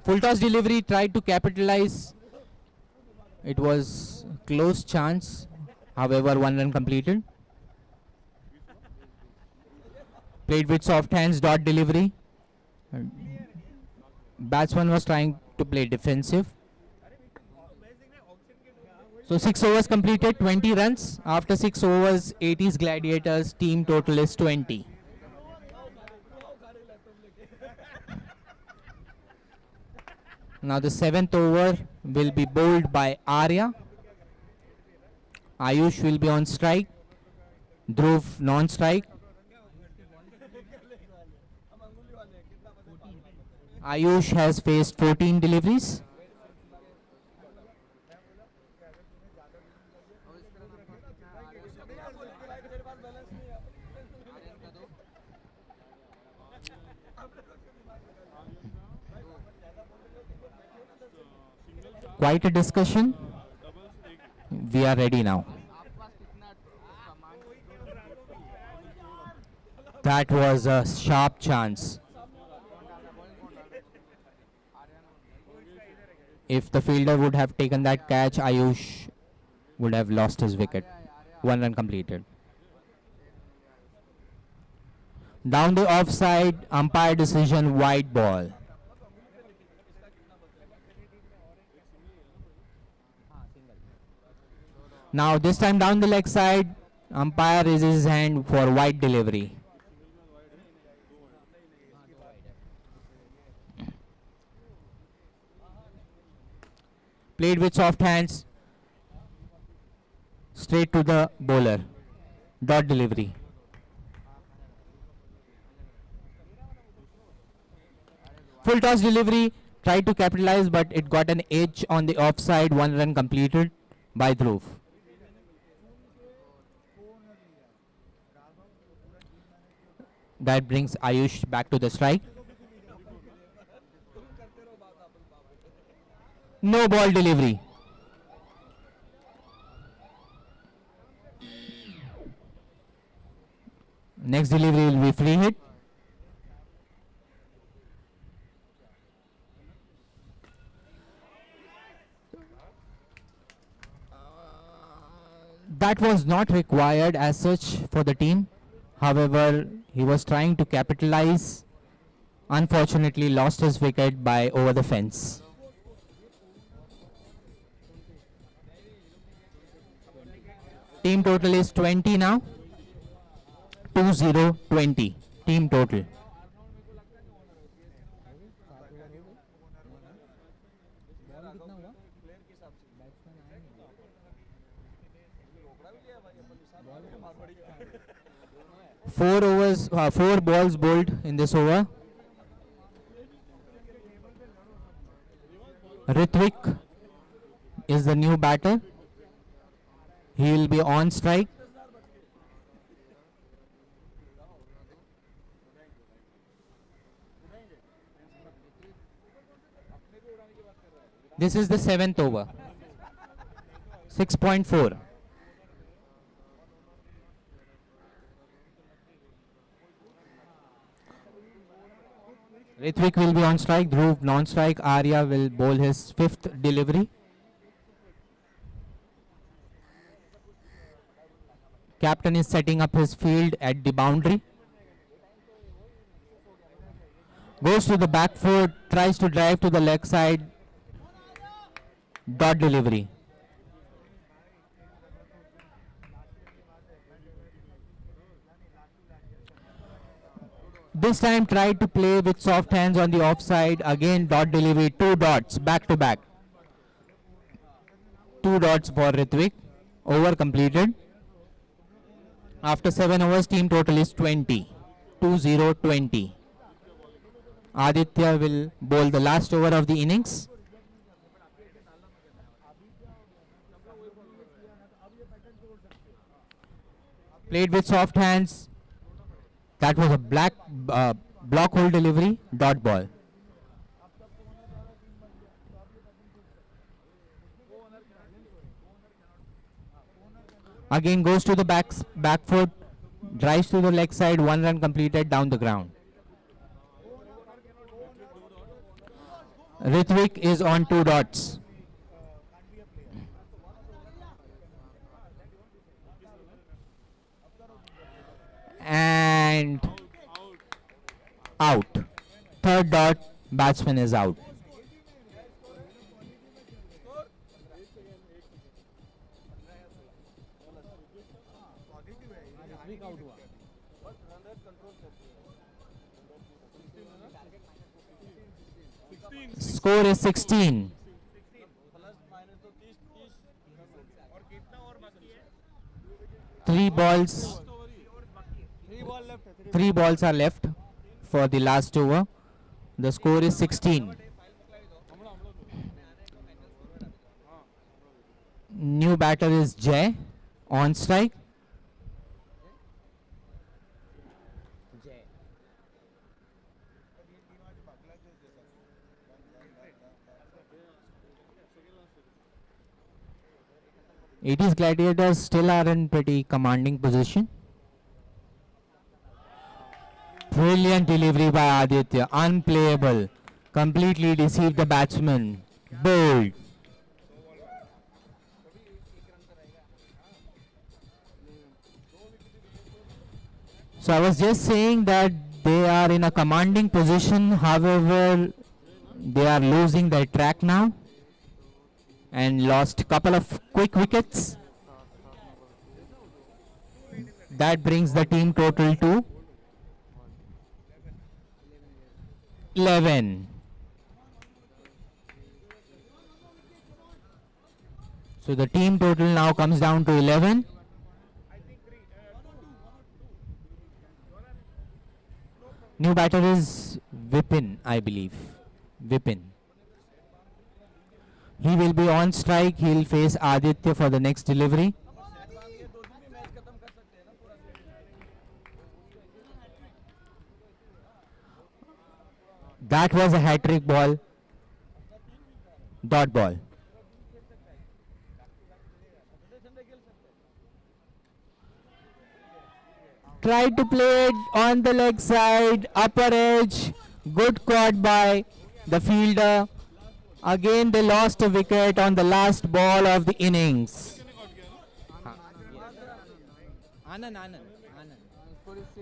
Full toss delivery, tried to capitalize. It was close chance. However, 1 run completed. Played with soft hands, dot delivery. Batsman was trying to play defensive. So 6 overs completed, 20 runs. After 6 overs, 80s Gladiators team total is 20. Now the 7th over will be bowled by Arya. Ayush will be on strike. Dhruv non-strike. Ayush has faced 14 deliveries. Quite a discussion. We are ready now. That was a sharp chance. If the fielder would have taken that catch, Ayush would have lost his wicket. 1 run completed. Down the offside, umpire decision, wide ball. Now this time down the leg side, umpire raises his hand for wide delivery. Played with soft hands, straight to the bowler. Dot delivery. Full toss delivery, tried to capitalize but it got an edge on the offside. 1 run completed by Dhruv. That brings Ayush back to the strike. No ball delivery. Next delivery will be free hit. That was not required as such for the team. However, he was trying to capitalize. Unfortunately, lost his wicket by over the fence. Team total is 20 now. 20-20. Team total. Four balls bowled in this over. Ritvik is the new batter. He will be on strike. This is the 7th over. 6.4. Ritvik will be on strike. Dhruv non-strike. Arya will bowl his 5th delivery. Captain is setting up his field at the boundary. Goes to the back foot. Tries to drive to the leg side. Dot delivery. This time tried to play with soft hands on the offside. Again dot delivery. 2 dots back to back. 2 dots for Ritvik. Over completed. After 7 overs, team total is 20. 20-20. Aditya will bowl the last over of the innings. Played with soft hands. That was a block hole delivery. Dot ball. Again goes to the back foot, drives to the leg side, 1 run completed down the ground. Ritvik is on 2 dots. And out. Third dot, batsman is out. Score is 16. Three balls. Three balls are left for the last over. The score is 16. New batter is Jay on strike. It is Gladiators still are in pretty commanding position. Brilliant delivery by Aditya, unplayable, completely deceived the batsman. Bold. So I was just saying that they are in a commanding position, however they are losing their track now and lost a couple of quick wickets. That brings the team total to 11. So the team total now comes down to 11. New batter is Vipin, I believe. Vipin. He will be on strike. He will face Aditya for the next delivery. That was a hat-trick ball. Dot ball. Tried to play it on the leg side, upper edge. Good caught by the fielder. Again they lost a wicket on the last ball of the innings.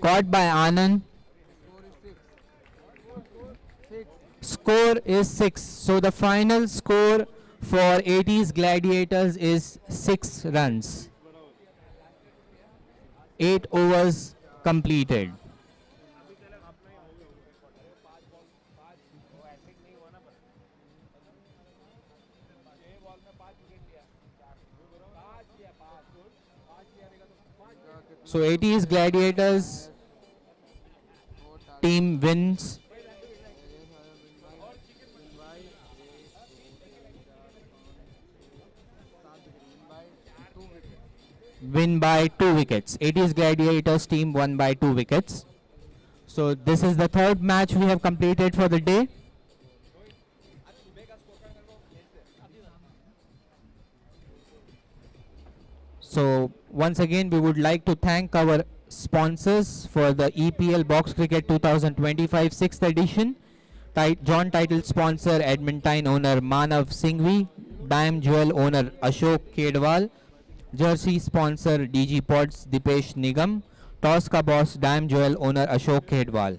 Caught by Anand. Score is 6. So the final score for 80s Gladiators is 6 runs. 8 overs completed. So 80s Gladiators team wins. Win by 2 wickets. 80s Gladiators team won by 2 wickets. So this is the third match we have completed for the day. So once again we would like to thank our sponsors for the EPL Box Cricket 2025 6th edition. John title sponsor Edmonine owner Manav Singhvi, Dime Jewel owner Ashok Kedwal, Jersey sponsor DG Pods Dipesh Nigam, Toss ka boss Dime Jewel owner Ashok Kedwal.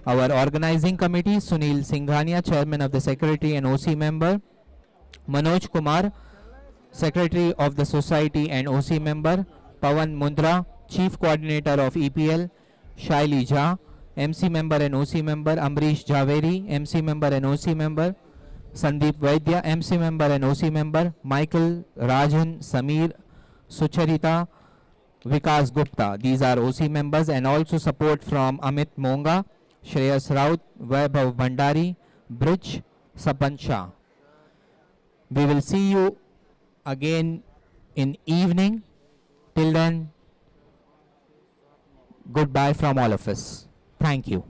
Our organizing committee Sunil Singhania, chairman of the secretary and OC member, Manoj Kumar, secretary of the society and OC member, Pawan Mundra, chief coordinator of EPL, Shaili Jha, MC member and OC member, Amrish Javeri, MC member and OC member, Sandeep Vaidya, MC member and OC member, Michael, Rajan, Samir, Sucharita, Vikas Gupta. These are OC members, and also support from Amit Monga, Shreyas Raut, Vaibhav Bhandari, Bridge, Sapan Shah. We will see you again in evening. Till then, goodbye from all of us. Thank you.